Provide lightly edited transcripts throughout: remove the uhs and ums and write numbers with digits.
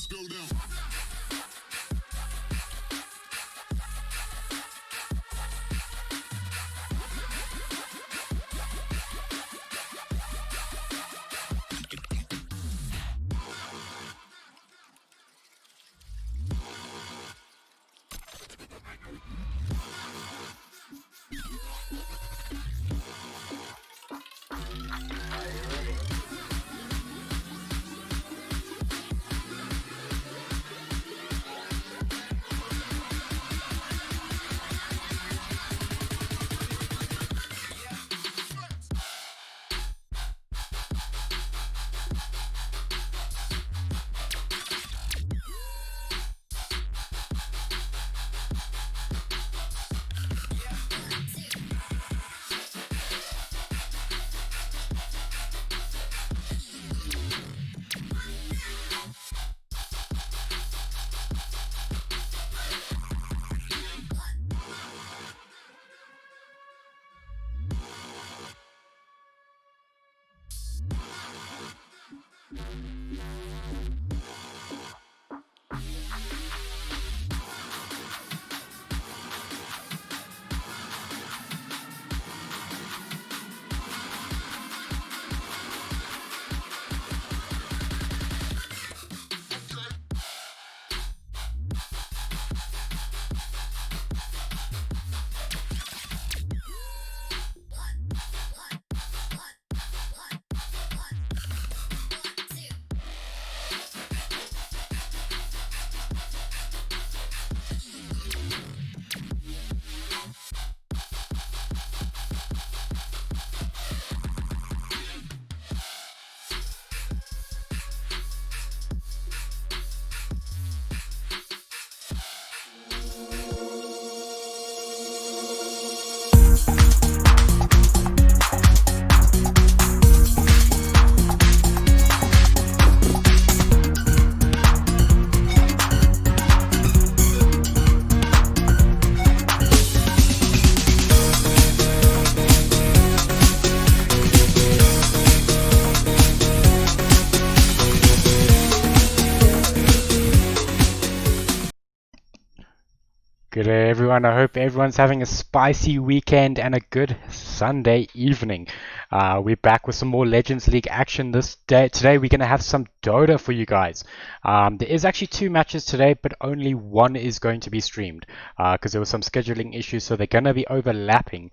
Good day, everyone. I hope everyone's having a spicy weekend and a good Sunday evening. We're back with some more Legends League action this day. Today we're going to have some Dota for you guys. There is actually 2 matches today, but only one is going to be streamed because there were some scheduling issues, so they're going to be overlapping.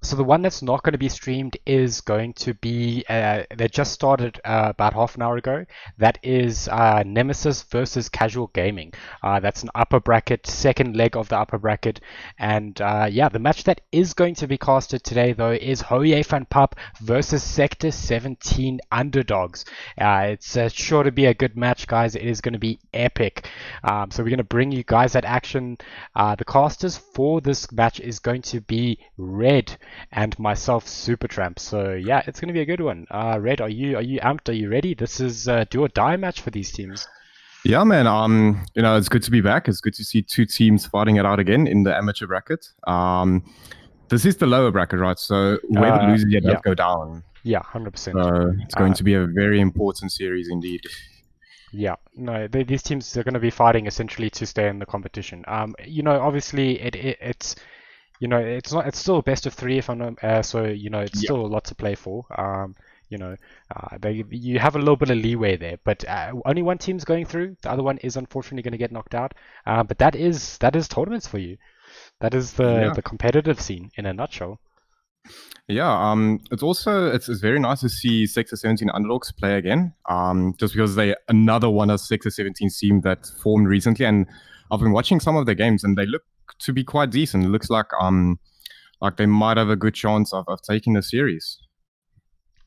So the one that's not going to be streamed is going to be, they just started about half an hour ago. That is Nemesis versus Casual Gaming. That's an upper bracket, second leg of the upper bracket. And yeah, the match that is going to be casted today, though, is HJVP versus Sector 17 Underdogs. It's sure to be a good match, guys. It is going to be epic. So we're going to bring you guys that action. The casters for this match is going to be Red and myself, Supertramp. So yeah, it's going to be a good one. Red, are you amped? Are you ready? This is a do or die match for these teams. Yeah, man. It's good to be back. It's good to see 2 teams fighting it out again in the amateur bracket. This is the lower bracket, right? So whoever loses here does go down. Yeah, 100%. So it's going to be a very important series indeed. Yeah, no, these teams are going to be fighting essentially to stay in the competition. Obviously it's it's still best of 3 if I'm not, so it's still a lot to play for. You have a little bit of leeway there, but only one team's going through. The other one is unfortunately going to get knocked out. But that is tournaments for you. That is the competitive scene in a nutshell. Yeah, it's very nice to see Sector 17 Underdogs play again. Just because they another one of Sector 17 team that formed recently, and I've been watching some of their games and they look to be quite decent. It looks like they might have a good chance of taking the series.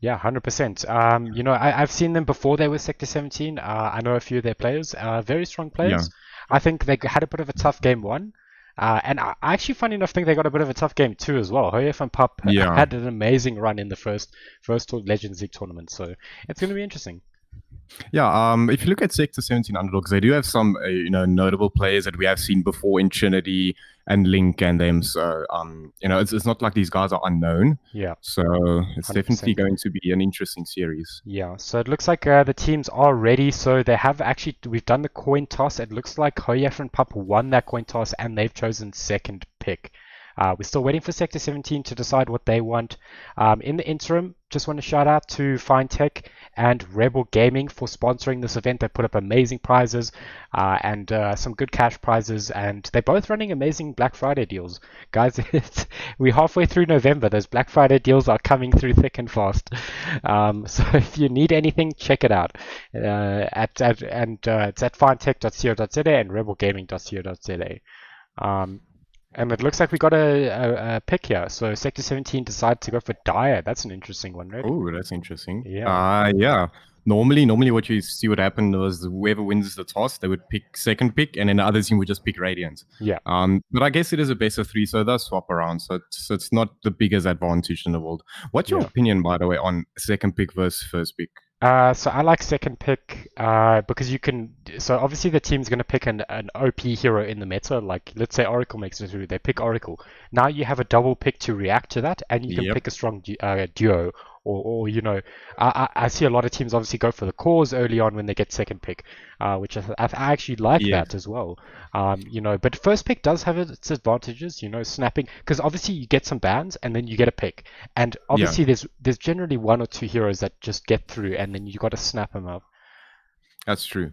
Yeah, 100%. I've seen them before they were Sector 17. I know a few of their players, very strong players. Yeah. I think they had a bit of a tough game 1. And I actually, funny enough, think they got a bit of a tough game 2 as well. HJVP had an amazing run in the first Legends League tournament, so it's going to be interesting. Yeah, if you look at Sector 17 Underdogs, they do have some, notable players that we have seen before in Trinity and Link and them. So, it's not like these guys are unknown. Yeah, So it's definitely 100%. going to be an interesting series. Yeah, so it looks like the teams are ready. So they have actually, we've done the coin toss. It looks like Hoyef and Pup won that coin toss and they've chosen second pick. We're still waiting for Sector 17 to decide what they want. In the interim, just want to shout out to FineTech and Rebel Gaming for sponsoring this event. They put up amazing prizes and some good cash prizes, and they're both running amazing Black Friday deals. Guys, we're halfway through November. Those Black Friday deals are coming through thick and fast. So if you need anything, check it out. It's at finetech.co.za and rebelgaming.co.za. And it looks like we got a pick here. So Sector 17 decided to go for Dyer. That's an interesting one, right? Oh, that's interesting. Yeah. Yeah. Normally, what you see would happen was whoever wins the toss, they would pick second pick, and then the other team would just pick Radiant. Yeah. But I guess it is a best of three, so they'll swap around. So it's not the biggest advantage in the world. What's your opinion, by the way, on second pick versus first pick? So I like second pick because you can. So obviously the team's going to pick an OP hero in the meta. Like let's say Oracle makes it through, they pick Oracle. Now you have a double pick to react to that, and you can pick a strong duo. Or I see a lot of teams obviously go for the cores early on when they get second pick, which I actually like that as well. But first pick does have its advantages. Snapping because obviously you get some bans and then you get a pick, and obviously there's generally one or two heroes that just get through, and then you got to snap them up. That's true.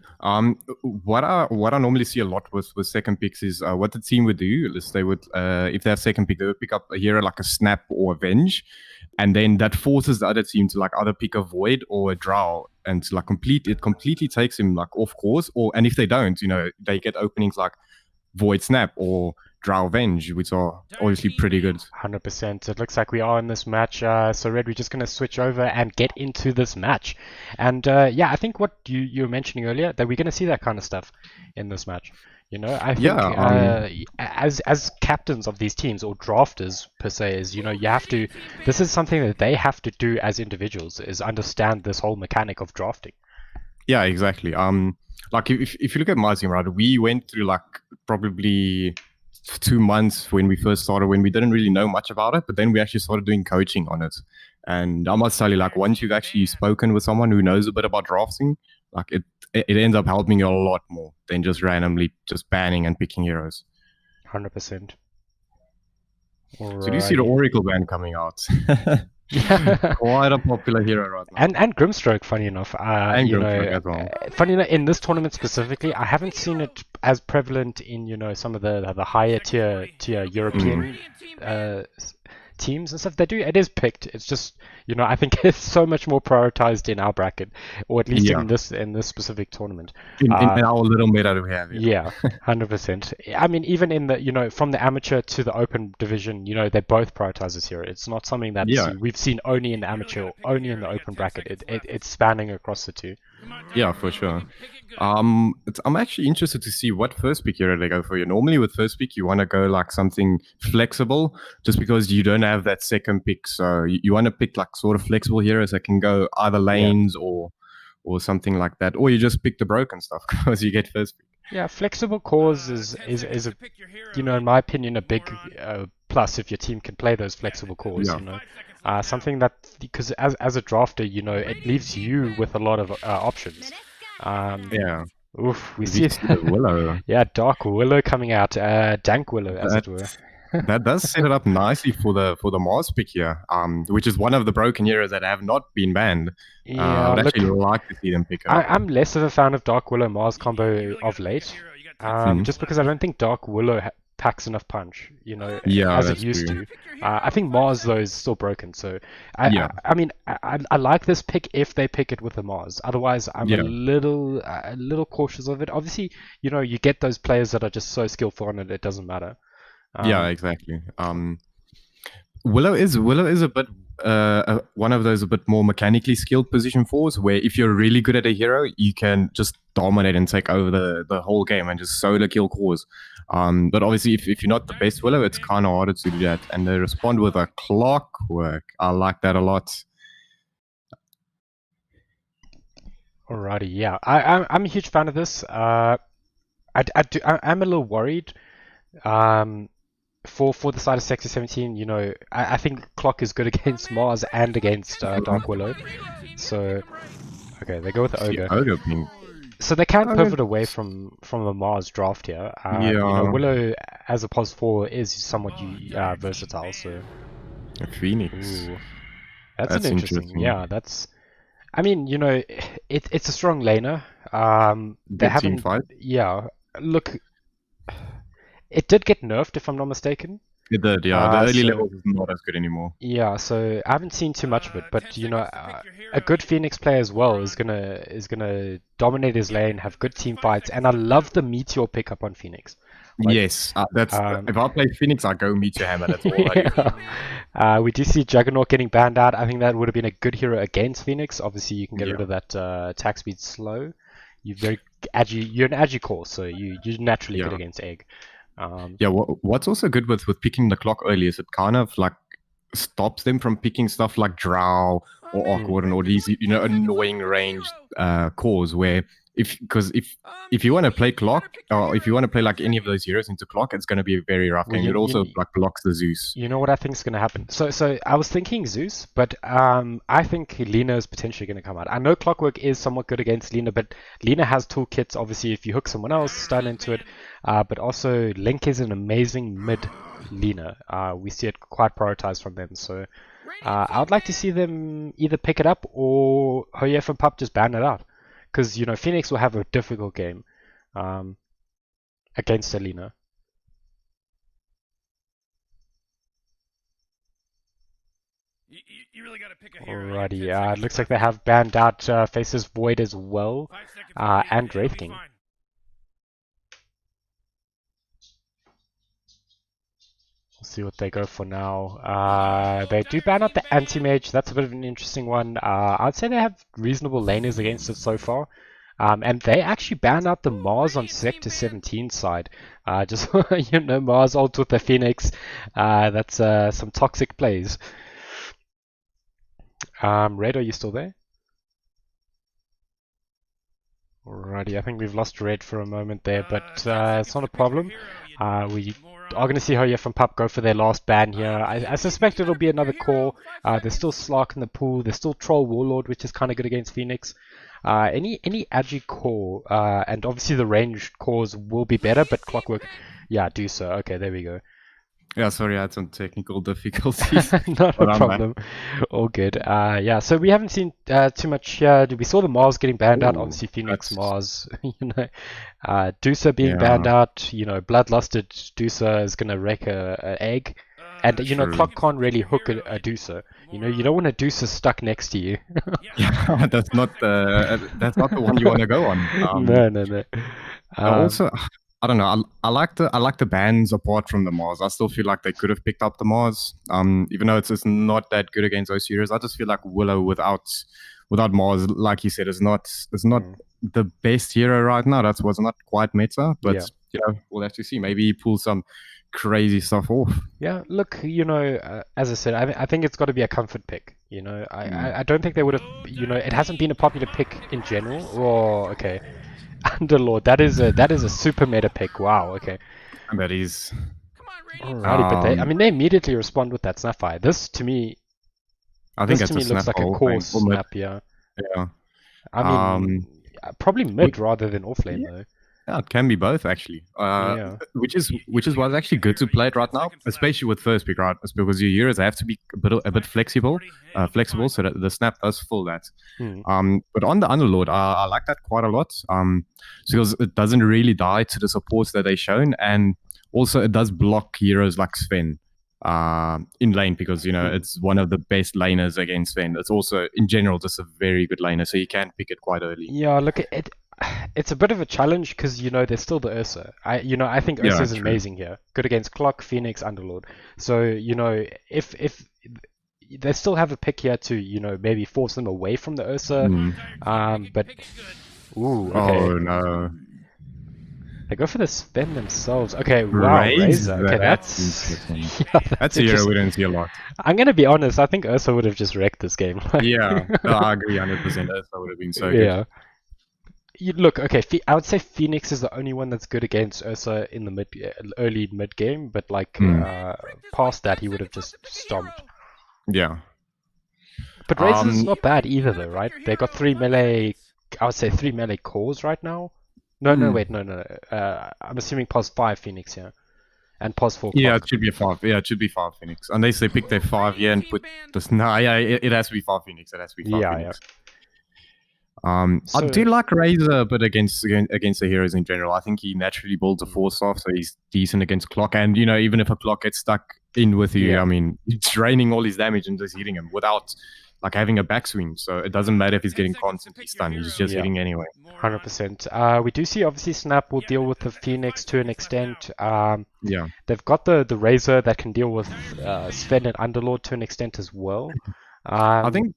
What I normally see a lot with second picks is what the team would do is they would if they have second pick, they would pick up a hero like a Snap or a Venge, and then that forces the other team to like either pick a Void or a Drow, and to like completely takes him like off course. And if they don't, they get openings like Void Snap or Drow Venge, which are obviously pretty good. 100%. It looks like we are in this match. So Red, we're just going to switch over and get into this match. And I think what you were mentioning earlier, that we're going to see that kind of stuff in this match. I think as captains of these teams or drafters per se, is you have to. This is something that they have to do as individuals, is understand this whole mechanic of drafting. Yeah, exactly. Like if you look at my team, right, we went through like probably 2 months when we first started, when we didn't really know much about it, but then we actually started doing coaching on it. And I must tell you, like once you've actually spoken with someone who knows a bit about drafting, like it ends up helping you a lot more than just randomly just banning and picking heroes. 100%. So do you see the Oracle ban coming out? Quite a popular hero right now. And Grimstroke, funny enough. And Grimstroke as well. Funny enough, in this tournament specifically, I haven't seen it as prevalent in some of the higher tier European teams and stuff. It is picked. It's just I think it's so much more prioritized in our bracket, or at least in this specific tournament. In our little meta that we have. Yeah, 100%. I mean, even in the from the amateur to the open division, they both prioritize this hero. It's not something that we've seen only in the amateur, only in the open bracket. It's spanning across the two. Yeah, for sure. I'm actually interested to see what first pick hero they go for. Normally with first pick, you want to go like something flexible, just because you don't have that second pick. So you want to pick like sort of flexible heroes that can go either lanes or something like that, or you just pick the broken stuff because you get first pick. Yeah, flexible cores is a, in my opinion, a big plus if your team can play those flexible cores. Something that, because as a drafter, it leaves you with a lot of options. We see the Willow. Yeah, Dark Willow coming out, Dank Willow, as it were. That does set it up nicely for the Mars pick here, which is one of the broken heroes that have not been banned. I would actually like to see them pick up. I'm less of a fan of Dark Willow Mars combo of late, just because I don't think Dark Willow packs enough punch, as it used to. I think Mars though is still broken, so I mean I like this pick if they pick it with a Mars. Otherwise, I'm a little cautious of it. Obviously, you get those players that are just so skillful on it, it doesn't matter. Yeah, exactly. Willow is a bit one of those a bit more mechanically skilled position fours, where if you're really good at a hero, you can just dominate and take over the whole game and just solo kill cores. But obviously, if you're not the best Willow, it's kind of harder to do that. And they respond with a clockwork. I like that a lot. Alrighty, yeah. I'm a huge fan of this. I'm a little worried. Um, for the side of Sector 17, I think Clock is good against Mars and against Dark Willow. So, okay, they go with the See, Ogre. Ogre being. So they can I mean, pivot away from a Mars draft here. yeah, Willow as a pos 4 is somewhat versatile. So, Phoenix. ooh, that's an That's interesting. interesting. Yeah, that's. I mean, it's a strong laner. They Good team haven't. fight. Yeah, look, it did get nerfed if I'm not mistaken. It did, yeah. The early So levels is not as good anymore. yeah, so I haven't seen too much of it, but a good Phoenix player as well is gonna dominate his lane, have good team fights, and I love the Meteor pickup on Phoenix. Like, Yes, that's um, if I play Phoenix, I go Meteor Hammer. That's all I do. yeah. We do see Juggernaut getting banned out. I think that would have been a good hero against Phoenix. Obviously, you can get rid Yeah, of that attack speed slow. You're an agi core, so you're naturally good yeah, against egg. yeah. What's also good with picking the clock early is it kind of like stops them from picking stuff like Drow or Hmm. Awkward and all these annoying ranged cores where if you want to play clock or if you want to play like any of those heroes into clock, it's going to be a very rough Well, game. It also like blocks the Zeus. You know what I think is going to happen? So I was thinking Zeus, but I think Lina is potentially going to come out. I know Clockwork is somewhat good against Lina, but Lina has toolkits. Obviously, if you hook someone else, stun into it. But also Link is an amazing mid Lina. We see it quite prioritized from them. So I would like to see them either pick it up or Hoyef and Pup just ban it out, because Phoenix will have a difficult game um, against Selena. Alrighty, it looks like they have banned out Faces Void as well, and Wraith King. We'll see what they go for now. They do ban out the Anti-Mage, that's a bit of an interesting one. I'd say they have reasonable laners against it so far. And they actually banned out the Mars on Sector 17 side. Just, Mars ult with the Phoenix. That's some toxic plays. Red, are you still there? Alrighty, I think we've lost Red for a moment there, but it's not a problem. We are going to see Hoya from Pup go for their last ban here. I suspect it'll be another core. There's still Slark in the pool. There's still Troll Warlord, which is kind of good against Phoenix. Any agi core, and obviously the ranged cores will be better, but Clockwork, yeah, do so. Okay, there we go. Yeah, sorry, I had some technical difficulties. Not a But I'm back. problem. All good. Yeah, so we haven't seen too much here. We saw the Mars getting banned out. Ooh, Obviously, Phoenix, that's Mars, Dusa being banned yeah, out. Bloodlusted Dusa is going to wreck a egg. And, true. Clock can't really hook a Dusa. You don't want a Dusa stuck next to you. Yeah, that's not the one you want to go on. No, no, no. Also, I don't know. I like the bands apart from the Mars. I still feel like they could have picked up the Mars. Even though it's not that good against those heroes. I just feel like Willow without Mars, like you said, is not Mm, the best hero right now. That's was not quite meta, but yeah. we'll have to see. Maybe he pulls some crazy stuff off. Yeah, look, as I said, I think it's got to be a comfort pick. I don't think they would have, it hasn't been a popular pick in general. Oh, okay. Underlord, that is a super meta pick. Wow, okay. But he's Alrighty, but I um, mean, they immediately respond with that Snapfire. I think This to it's a me looks snap like a hole core thing. Or mid, snap, yeah. yeah. I mean, Um, probably we, mid rather than off lane though. Yeah, it can be both actually. Yeah. Which is why it's actually good to play it right now, especially with first pick, right? It's because your heroes have to be a bit flexible, so that the snap does fill that. Hmm. But on the Underlord, I like that quite a lot. Because it doesn't really die to the supports that they shown, and also it does block heroes like Sven. In lane because it's one of the best laners against Sven. It's also in general just a very good laner, so you can pick it quite early. Yeah, look, it's a bit of a challenge because there's still the Ursa. I think Ursa Yeah, is true. amazing here. Good against Clock, Phoenix, Underlord. So if they still have a pick here to maybe force them away from the Ursa. But ooh, okay. Oh no. They go for the spin themselves. Okay, wow, Razor, Razor. Okay, that's that's interesting. yeah, that's That's a hero we interesting. don't see a lot. I'm gonna be honest. I think Ursa would have just wrecked this game. Yeah, no, I agree 100%. That would have been so good. Yeah. Look, okay, I would say Phoenix is the only one that's good against Ursa in the early mid game, but like Hmm. past that, he would have just stomped. Yeah. But Razor's Um. not bad either, though, right? They got three melee. I would say three melee cores right now. No, no, hmm. wait, no, no. I'm assuming pos 5 Phoenix here and pos 4 Yeah, clock. it should be a five. Yeah, it should be five Phoenix. Unless they pick their five here and put this. No, yeah, it has to be five Phoenix. It has to be five Yeah, yeah. Phoenix. I So do like Razor, but against the heroes in general, I think he naturally builds a force off, so he's decent against Clock. And even if a Clock gets stuck in with you, yeah, I mean, he's draining all his damage and just hitting him without like having a backswing. So it doesn't matter if he's getting constantly stunned; he's just yeah. hitting anyway. 100%. We do see obviously Snap will deal with the Phoenix to an extent. Yeah, They've got the Razor that can deal with Sven and Underlord to an extent as well. I think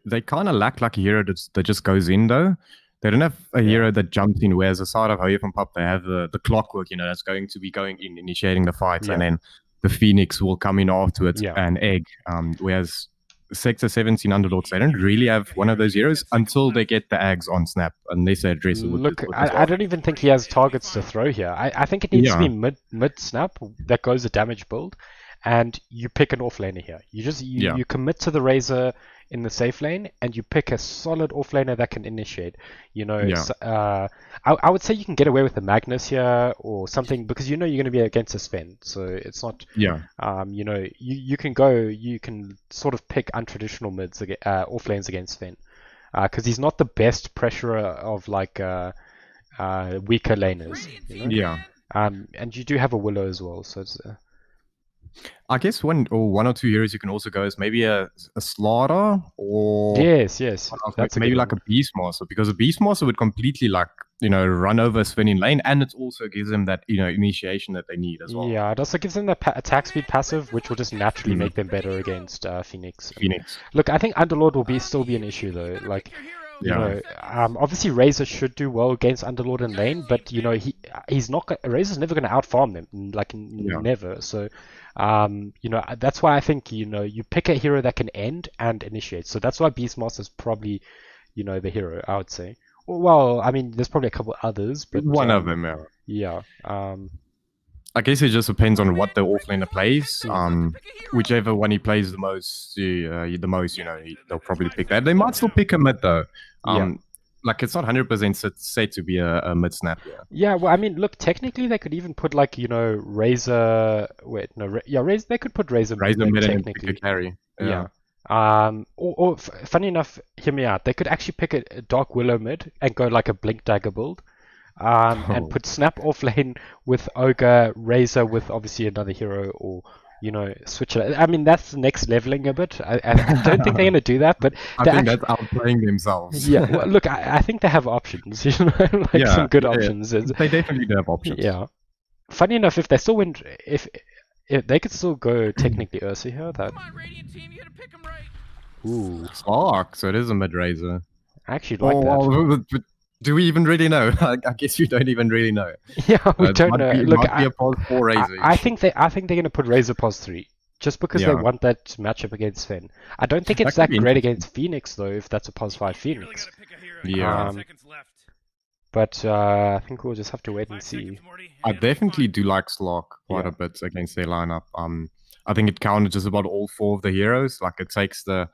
they kind of lack like a hero that just goes in though. They don't have a Yeah, hero that jumps in. Whereas aside of Hoyer from Pop, they have the clockwork, that's going to be going in, initiating the fights, yeah, and then the Phoenix will come in afterwards yeah. and egg. Whereas Sector 17 Underlords, they don't really have one of those heroes until they get the Ags on Snap, unless they address it with Look, this I one. don't even think he has targets to throw here. I think it needs to Yeah, be mid snap that goes a damage build, and you pick an offlaner here. yeah, You commit to the Razor in the safe lane, and you pick a solid offlaner that can initiate. yeah, I would say you can get away with the Magnus here or something because you're going to be against a Sven, so it's not. yeah, You can sort of pick untraditional off lanes against Sven because he's not the best pressurer of like weaker laners. yeah. And you do have a Willow as well, so it's I guess one or two heroes you can also go is maybe a Slaughter or yes, that's a maybe good like one. a Beastmaster, because a Beastmaster would completely like run over Sven in lane, and it also gives them that initiation that they need as well. Yeah, it also gives them the attack speed passive, which will just naturally Mm. make them better against Phoenix. And Phoenix, look, I think Underlord will still be an issue though. Like, yeah, obviously Razor should do well against Underlord in lane, but he's not. Razor's never going to outfarm them, like yeah, never. So, that's why I think you pick a hero that can end and initiate. So that's why Beastmaster's probably the hero, I would say. Well, I mean, there's probably a couple others, but one of them. Yeah. yeah. I guess it just depends on what the offlaner plays. Hmm. Whichever one he plays the most, they'll probably pick that. They might still pick a mid though. Yeah. Like it's not 100% set to be a mid snap. Yeah, Yeah, well, I mean, look, technically they could even put like, Razor. Wait, no, Razor. They could put Razor raise the mid mid and then pick a technically. carry. Yeah. Yeah. Funny enough, hear me out. They could actually pick a Dark Willow mid and go like a Blink Dagger build. And Oh. put Snap off lane with Ogre, Razor with obviously another hero, or switch it. I mean, that's next leveling a bit. I don't think they're gonna do that, but I they think actually. that's outplaying themselves. Yeah, well, look, I think they have options, like some Yeah, good yeah, options. they definitely do have options. Yeah. Funny enough, if they still win, if they could still go technically Ursa here, that. Ooh, Slark, so it is a mid raiser. I actually like Oh, that. well, but do we even really know? I guess you don't even really know. Yeah, we It don't know. Look, might be a pos 4 raiser. I think they're gonna put Razor pos 3 just because they Yeah, want that matchup against Sven. I don't think that it's could that be great interesting. against Phoenix though, if that's a pos 5 Phoenix. Yeah, But I think we'll just have to wait and see. I definitely do like Slark quite Yeah. a bit against their lineup. I think it counted just about all four of the heroes. Like it takes the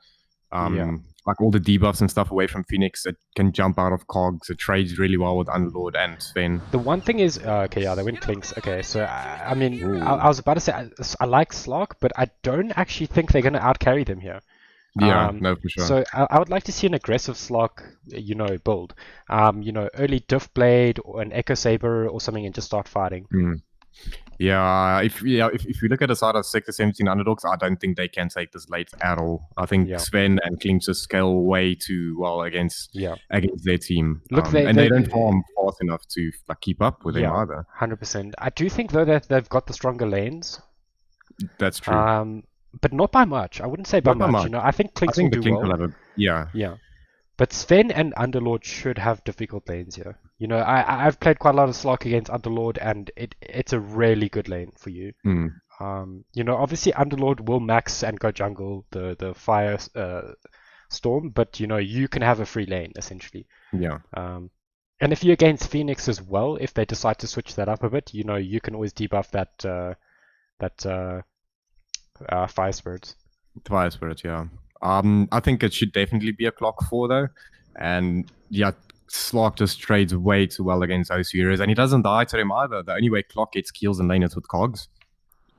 Yeah. like all the debuffs and stuff away from Phoenix. It can jump out of cogs. It trades really well with Unlord and Sven. The one thing is, okay, yeah, they went Clinks. Okay, so I mean, Ooh. I was about to say I like Slark, but I don't actually think they're gonna outcarry them here. Yeah, no, for sure. So I would like to see an aggressive Slark, build. Early Diff Blade or an Echo Saber or something, and just start fighting. If you look at the side of Sector 17 Underdogs, I don't think they can take this late at all. I think Yeah. Sven and Klink just scale way too well against their team. Look, they don't farm fast enough to like keep up with them either. 100%. I do think though that they've got the stronger lanes. That's true. But not by much. I wouldn't say by much. I think Klinks will do well. Will have Yeah. But Sven and Underlord should have difficult lanes here. I've played quite a lot of Slark against Underlord, and it's a really good lane for you. Obviously Underlord will max and go jungle the fire storm, but you can have a free lane essentially. Yeah. And if you're against Phoenix as well, if they decide to switch that up a bit, you can always debuff that Fire Spirits. Fire Spirit, yeah. I think it should definitely be a clock 4 though. And yeah, Slark just trades way too well against those heroes, and he doesn't die to them either. The only way Clock gets kills in lane is with cogs.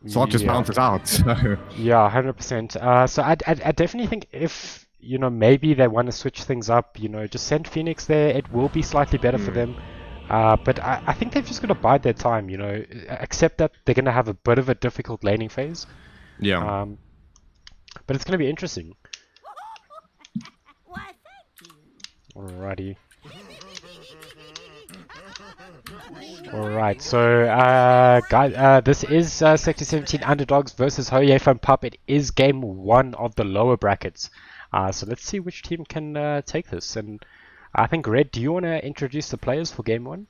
Slark just bounces out. So. Yeah, 100%. So I definitely think if maybe they want to switch things up, just send Phoenix there. It will be slightly better for them. But I think they've just got to bide their time, accept that they're going to have a bit of a difficult laning phase. Yeah. But it's going to be interesting. Alrighty. Alright, so guys, this is Sector 17 Underdogs versus HJVP Pup. It is game 1 of the lower brackets. So let's see which team can take this. And I think Red, do you want to introduce the players for game 1?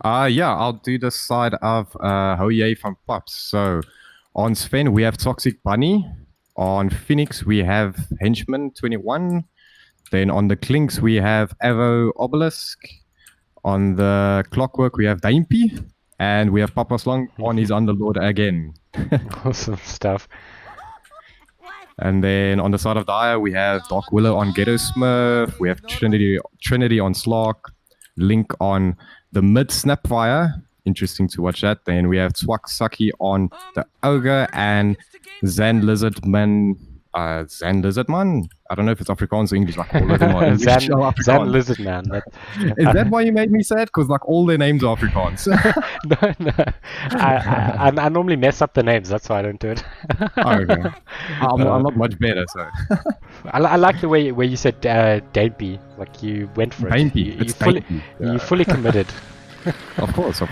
Yeah, I'll do the side of HJVP Pup. So on Sven we have Toxic Bunny. On Phoenix we have Henchman 21. Then on the Clinks we have Avo Obelisk. On the Clockwork we have Daimpy. And we have Papa Slong on his Underlord again. Awesome stuff. And then on the side of Dire we have Dark Willow on Ghetto Smurf. We have Trinity on Slark. Link on the mid Snapfire. Interesting to watch that. Then we have Swaksaki on the Ogre and Zan Lizardman. I don't know if it's Afrikaans or English. Like all of them are English. Zan Lizardman. Is that why you made me say it? Because like all their names are Afrikaans. No. I normally mess up the names. That's why I don't do it. Okay. I'm not much better, so. I like the way where you said Daimpy. Like you went for it. You fully committed. Of course.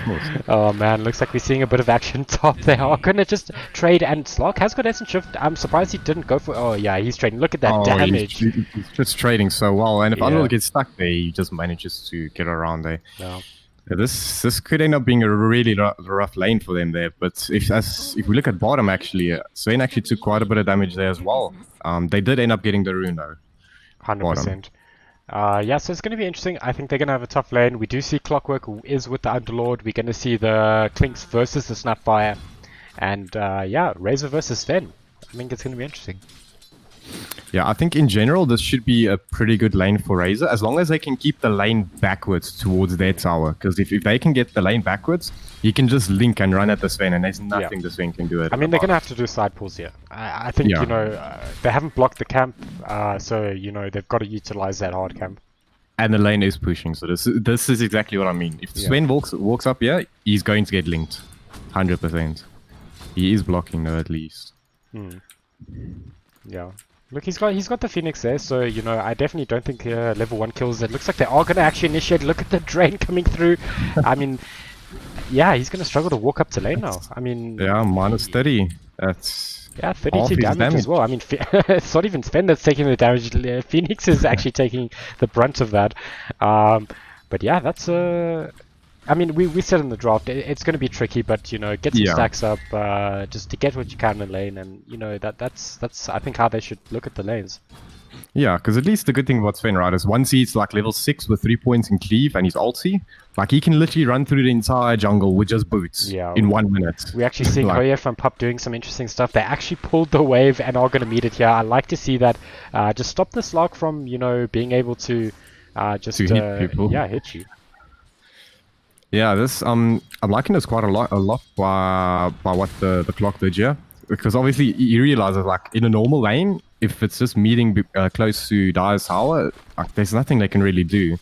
Oh man, looks like we're seeing a bit of action top there. Oh, couldn't it just trade? And Slark has got Essence Shift. I'm surprised he didn't go for. Oh yeah, he's trading. Look at that damage. He's just trading so well, and if Underlord gets stuck there, he just manages to get around there. Yeah. This could end up being a really rough lane for them there. But if we look at bottom, actually, Swain actually took quite a bit of damage there as well. They did end up getting the rune though. 100%. Yeah, so it's going to be interesting. I think they're going to have a tough lane. We do see Clockwork is with the Underlord. We're going to see the Clinks versus the Snapfire. And yeah, Razor versus Sven. I think it's going to be interesting. Yeah, I think in general this should be a pretty good lane for Razor, as long as they can keep the lane backwards towards their tower. Because if they can get the lane backwards, he can just link and run at the Sven, and there's nothing the Sven can do. I mean, they're going to have to do side pulls here. I think, they haven't blocked the camp, so, they've got to utilize that hard camp. And the lane is pushing, so this is exactly what I mean. If Sven walks up here, he's going to get linked. 100%. He is blocking though, at least. Yeah. Look, he's got the Phoenix there, so, I definitely don't think level 1 kills. It looks like they are going to actually initiate. Look at the drain coming through. I mean, yeah, he's going to struggle to walk up to lane now. I mean... Yeah, minus 30. That's... Yeah, 32 damage as well. I mean, it's not even Sven that's taking the damage. Phoenix is actually taking the brunt of that. But yeah, that's... I mean, we said in the draft, it's going to be tricky, but, get some stacks up just to get what you can in lane. And, that's I think, how they should look at the lanes. Yeah, because at least the good thing about Sven, right, is once he's like level 6 with 3 points in cleave and he's ulti, like he can literally run through the entire jungle with just boots in 1 minute. We're actually seeing HJVP and Pup doing some interesting stuff. They actually pulled the wave and are going to meet it here. I like to see that. Just stop the Slark from, being able to just hit people. Yeah, hit you. Yeah, this I'm liking this quite a lot by what the Clock did here, because obviously he realizes like in a normal lane, if it's just meeting close to Dire's tower, like, there's nothing they can really do.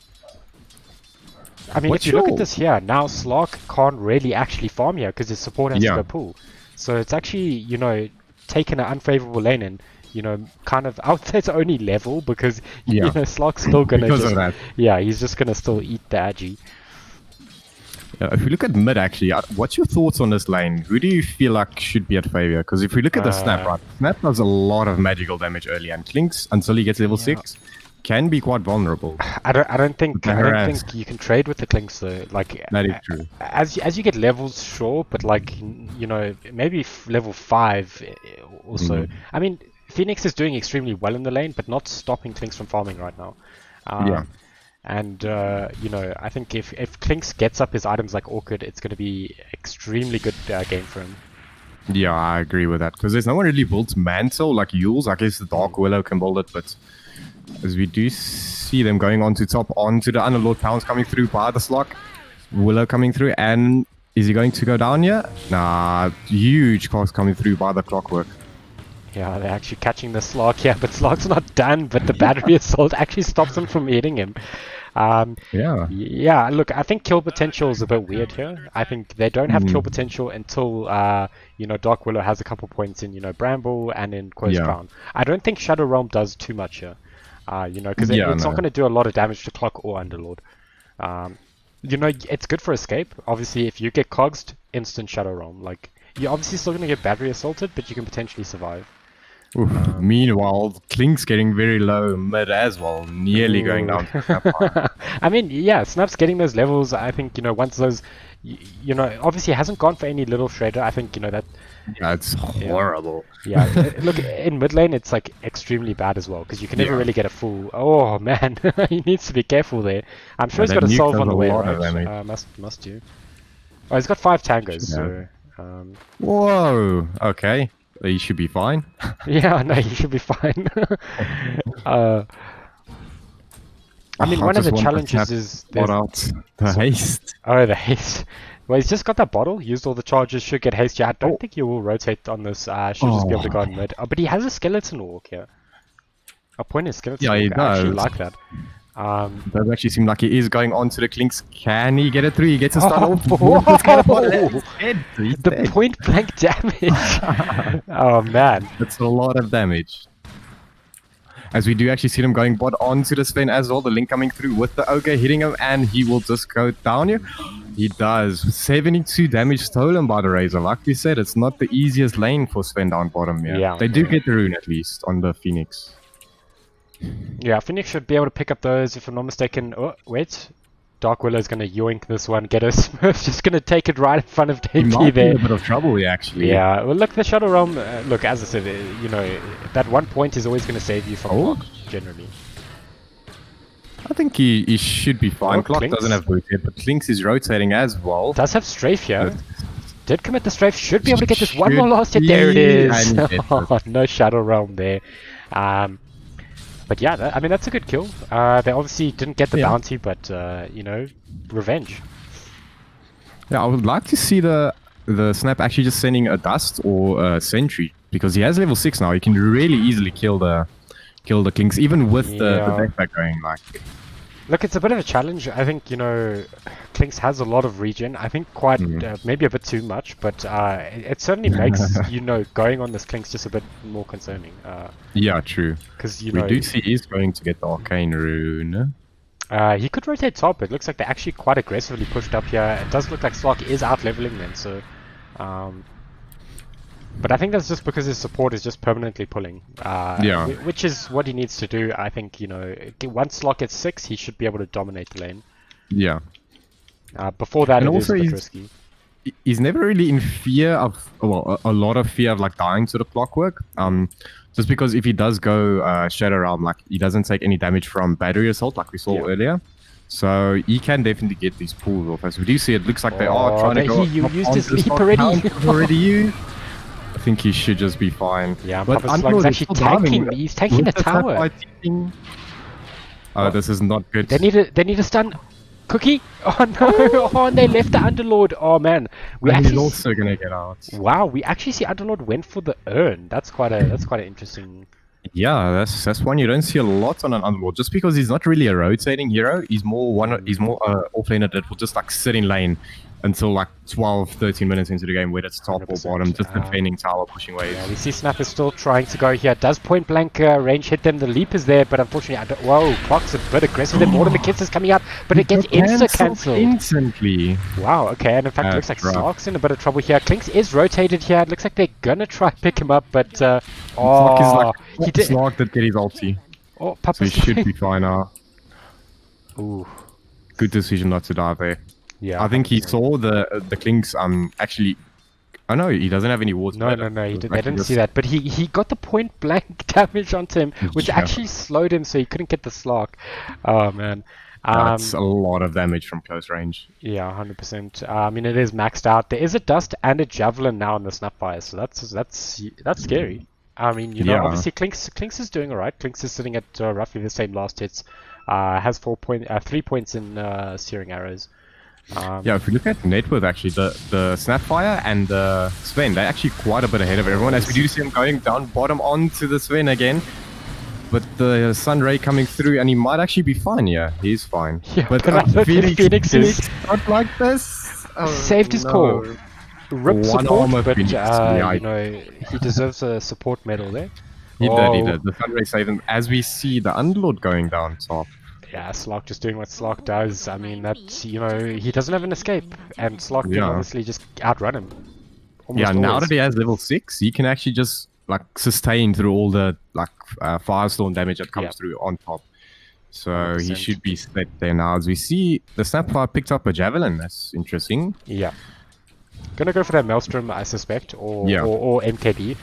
I mean, if you look at this here, now Slark can't really actually farm here because his support has to go pull. So it's actually, taken an unfavorable lane and, kind of, I would say it's only level because, Slark's still going to he's just going to still eat the Agi. If we look at mid, actually, what's your thoughts on this lane? Who do you feel like should be at favor? Because if we look at the Snap, right, Snap does a lot of magical damage early, and Clinks, until he gets level 6, can be quite vulnerable. I don't think you can trade with the Clinks though. Like that is true. As you get levels, sure, but like maybe level 5 also. I mean, Phoenix is doing extremely well in the lane, but not stopping Clinks from farming right now. And you know, I think if Klinks gets up his items like Orchid, it's going to be extremely good game for him. Yeah, I agree with that. Because there's no one really builds Mantle like Yules. I guess the Dark Willow can build it, but as we do see them going on to top, onto the Underlord Pounds coming through by the Slock. Willow coming through, and is he going to go down here? Nah, huge cost coming through by the Clockwork. Yeah, they're actually catching the Slog here, but Slog's not done, but the battery assault actually stops them from hitting him. Yeah, look, I think kill potential is a bit weird here. I think they don't have kill potential until, you know, Dark Willow has a couple points in, you know, Bramble and in Quest Crown. I don't think Shadow Realm does too much here, you know, because it's not going to do a lot of damage to Clock or Underlord. You know, it's good for escape. Obviously, if you get cogsed, instant Shadow Realm. Like, you're obviously still going to get battery assaulted, but you can potentially survive. Meanwhile, Klink's getting very low mid as well, nearly going down to Snap. I mean, yeah, Snap's getting those levels. I think, you know, once those, you know, obviously hasn't gone for any little shredder. I think, you know, that... Yeah, it's horrible. Yeah, look, in mid lane, it's like extremely bad as well, because you can never really get a full... Oh, man, he needs to be careful there. I'm sure he's got a solve on the way, right? Must do. Oh, he's got 5 tangos, so... Whoa, okay. He should be fine. Yeah, no, he should be fine. I mean, one of the challenges is... The haste. Oh, the haste. Well, he's just got that bottle, used all the charges, should get haste. Yeah, I don't think he will rotate on this. Should just be able to go in mid. Oh, but he has a skeleton walk here. A point is skeleton walk. He does. I actually like that. It does actually seem like he is going on to the Klinks. Can he get it through? He gets a stun off. The point blank damage. Oh man, that's a lot of damage. As we do actually see him going bot onto the Sven as well. The link coming through with the Ogre hitting him, and he will just go down here. He does. 72 damage stolen by the Razor. Like we said, it's not the easiest lane for Sven down bottom here. Yeah, they do get the rune at least on the Phoenix. Yeah, Phoenix should be able to pick up those, if I'm not mistaken. Oh, wait. Dark Willow's going to yoink this one. Get a Smurf, just going to take it right in front of DP there. He might be in a bit of trouble here, actually. Yeah, well, look, the Shadow Realm, look, as I said, you know, that 1 point is always going to save you from Clock, generally. I think he should be fine. Clock Klinks doesn't have boot yet, but Klinks is rotating as well. Does have strafe here. Did commit the strafe, should be able to get this one more last hit. There it is. Oh, no Shadow Realm there. But yeah, I mean, that's a good kill. They obviously didn't get the bounty, but, you know, revenge. Yeah, I would like to see the Snap actually just sending a Dust or a Sentry, because he has level 6 now. He can really easily kill the Kings, even with the backpack going, like... Look, it's a bit of a challenge. I think, you know, Klinks has a lot of regen. I think quite, maybe a bit too much, but it certainly makes, you know, going on this Klinks just a bit more concerning. Yeah, true. Because, you know... We do see he's going to get the Arcane Rune. He could rotate top. It looks like they're actually quite aggressively pushed up here. It does look like Slock is out-leveling them, so... but I think that's just because his support is just permanently pulling. Which is what he needs to do. I think, you know, once Slock gets 6, he should be able to dominate the lane. Yeah. Before that, it is a bit risky. He's never really in fear of, well, a lot of fear of, like, dying to the Clockwork. Just because if he does go Shadow Realm, like, he doesn't take any damage from Battery Assault, like we saw earlier. So he can definitely get these pulls off. As we do see, it looks like they are trying to go... You used his leap already. Already used. I think he should just be fine. Yeah, but Slug's actually tanking. He's taking a tower. Oh, this is not good. They need a stun. Cookie? Oh no! Oh, and they left the Underlord. Oh man, he's also gonna get out. Wow, we actually see Underlord went for the urn. That's quite an interesting. Yeah, that's one you don't see a lot on an Underlord. Just because he's not really a rotating hero, he's more offlaner that will just like sit in lane until like 12-13 minutes into the game, whether it's top or bottom, just defending tower, pushing waves. Yeah, we see Snap is still trying to go here. Does point blank range hit them? The leap is there, but unfortunately, whoa, Clock's a bit aggressive. Then more than the kids is coming out, but it gets insta-cancelled. Instantly. Wow, okay, and in fact, it looks like Slock's in a bit of trouble here. Klinks is rotated here. It looks like they're gonna try pick him up, but he did. Slock did get his ulti. Oh, so he should be fine now. Ooh. Good decision not to dive there. Yeah, I think he saw the Klinks actually. Oh no, he doesn't have any water. No, they didn't see that. But he got the point blank damage onto him, which actually slowed him, so he couldn't get the Slock. Oh man, That's a lot of damage from close range. Yeah, 100%. I mean, it is maxed out. There is a dust and a javelin now in the Snapfire, so that's scary. I mean, Yeah. obviously Clinks is doing alright. Clinks is sitting at roughly the same last hits. Has 3 points in searing arrows. Yeah, if you look at net worth, actually, the Snapfire and the Sven, they're actually quite a bit ahead of everyone. As we do see him going down bottom onto the Sven again. But the Sun Ray coming through, and he might actually be fine. Yeah, he's fine. Yeah, but Phoenix is not like this. Oh, saved his core. Rip One support, armor but Phoenix. he deserves a support medal there. He did. The Sun Ray saved him. As we see the Underlord going down top. Yeah, Slark just doing what Slark does. I mean, he doesn't have an escape, and Slark can obviously just outrun him. Now that he has level 6, he can actually just sustain through all the firestorm damage that comes through on top. So 100%. He should be set there now. As we see, the Snapfire picked up a javelin. That's interesting. Yeah, gonna go for that Maelstrom, I suspect, or MKB.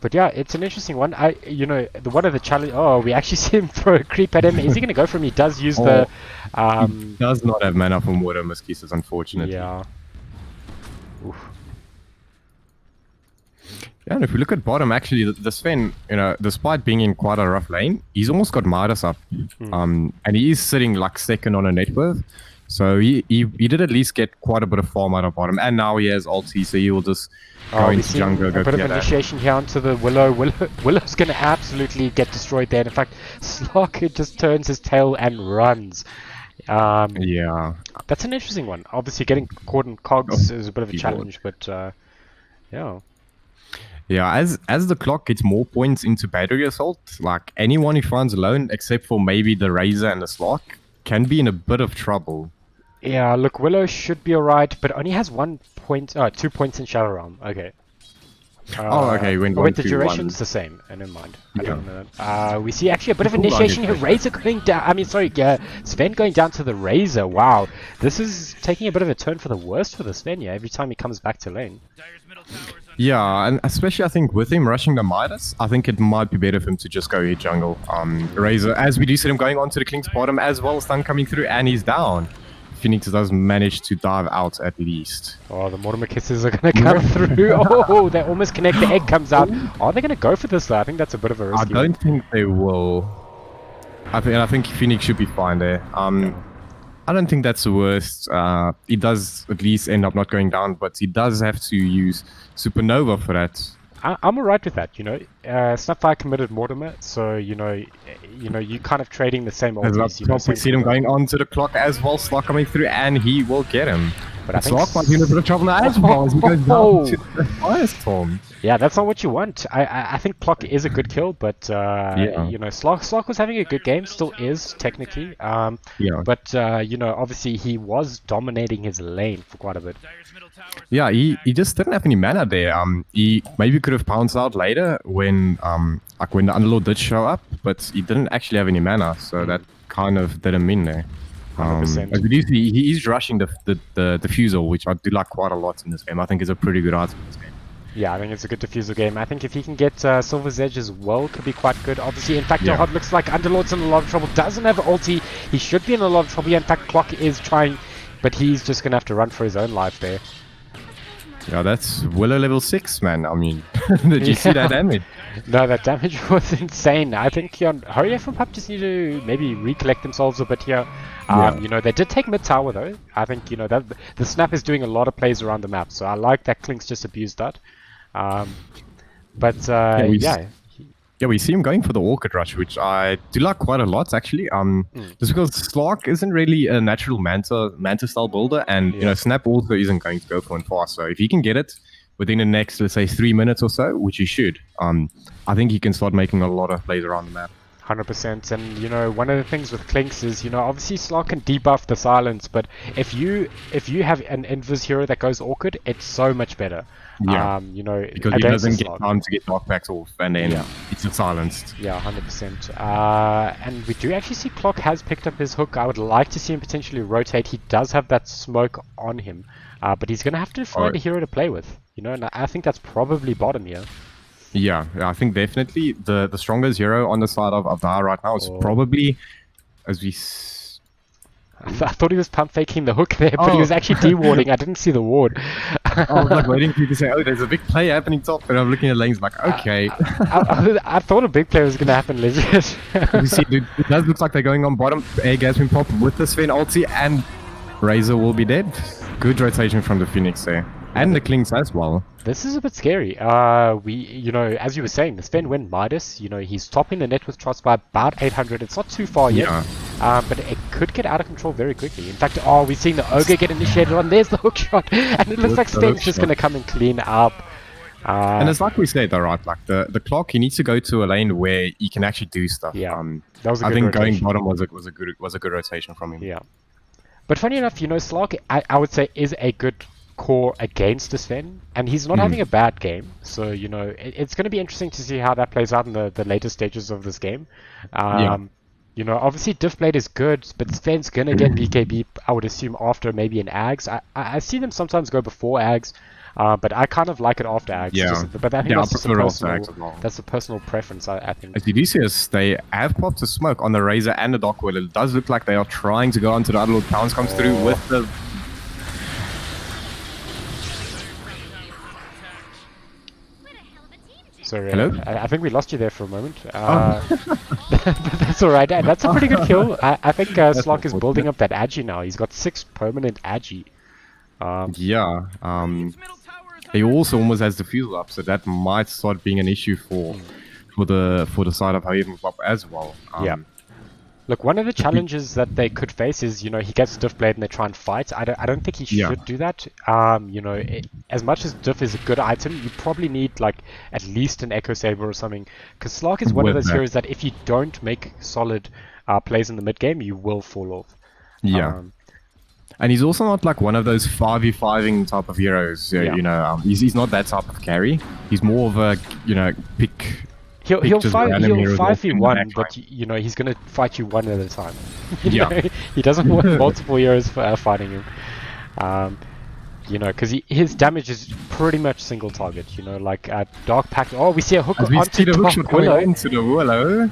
But yeah, it's an interesting one. One of the challenge. Oh, we actually see him throw a creep at him. Is he gonna go for him? He does use the. He does not have mana from Water Mosquitoes, unfortunately. Yeah. Oof. Yeah, and if we look at bottom, actually, the Sven, despite being in quite a rough lane, he's almost got Midas up. And he is sitting second on a net worth. So he did at least get quite a bit of farm out of bottom. And now he has ulti, so he will just go into jungle. A bit of initiation here onto the Willow. Willow's going to absolutely get destroyed there. And in fact, Slark just turns his tail and runs. Yeah. That's an interesting one. Obviously, getting caught in cogs is a bit of a challenge, but yeah. Yeah, as the clock gets more points into battery assault, anyone who finds alone, except for maybe the Razor and the Slark, can be in a bit of trouble. Yeah, look, Willow should be alright, but only has 2 points in Shadow Realm. Okay. Okay. Wait, the duration's the same. Never mind. I don't know that. We see actually a bit of initiation here. Razor going down. Sven going down to the Razor. Wow. This is taking a bit of a turn for the worst for the Sven, every time he comes back to lane. Yeah, and especially I think with him rushing the Midas, I think it might be better for him to just go hit jungle. Razor, as we do see him going onto the Klink's bottom as well, stun coming through, and he's down. Phoenix does manage to dive out at least. Oh, the Mortimer kisses are going to come through. Oh, they almost connect. The egg comes out. Are they going to go for this though? I think that's a bit of a risky I don't think they will. I think Phoenix should be fine there. I don't think that's the worst. He does at least end up not going down, but he does have to use Supernova for that. I'm alright with that, Snapfire committed Mortimer, so you kind of trading the same ultis. We see him going onto the clock as well, Slark coming through, and he will get him. But I think Slark might be in a bit of trouble now as well as he goes down to the firestorm. Yeah, that's not what you want. I think Clock is a good kill, but Slark was having a good game, still is technically. But obviously he was dominating his lane for quite a bit. Yeah, he just didn't have any mana there. He maybe could have pounced out later when when the Underlord did show up, but he didn't actually have any mana, so that kind of did him in there. As we do see, he is rushing the diffusal, which I do like quite a lot in this game. I think is a pretty good item in this game. Yeah, I think it's a good diffusal game. I think if he can get Silver's Edge as well, could be quite good. Obviously, in fact, Hot looks like Underlord's in a lot of trouble. Doesn't have ulti. He should be in a lot of trouble. Yeah, in fact, Clock is trying, but he's just going to have to run for his own life there. Yeah, that's Willow level 6, man. I mean, did you see that damage? No, that damage was insane. I think Hurriyef and Pup just need to maybe recollect themselves a bit here. They did take mid tower though. I think that the snap is doing a lot of plays around the map, so I like that Klinks just abused that. We see him going for the Orchid Rush, which I do like quite a lot, actually. Just because Slark isn't really a natural Manta style builder, and Snap also isn't going to go for him fast. So if he can get it within the next, let's say, 3 minutes or so, which he should, I think he can start making a lot of plays around the map. 100%, and one of the things with Klinks is obviously Slark can debuff the silence, but if you have an Invis hero that goes Orchid, it's so much better. Yeah, because he doesn't get time to get knockbacks off, and then it's silenced. Yeah, 100%. And we do actually see Clock has picked up his hook. I would like to see him potentially rotate. He does have that smoke on him, but he's going to have to find a hero to play with. And I think that's probably bottom here. Yeah, I think definitely the strongest hero on the side of Avdar right now is Oh. probably, as we... I thought he was pump faking the hook there, but he Oh. was actually dewarding. I didn't see the ward. I was like waiting for you to say, oh, there's a big play happening top, and I'm looking at lanes like, okay. I thought a big play was going to happen, legit. You see, dude, it does look like they're going on bottom. Air Gasmin pop with the Sven ulti, and Razor will be dead. Good rotation from the Phoenix there. And the Klings as well. This is a bit scary. You know, as you were saying, the Sven went Midas. You know, he's topping the net with trots by about 800. It's not too far yet, but it could get out of control very quickly. In fact, we're seeing the Ogre get initiated on. There's the hook shot, and it looks like Sven's just going to come and clean up. And it's like we said, though, right? Like the clock, he needs to go to a lane where he can actually do stuff. Yeah, that was a I good think rotation. going bottom was a good rotation from him. Yeah, but funny enough, you know, Slark, I would say is a good core against Sven, and he's not having a bad game. So you know, it's going to be interesting to see how that plays out in the later stages of this game. You know, obviously Diffblade is good, but Sven's going to get BKB, I would assume, after maybe an Ags. I see them sometimes go before Ags, but I kind of like it after Ags. Yeah. But I think that's just Ags as well. that's a personal preference, I think. As you do see us, they have popped a smoke on the Razor and the Dock Wheel. It does look like they are trying to go onto the Underlord. Pounds comes through with the... Sorry, Hello? I think we lost you there for a moment. But that's alright. That's a pretty good kill. I think Slark is building up that Agi now. He's got 6 permanent Agi. He also almost has the fuel up, so that might start being an issue for the side of HJVP as well. Look, one of the challenges that they could face is, you know, he gets Diffblade and they try and fight. I don't think he should do that. You know, as much as Diff is a good item, you probably need like at least an Echo Saber or something. Because Slark is one of those heroes that if you don't make solid plays in the mid game, you will fall off. And he's also not like one of those 5v5ing type of heroes. You know, he's not that type of carry. He's more of a, you know, He'll 5v1, but you know he's gonna fight you one at a time. You know, he doesn't want multiple heroes fighting him. You know, because his damage is pretty much single target. You know, like Dark Pact. Oh, we see a hook onto Dark Willow.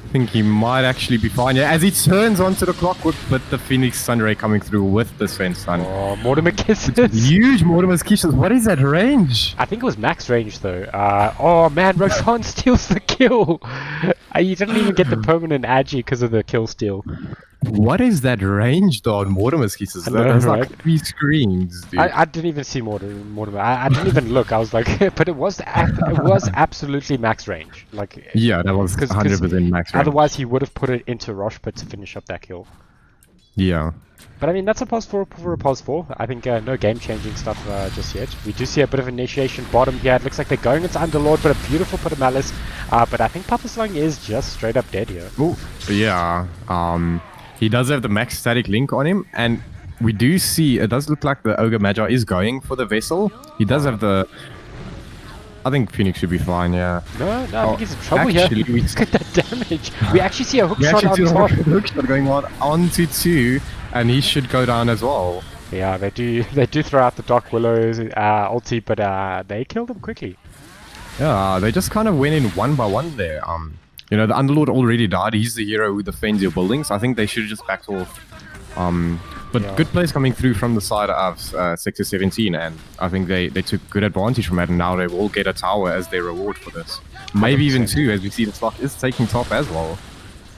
I think he might actually be fine. Yeah, as he turns onto the clockwork, but the Phoenix Sunray coming through with the Sven Stun. Oh, Mortimer Kisses. Huge Mortimer's Kisses. What is that range? I think it was max range though. Oh man, Roshan steals the kill. He didn't even get the permanent Agi because of the kill steal. What is that range though on Mortimer's Kisses? That's like 3 screens, dude. I didn't even see Mortimer. I didn't even look. I was like, but it was absolutely max range. Like yeah, that was 100% max range. Otherwise, he would have put it into Rosh Pit to finish up that kill. Yeah. But I mean, that's a pause for a pause 4. I think no game-changing stuff just yet. We do see a bit of initiation bottom here. It looks like they're going into Underlord, but a beautiful put of Malice. But I think Papa Slung is just straight up dead here. Oh, yeah. He does have the max static link on him, and we do see, it does look like the Ogre Magi is going for the Vessel. He does have the... I think Phoenix should be fine, yeah. No, I think he's in trouble here. Look at that damage. We actually see a hook shot on top. Hook shot going on onto 2, and he should go down as well. Yeah, they do throw out the Dark Willow's ulti, but they killed him quickly. Yeah, they just kind of went in one by one there. You know, the Underlord already died. He's the hero who defends your buildings. I think they should have just backed off. But good plays coming through from the side of Sector 17, and I think they took good advantage from that, and now they will get a tower as their reward for this. Maybe 100%. Even 2, as we see the stock is taking top as well.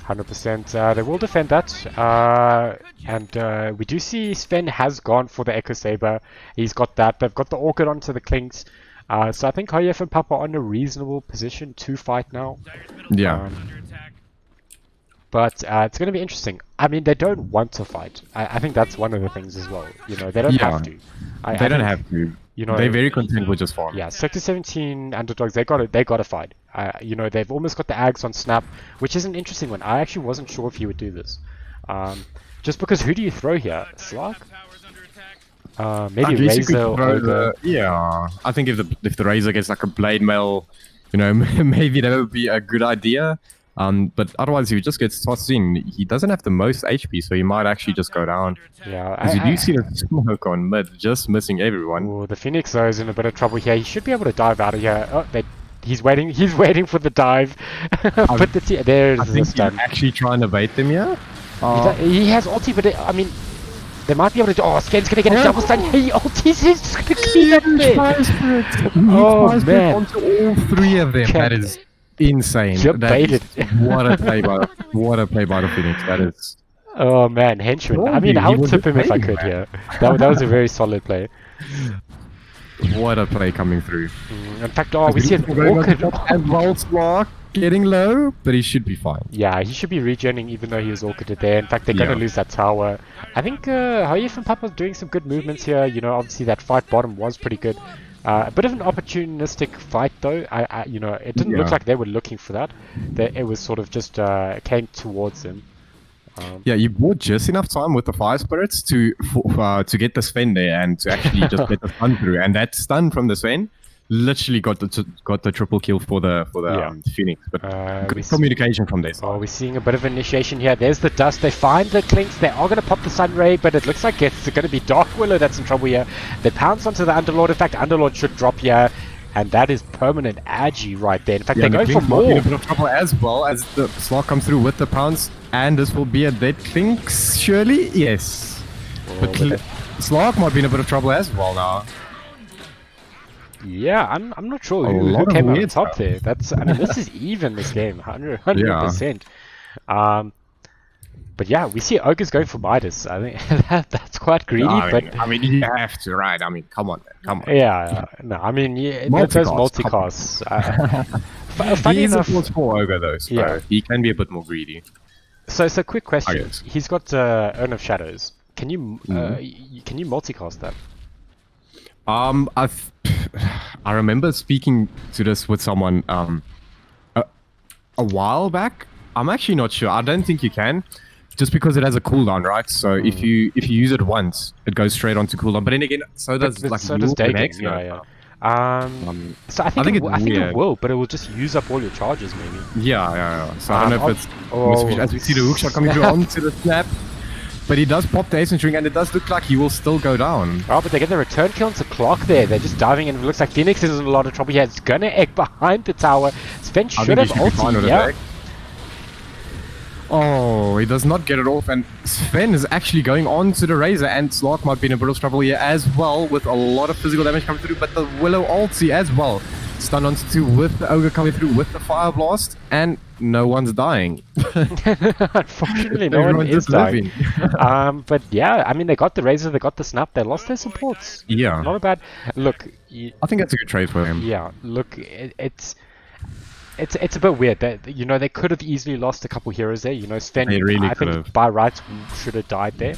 100%. They will defend that. And we do see Sven has gone for the Echo Saber. He's got that. They've got the Orchid onto the Clinks. So I think HJVP and Papa are in a reasonable position to fight now. Yeah. But it's going to be interesting. I mean, they don't want to fight. I think that's one of the things as well. You know, they don't have to. They don't have to. You know, they're very content with just farming. Yeah, Sector 17 Underdogs, they got to fight. You know, they've almost got the Ags on Snap, which is an interesting one. I actually wasn't sure if he would do this. Just because who do you throw here? Slark? Maybe Razor or yeah, I think if the Razor gets like a blade mail, you know, maybe that would be a good idea. But otherwise, if he just gets tossed in, he doesn't have the most HP, so he might actually just go down. Yeah, because you do see the smoke on mid, just missing everyone. Ooh, the Phoenix though is in a bit of trouble here. He should be able to dive out of here. Oh, He's waiting. He's waiting for the dive. Put the there's I the think stun. he's actually trying to bait them here. He has ulti, but I mean, they might be able to. Oh, Sven's gonna get a double stun. He ultis. He's just gonna clean up there. Oh man! Onto all three of them. That is insane. You're baited. What a play by the Phoenix. That is. Oh man, henchman. I mean, I would tip him if I could. Yeah, that was a very solid play. What a play coming through. In fact, we see an Orchid. And Volslock getting low, but he should be fine. Yeah, he should be regenerating even though he was Orchid there. In fact, they're going to lose that tower. I think HJVP and Papa's doing some good movements here. You know, obviously that fight bottom was pretty good. A bit of an opportunistic fight though. It didn't look like they were looking for that. It was sort of just came towards them. Yeah, you bought just enough time with the fire spirits to get the Sven there and to actually just get the stun through. And that stun from the Sven literally got the triple kill for the Phoenix. But good communication from their side. Oh, we're seeing a bit of initiation here. There's the dust. They find the clinks. They are going to pop the sun ray, but it looks like it's going to be Dark Willow that's in trouble here. They pounce onto the Underlord. In fact, Underlord should drop here. And that is permanent agi right there. In fact, they're going for more. In a bit of trouble as well as the slot comes through with the pounce. And this will be a dead Clinks, surely? Yes. But Slark might be in a bit of trouble as well now. Yeah, I'm not sure who came out on top there. I mean, this is even this game, 100%. But yeah, we see Ogre's going for Midas. I think that's quite greedy. I mean, you have to, right? I mean, come on. Yeah, no, I mean, those multicasts. Funny enough, he is a +4 Ogre though, so he can be a bit more gready. So quick question. He's got Urn of Shadows. Can you multicast that? I remember speaking to this with someone a while back. I'm actually not sure. I don't think you can. Just because it has a cooldown, right? So if you use it once, it goes straight onto cooldown. But then again, so does Dagon. So I think it will, but it will just use up all your charges, maybe. Yeah. So I don't know if it's as we see the hookshot coming through onto the snap. But he does pop the Ace and String, and it does look like he will still go down. Oh, but they get the return kill onto Clock there. They're just diving in. It looks like Phoenix is in a lot of trouble here. It's gonna egg behind the tower. Sven should have ulti, Oh, he does not get it off, and Sven is actually going on to the Razor, and Slark might be in a bit of trouble here as well, with a lot of physical damage coming through, but the Willow ulti as well. Stun onto 2 with the Ogre coming through with the Fire Blast, and no one's dying. Unfortunately, no one is dying. But yeah, I mean, they got the Razor, they got the Snap, they lost their supports. Yeah. Not a bad... Look... I think that's a good trade for him. Yeah, look, it's a bit weird that they could have easily lost a couple heroes there. Sven, I think by rights should have died there.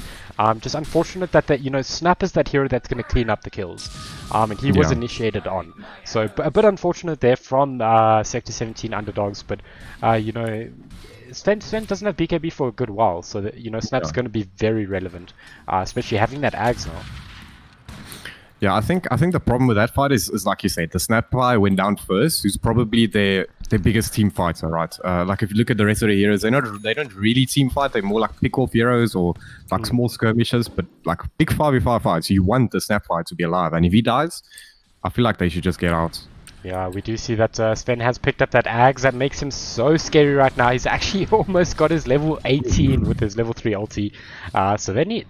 Just unfortunate that Snap is that hero that's going to clean up the kills, and he was initiated on. So a bit unfortunate there from Sector 17 Underdogs, but Sven doesn't have BKB for a good while, so that Snap's going to be very relevant, especially having that Ags now. Yeah, I think the problem with that fight is like you said, the Snap player went down first, who's probably their biggest team fighter, right? Like if you look at the rest of the heroes, they don't really team fight. They're more like pick-off heroes or like small skirmishes, but like big 5v5 fights. You want the Snap fighter to be alive, and if he dies, I feel like they should just get out. Yeah, we do see that Sven has picked up that Ags that makes him so scary right now. He's actually almost got his level 18 with his level 3 ulti. So they need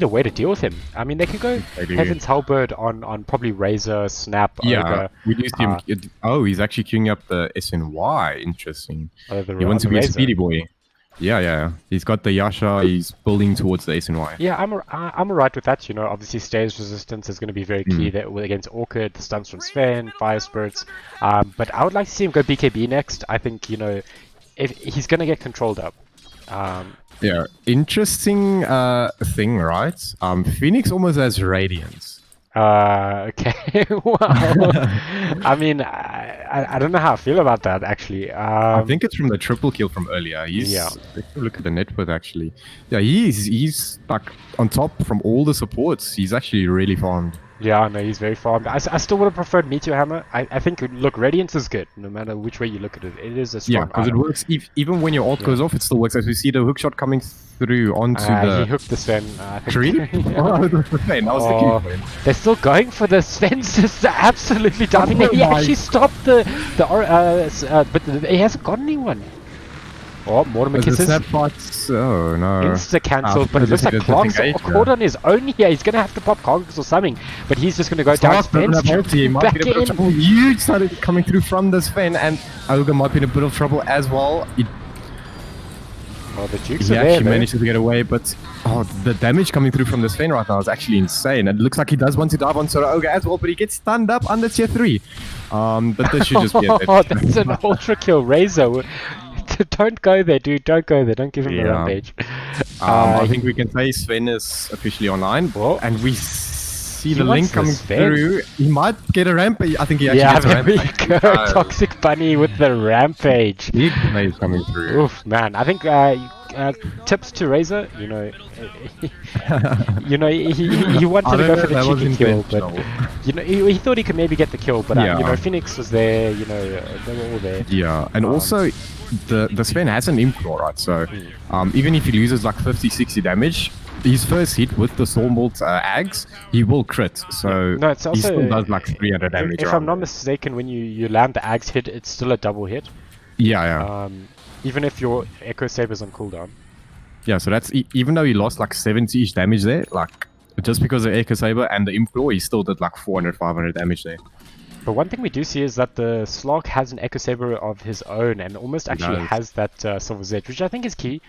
a way to deal with him. I mean, they can go Heaven's Halberd on probably Razor, Snap, Ogre. We do see him. He's actually queuing up the SNY. Interesting. He wants to be a speedy boy. Yeah. He's got the Yasha. He's building towards the SNY. Yeah, I'm alright with that. Obviously Stays resistance is going to be very key there against Orchid, the stuns from Sven, Fire Spirits. But I would like to see him go BKB next. I think if he's going to get controlled up. Yeah, interesting thing, right? Phoenix almost has Radiance. Okay. Wow. I mean, I don't know how I feel about that actually. I think it's from the triple kill from earlier. Let's look at the net worth actually. Yeah, he's like on top from all the supports. He's actually really farmed. Yeah, no, he's very farmed. I still would have preferred Meteor Hammer. I think, look, Radiance is good, no matter which way you look at it. It is a strong because it works. Even when your ult goes off, it still works. As we see the hookshot coming through onto the... He hooked the Sven. Tree? That was the key point. They're still going for the Sven's just absolutely diving he actually stopped but he hasn't got anyone. Oh, Mortimer Was the kisses. snapbots? Oh no. Insta cancelled, but it looks like Clark's caught on his own here. He's gonna have to pop cogs or something, but he's just gonna go down fence. He might be in a bit of trouble. Huge started coming through from this Sven, and Ogre might be in a bit of trouble as well. Oh, the Dukes He are actually there, managed to get away, but the damage coming through from this Sven right now is actually insane. And it looks like he does want to dive on Sora Ogre as well, but he gets stunned up under tier 3. But this should just be a dead. Oh, that's an ultra kill. Razor. Don't go there, dude. Don't go there. Don't give him the rampage. I think we can say Sven is officially online. And we see the link coming through. He might get a rampage. I think he actually gets a rampage. There we go. Toxic Bunny with the rampage. Big plays coming through. Oof, man. I think tips to Razor, he wanted to go for the cheeky kill, but he thought he could maybe get the kill, but Phoenix was there, they were all there. Yeah, and also the Sven has an Implore, right? So even if he loses like 50-60 damage, his first hit with the Stormbolt Ags, he will crit. So no, it's also, he still does like 300 damage. If I'm not mistaken, when you land the Ags hit, it's still a double hit. Yeah. Even if your Echo Saber's on cooldown. Yeah, so that's even though he lost like 70-ish damage there, like just because of Echo Saber and the Implore, he still did like 400-500 damage there. But one thing we do see is that the Slog has an Echo Saber of his own and almost actually has that Silver's Edge, which I think is key.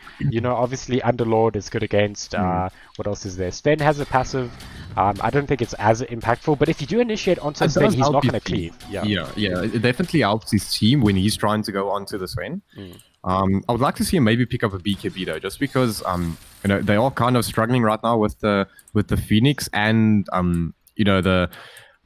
Obviously Underlord is good against, what else is there? Sven has a passive. I don't think it's as impactful, but if you do initiate onto Sven, he's not going to cleave. Yeah, it definitely helps his team when he's trying to go onto the Sven. I would like to see him maybe pick up a BKB though, just because they are kind of struggling right now with the Phoenix and the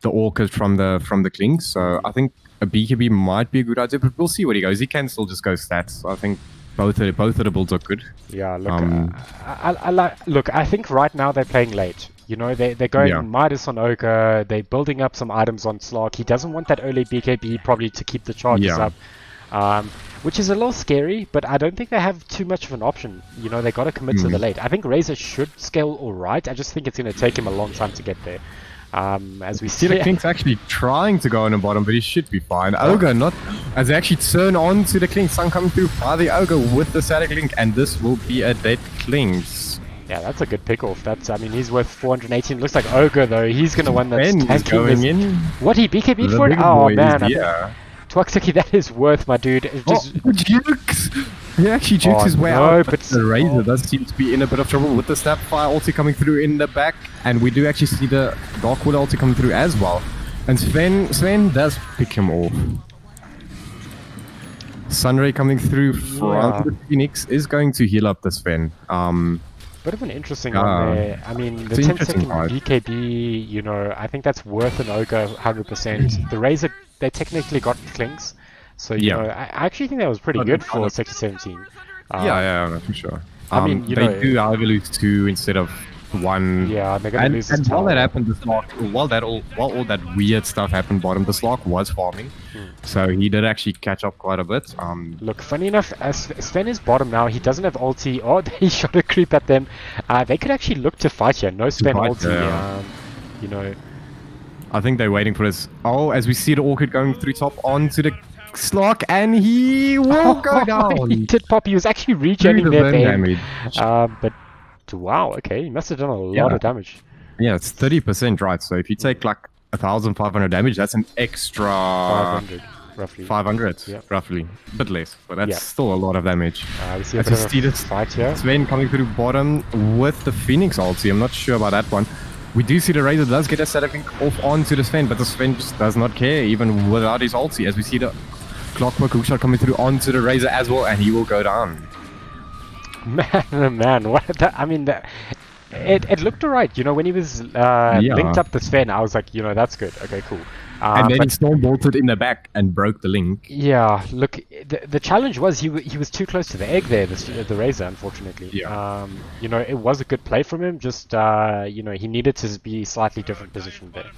Orchid from the Klings. So I think a BKB might be a good idea, but we'll see what he goes. He can still just go stats. I think both of the builds are good. Yeah, look, I think right now they're playing late. They're going Midas on Ogre, they're building up some items on Slog. He doesn't want that early BKB probably to keep the charges up. Which is a little scary, but I don't think they have too much of an option. They got to commit to the late. I think Razor should scale alright. I just think it's going to take him a long time to get there. As we see, the King's actually trying to go on the bottom, but he should be fine. Ogre not as they actually turn on to the King. Sun coming through by the Ogre with the static link, and this will be a dead Klings. Yeah, that's a good pick off. He's worth 418. Looks like Ogre though. He's gonna win that. Going in. What he BKB'd for it? Oh man. Yeah. Twaxiki, that is worth, my dude. Jukes! He actually jukes his way out, but the Razor does seem to be in a bit of trouble with the Snapfire ulti coming through in the back, and we do actually see the Darkwood ulti coming through as well. And Sven does pick him off. Sunray coming through from the Phoenix is going to heal up the Sven. Bit of an interesting one there. I mean, the 10-second BKB, I think that's worth an Ogre 100%. The Razor, they technically got Klings. So, I actually think that was pretty good for Sector 17. Yeah, for sure. I mean, they do however lose 2 instead of 1. Yeah, they're going to lose this And while that happened, while all that weird stuff happened bottom, the Slog was farming. So he did actually catch up quite a bit. Look, funny enough, as Sven is bottom now, he doesn't have ulti. Oh, he shot a creep at them. They could actually look to fight here. No Sven ulti, I think they're waiting for this. Oh, as we see the Orchid going through top onto the Slog, and he will go down. He did pop. He was actually regenerating their damage. But wow, okay, he must have done a lot of damage. Yeah, it's 30%, right? So if you take like 1,500 damage, that's an extra 500, roughly. 500, roughly, a bit less, but that's still a lot of damage. We see a bit of a fight here. Sven coming through bottom with the Phoenix ulti. I'm not sure about that one. We do see the Razor does get a static link off onto the Sven, but the Sven just does not care, even without his ulti, as we see the Clockwork hookshot coming through onto the Razor as well, and he will go down. Man, what that? I mean, it looked alright. When he was linked up the Sven, I was like, that's good. Okay, cool. And then he storm bolted in the back and broke the link. Yeah, look, the challenge was he was too close to the egg there, the Razor, unfortunately. Yeah. It was a good play from him. Just he needed to be slightly different position there.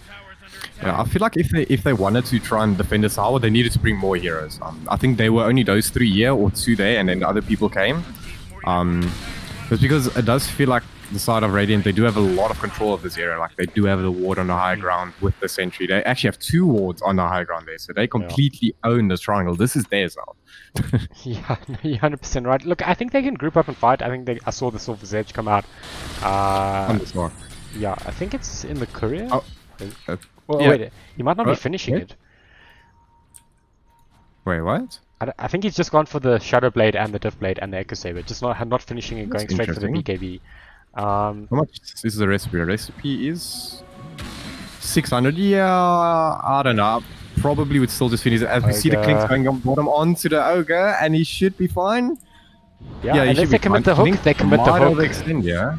Yeah, I feel like if they wanted to try and defend this tower, they needed to bring more heroes. I think they were only those 3 here or 2 there, and then other people came. It's because it does feel like the side of Radiant, they do have a lot of control of this area. Like, they do have the ward on the high ground with the sentry. They actually have 2 wards on the high ground there, so they completely own this triangle. This is theirs now. Yeah, no, you're 100% right. Look, I think they can group up and fight. I think I saw the Silver's Edge come out. On the star. Yeah, I think it's in the courier. Oh, well, yeah. wait, he might not be finishing it. Wait, what? I think he's just gone for the Shadow Blade and the Diff Blade and the Echo Saber, just not finishing and going straight for the BKB. How much is the recipe? The recipe is 600. Yeah, I don't know. Probably would still just finish it. As we see the Clinks going on bottom onto the Ogre, and he should be fine. Yeah, unless they commit the hook, they commit the hook. Extend, yeah.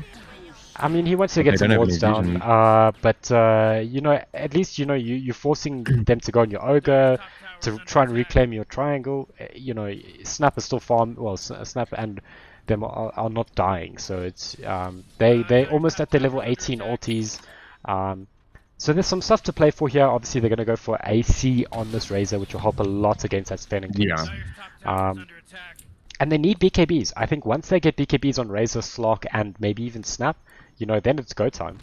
I mean, he wants to get some wards down, but you know, at least you're forcing them to go on your Ogre to try and reclaim your triangle. You know, Snap is still Snap and them are not dying, so it's they're almost at their level 18 ultis. So there's some stuff to play for here. Obviously, they're going to go for AC on this Razor, which will help a lot against that Sven and Clinks. And they need BKBs. I think once they get BKBs on Razor, Slock, and maybe even Snap, you know, then it's go time.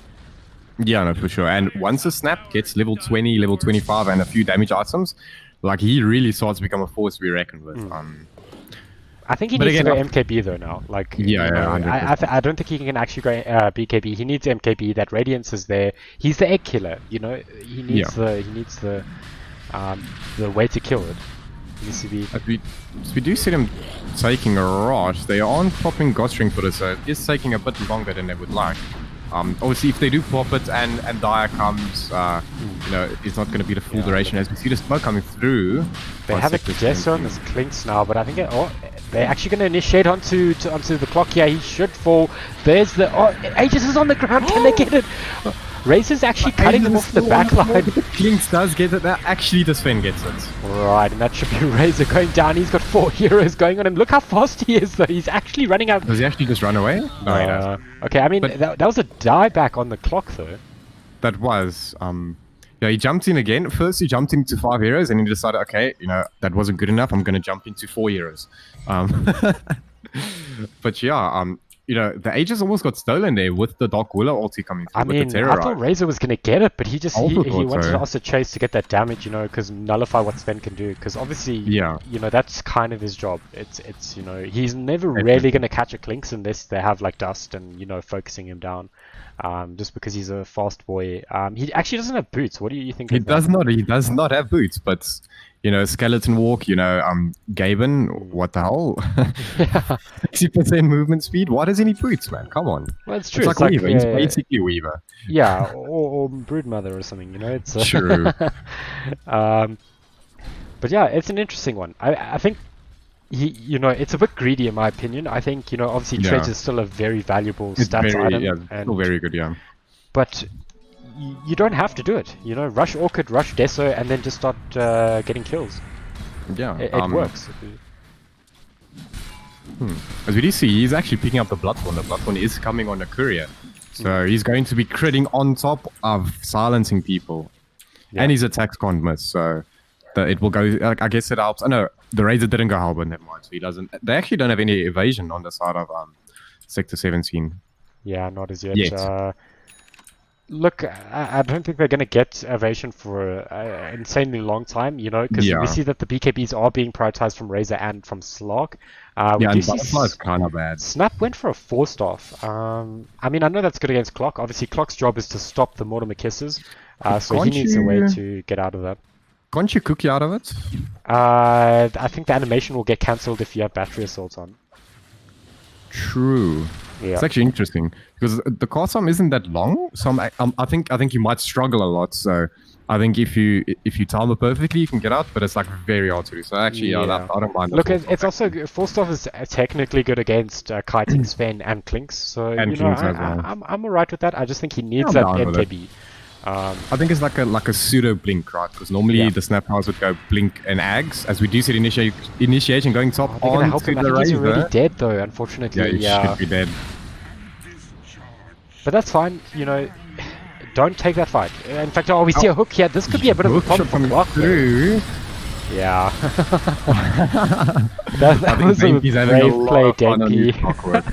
Yeah, no, for sure. And once a Snap gets level 20, level 25, and a few damage items, like, he really starts to become a force to be reckoned with. I think he needs to go MKB though now. Like, I don't think he can actually go BKB. He needs MKB. That Radiance is there. He's the egg killer. You know, he needs the way to kill it. We do see them taking a rush. They aren't popping Godstring for this, so it is taking a bit longer than they would like. Obviously, if they do pop it and Dire comes, you know, it's not going to be the full duration. As we see the smoke coming through. They have a Jester on this Clinks now, but I think they're actually going to initiate onto the clock here. He should fall. There's the Aegis is on the ground. Can they get it? Razor's actually cutting them off the back line. Clinks does get it. Actually, the Sven gets it. Right, and that should be Razor going down. He's got 4 heroes going on him. Look how fast he is, though. He's actually running out. Does he actually just run away? No, he doesn't. Okay, I mean, that was a dieback on the clock, though. That was. Yeah, he jumped in again. First, he jumped into 5 heroes, and he decided, okay, you know, that wasn't good enough. I'm going to jump into 4 heroes. But yeah, you know, the Aegis almost got stolen there with the Dark Willow ulti coming through. I mean, I thought Razor was going to get it, but he wanted to also chase to get that damage, you know, because nullify what Sven can do. Because obviously, you know, that's kind of his job. It's you know, he's never really going to catch a Clinks unless they have like dust and, you know, focusing him down. Just because he's a fast boy. He actually doesn't have boots. What do you think? He does not have boots, but you know, skeleton walk. You know, Gaben. What the hell? 60% movement speed. Why does he need boots, man? Come on. Well, it's true. It's like Weaver. He's basically Weaver. Yeah, or Broodmother or something. You know, it's true. But yeah, it's an interesting one. I think. You know, it's a bit greedy in my opinion. I think, you know, obviously Treasure is still a very valuable stats item. Yeah, still very good, yeah. But you don't have to do it. You know, rush Orchid, rush Deso, and then just start getting kills. Yeah. It works. As we do see, he's actually picking up the Bloodthorn. The Bloodthorn is coming on the courier. So he's going to be critting on top of silencing people. Yeah. And his attacks can't miss, so it will go, I guess it helps. I know the Razor didn't go halberd, never mind, so he doesn't. They actually don't have any evasion on the side of Sector 17. Yeah, not as yet. Look, I don't think they're going to get evasion for an insanely long time, you know, because we see that the BKBs are being prioritized from Razor and from Slog. And Butterfly is kind of bad. Snap went for a 4-staff. I mean, I know that's good against Clock. Obviously, Clock's job is to stop the Mortimer Kisses, so he needs a way to get out of that. Can't you cookie out of it? I think the animation will get cancelled if you have battery assault on. True. Yeah. It's actually interesting because the cast time isn't that long. So I think you might struggle a lot. So I think if you time it perfectly, you can get out. But it's like very hard to do. So actually, I don't mind. Look, it's also full stuff is technically good against kiting, Sven, and Clinks. So you know, I'm alright with that. I just think he needs that MKB. I think it's like a pseudo blink, right? Because normally the snap powers would go blink and ags, as we do see initiation going top on to the Razor. He's already dead though, unfortunately. Yeah, he should be dead. But that's fine, you know. Don't take that fight. In fact, we see a hook here. This could be a bit of a problem for Clock. Yeah. that think was a Denki's having a brave lot play, of fun on his Denki. clockwork.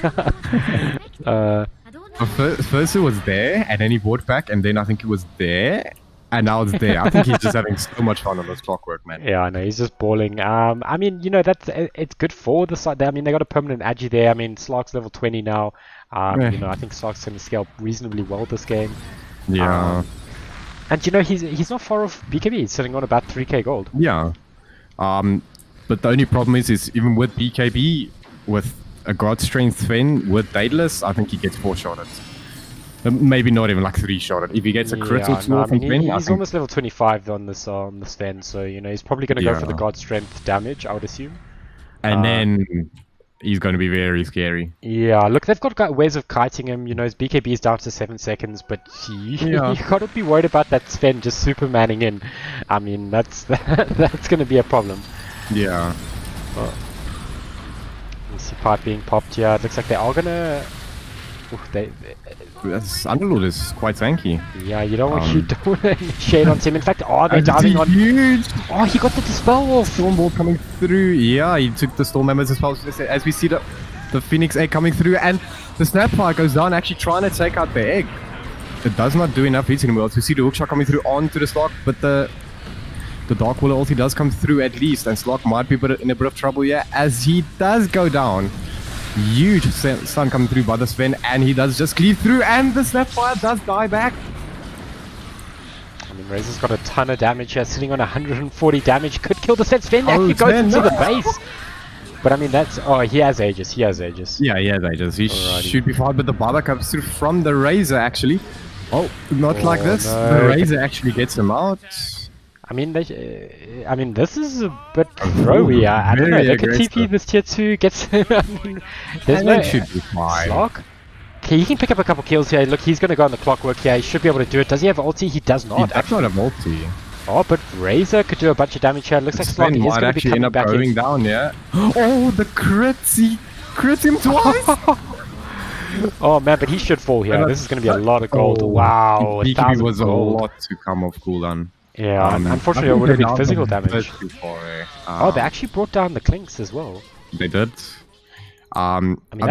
First it was there, and then he bought back, and then I think it was there, and now it's there. I think he's just having so much fun on this clockwork, man. Yeah, I know, he's just balling. I mean, you know, it's good for the side. I mean, they got a permanent agi there. I mean, Slark's level 20 now. You know, I think Slark's going to scale reasonably well this game. Yeah. And you know, he's not far off BKB. He's sitting on about 3k gold. Yeah. But the only problem is even with BKB, with a God Strength Sven with Daedalus, I think he gets 4-shotted. Maybe not even like 3-shotted. If he gets a crit or 2 no, I from mean, Sven, he's almost level 25 on this Sven, so you know he's probably going to go for the Yeah. God Strength damage, I would assume. And then he's going to be very scary. Yeah, look, they've got ways of kiting him. You know, his BKB is down to 7 seconds, but you gotta be worried about that Sven just supermanning in. I mean, that's going to be a problem. Yeah. You see pipe being popped here. It looks like they are gonna. This Underlord is quite tanky. Yeah, you don't want to initiate on him. In fact, they're diving on. Huge. Oh, he got the dispel off. Stormbolt coming through. Yeah, he took the Storm members as well. As we see the Phoenix egg coming through, and the Snapfire goes down, actually trying to take out the egg. It does not do enough hits anymore. We see the hookshot coming through onto the Slark, but the Dark Willow ulti does come through at least, and Slark might be in a bit of trouble here as he does go down. Huge stun coming through by the Sven, and he does just cleave through, and the Snapfire does die back. I mean, Razor's got a ton of damage here, sitting on 140 damage. Could kill the Sven. Actually goes into the base. But I mean, he has Aegis. He has Aegis. Yeah, he has Aegis. He should be fine, but the buyback comes through from the Razor, actually. Oh, not like this. No. The Razor actually gets him out. I mean, this is a bit throwy. I don't know. They could TP this tier 2. I mean, there's no. Should be fine. Slark? Okay, he can pick up a couple kills here. Look, he's going to go on the clockwork here. He should be able to do it. Does he have ulti? He does not. He does not have ulti. Oh, but Razor could do a bunch of damage here. It looks like Slark is going to be coming back in. Down, yeah. Oh, the crits! He crits him twice! Oh man, but he should fall here. This is going to be a lot of gold. Wow, BKB was gold. A lot to come off cooldown. Yeah, unfortunately it would have been physical damage. Far, they actually brought down the Clinks as well. They did. I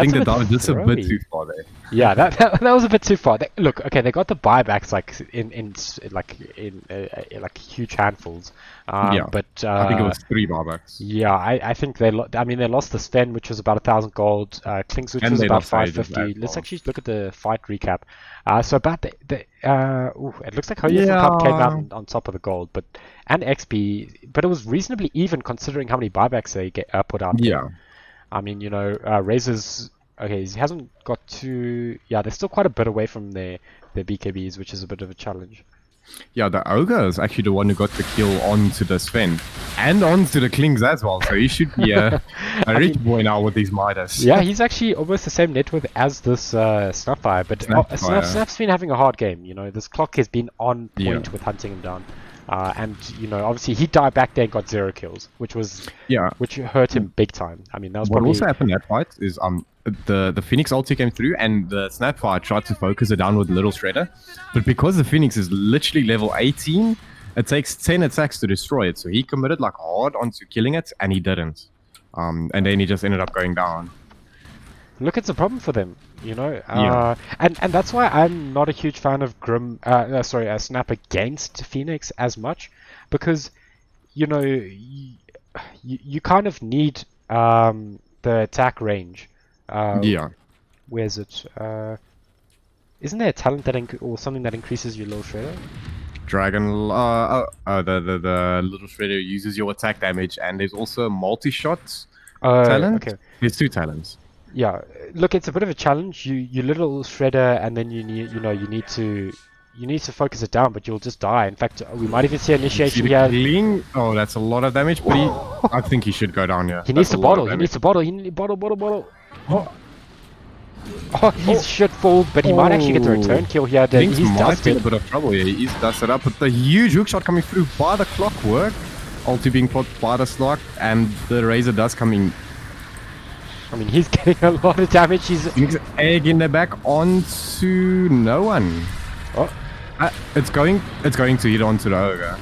think the damage is a bit too far there. Yeah, that was a bit too far. Look, okay, they got the buybacks like in huge handfuls. Yeah, but I think it was 3 buybacks. Yeah, I think they lost the Sven, which was about 1,000 gold. Clinks, which was about 550. Let's actually look at the fight recap. So about it looks like Hoya from Club came out on top of the gold, and XP, but it was reasonably even considering how many buybacks they put out. Yeah. I mean, you know, Razor's okay. He hasn't got too. Yeah, they're still quite a bit away from their BKBs, which is a bit of a challenge. Yeah, the Ogre is actually the one who got the kill onto the Sven and onto the Klings as well. So he should be a rich boy now with these Midas. Yeah, he's actually almost the same net worth as this Snapfire, but Snap's been having a hard game. You know, this clock has been on point with hunting him down. And you know, obviously he died back there and got 0 kills, which hurt him big time. I mean, that was what also happened in that fight is the Phoenix ulti came through and the Snapfire tried to focus it down with Little Shredder, but because the Phoenix is literally level 18, it takes 10 attacks to destroy it. So he committed like hard onto killing it, and he didn't. And then he just ended up going down. Look, it's a problem for them, you know. And that's why I'm not a huge fan of Snap against Phoenix as much, because you know you kind of need the attack range. Where's it? Isn't there a talent or something that increases your Little Shredder? Dragon, the Little Shredder uses your attack damage, and there's also a multi-shot talent. Okay. There's 2 talents. Yeah, look, it's a bit of a challenge. You Little Shredder, and then you need to focus it down, but you'll just die. In fact, we might even see initiation here. Oh, that's a lot of damage, but I think he should go down here. He needs to bottle. He needs to bottle. He needs bottle. Oh, he should fall, but he might actually get the return kill here. He's might be in a bit of trouble here. He's dusted up, but the huge hookshot coming through by the clockwork, ulti being put by the Slark, and the Razor does come in. I mean, he's getting a lot of damage. He's egg in the back onto no one. Oh, it's going to hit onto the Ogre.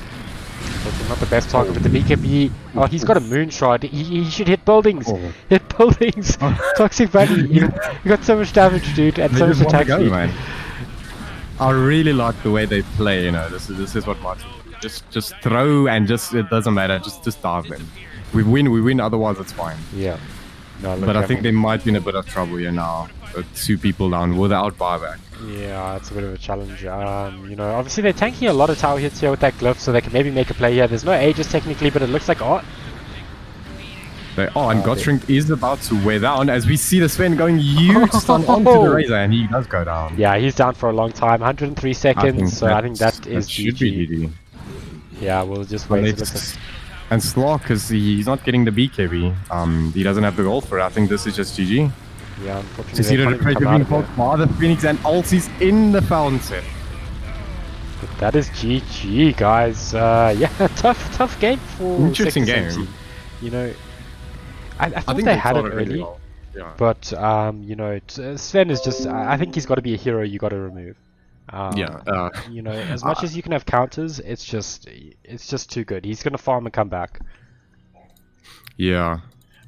Also not the best target, but the BKB. Oh, he's got a moonshot. He should hit buildings. Oh. Hit buildings. Toxic Bunny. You got so much damage, dude, and They so much just want to attack go, speed. man. I really like the way they play. You know, this is what Martin. Just throw and just it doesn't matter. Just dive them. We win. Otherwise, it's fine. Yeah. No, look, But I think they might be in a bit of trouble here now. With 2 people down without buyback. Yeah, it's a bit of a challenge. You know, obviously they're tanking a lot of tower hits here with that glyph, so they can maybe make a play here. There's no Aegis technically, but it looks like and Gottrink is about to wear down as we see the Sven going huge stun onto the Razor, and he does go down. Yeah, he's down for a long time, 103 seconds, so I think that is should GG. be GG. Yeah, we'll just wait. And Slaw, because he's not getting the BKB, he doesn't have the gold for it. I think this is just GG. Yeah, unfortunately. To see the pressure being called by the Phoenix and Ulti's in the fountain set. But that is GG, guys. Yeah, tough game for interesting Sector game. 17. You know, I thought they had it early, really well. Yeah. but you know, Sven is just. I think he's got to be a hero. You got to remove. You know, as much as you can have counters, it's just too good. He's gonna farm and come back. Yeah.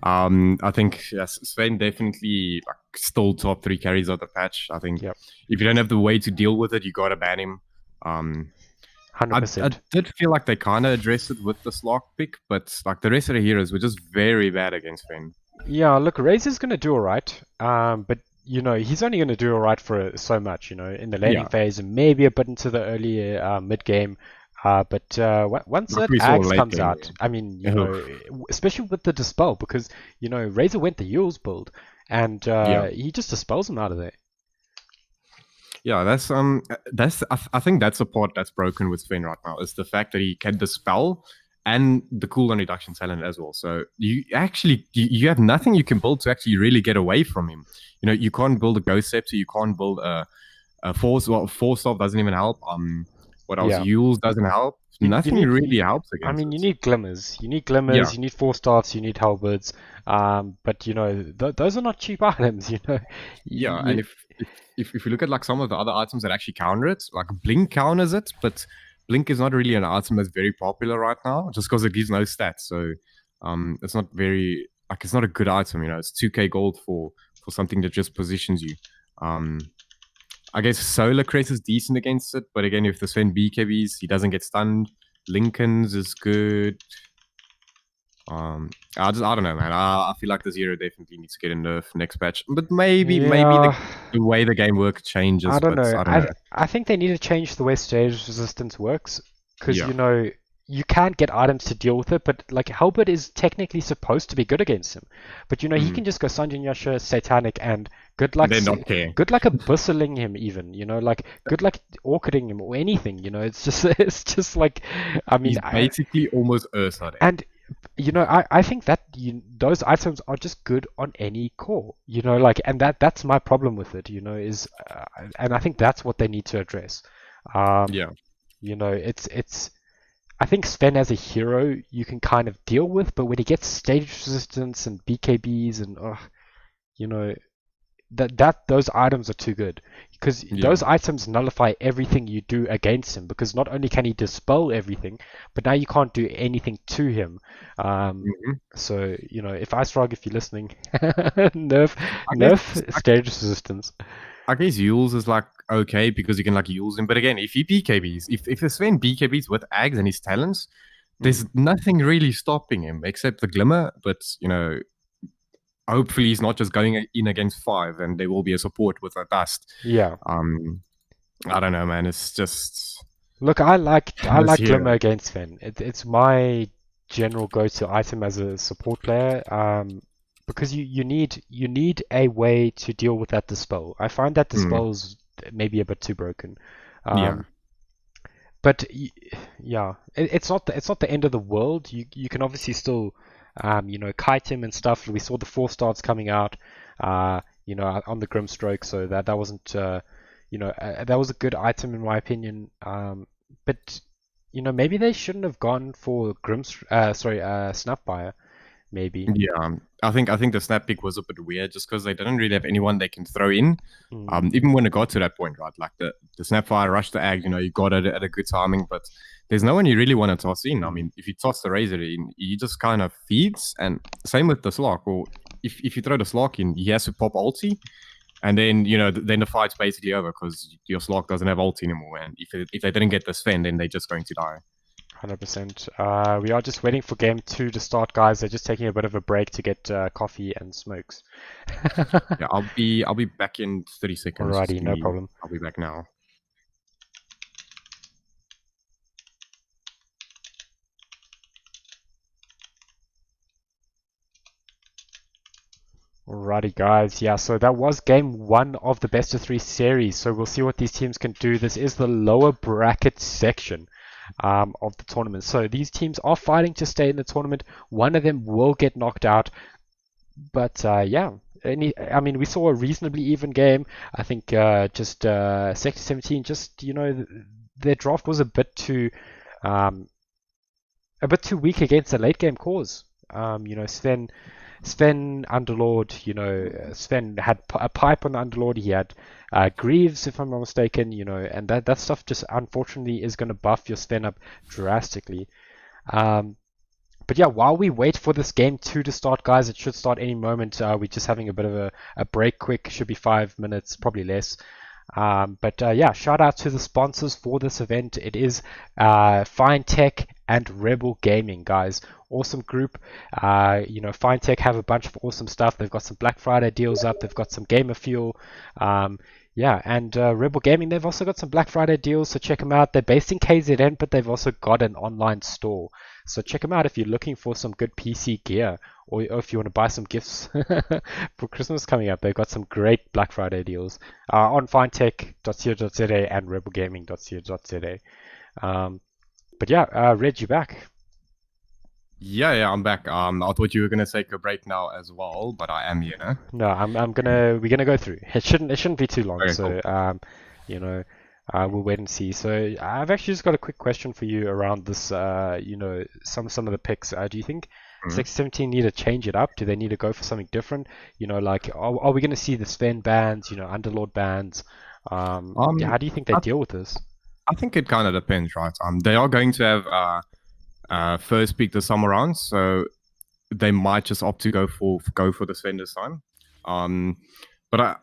I think yes, Sven definitely still top 3 carries of the patch. I think if you don't have the way to deal with it, you gotta ban him. 100%. I did feel like they kind of addressed it with the Slark pick, but like the rest of the heroes were just very bad against Sven. Yeah, look, Razor's gonna do alright. But you know, he's only gonna do alright for so much. You know, in the laning phase and maybe a bit into the early mid game. But once that Axe comes out, I mean, you know, especially with the Dispel, because, you know, Razor went the Yules build, and he just dispels him out of there. Yeah, I think that's the part that's broken with Sven right now, is the fact that he can dispel and the cooldown reduction talent as well. So you actually you have nothing you can build to actually really get away from him. You know, you can't build a Ghost Scepter, you can't build a Force. Well, Force Staff doesn't even help. What else? Yules doesn't help. Nothing really helps against I mean, it. you need glimmers. You need glimmers. You need Force Staffs. You need halberds. But you know, those are not cheap items. You know. And if you look at like some of the other items that actually counter it, like Blink counters it, but Blink is not really an item that's very popular right now, just because it gives no stats. So it's not very it's not a good item. You know, it's 2k gold for something that just positions you. I guess Solar Crest is decent against it, but again, if the Sven BKBs, he doesn't get stunned. Lincoln's is good. I don't know, man. I feel like this hero definitely needs to get a nerf next patch, but maybe the way the game works changes. I don't know. I think they need to change the way stage resistance works, because you know, you can't get items to deal with it, but like Halberd is technically supposed to be good against him, but you know, he can just go Sanjin Yasha, Satanic, and good luck. They don't care. Good luck abyssling him, even, you know, like good luck orchiding him or anything. You know, it's just like, I mean, he's basically almost Ursa. And you know, I think that those items are just good on any core. You know, like, and that's my problem with it. You know, is and I think that's what they need to address. You know, it's. I think Sven as a hero you can kind of deal with, but when he gets stage resistance and BKBs and you know, those items are too good, because those items nullify everything you do against him, because not only can he dispel everything, but now you can't do anything to him. So you know, if Icerog, if you're listening, nerf stage resistance. I guess Yules is like okay because you can like use him, but again, if he BKBs, if the Sven BKBs with Ags and his talents, there's nothing really stopping him except the Glimmer. But you know, hopefully he's not just going in against 5, and there will be a support with a Dust. Yeah. I don't know, man. It's just look. I like Glimmer against Sven. It's my general go-to item as a support player. Because you need a way to deal with that dispel. I find that dispel's maybe a bit too broken. But yeah, it's not the end of the world. You can obviously still you know, kite him and stuff. We saw the 4 starts coming out you know, on the Grimstroke, so that wasn't you know, that was a good item in my opinion. But you know, maybe they shouldn't have gone for Snapfire. Maybe. Yeah, I think the snap pick was a bit weird, just because they didn't really have anyone they can throw in. Even when it got to that point, right? Like the Snapfire rushed the Ag, you know, you got it at a good timing, but there's no one you really want to toss in. I mean, if you toss the Razor in, he just kind of feeds, and same with the Slark. Or if you throw the Slark in, he has to pop ulti, and then then the fight's basically over because your Slark doesn't have ulti anymore. And if they didn't get the Sven, then they're just going to die. 100%. We are just waiting for game 2 to start, guys. They're just taking a bit of a break to get coffee and smokes. Yeah, I'll be back in 30 seconds. Alrighty, no problem. I'll be back now. Alrighty, guys. Yeah, so that was game 1 of the best of 3 series. So we'll see what these teams can do. This is the lower bracket section of the tournament. So these teams are fighting to stay in the tournament. One of them will get knocked out. But yeah, I mean, we saw a reasonably even game. I think just Sector 17, just their draft was um, a bit too weak against the late game cause. Sven Underlord, Sven had a pipe on the Underlord. He had Greaves, if I'm not mistaken, and that stuff just unfortunately is going to buff your Sven up drastically. But yeah, while we wait for this game 2 to start, guys, it should start any moment. We're just having a bit of a break quick, should be 5 minutes, probably less. But yeah, shout out to the sponsors for this event. It is Fine Tech and Rebel Gaming, guys. Awesome group. Fine Tech have a bunch of awesome stuff. They've got some Black Friday deals up. They've got some Gamer Fuel. Yeah, and Rebel Gaming, they've also got some Black Friday deals, so check them out. They're based in KZN, but they've also got an online store. So check them out if you're looking for some good PC gear, or if you want to buy some gifts for Christmas coming up. They've got some great Black Friday deals on finetech.co.za and rebelgaming.co.za. But yeah, Reg, you back? Yeah, I'm back. I thought you were gonna take a break now as well, but I am here. No, we're gonna go through. It shouldn't be too long. Very So cool. we'll wait and see. So I've actually just got a quick question for you around this. Some of the picks. Do you think Mhm. 617 need to change it up? Do they need to go for something different? Like are we gonna see the Sven bands? Underlord bands? Yeah, how do you think they I, deal with this? I think it kind of depends, right? They are going to have first pick this summer round, so they might just opt to go for the Sven this time. Um, but I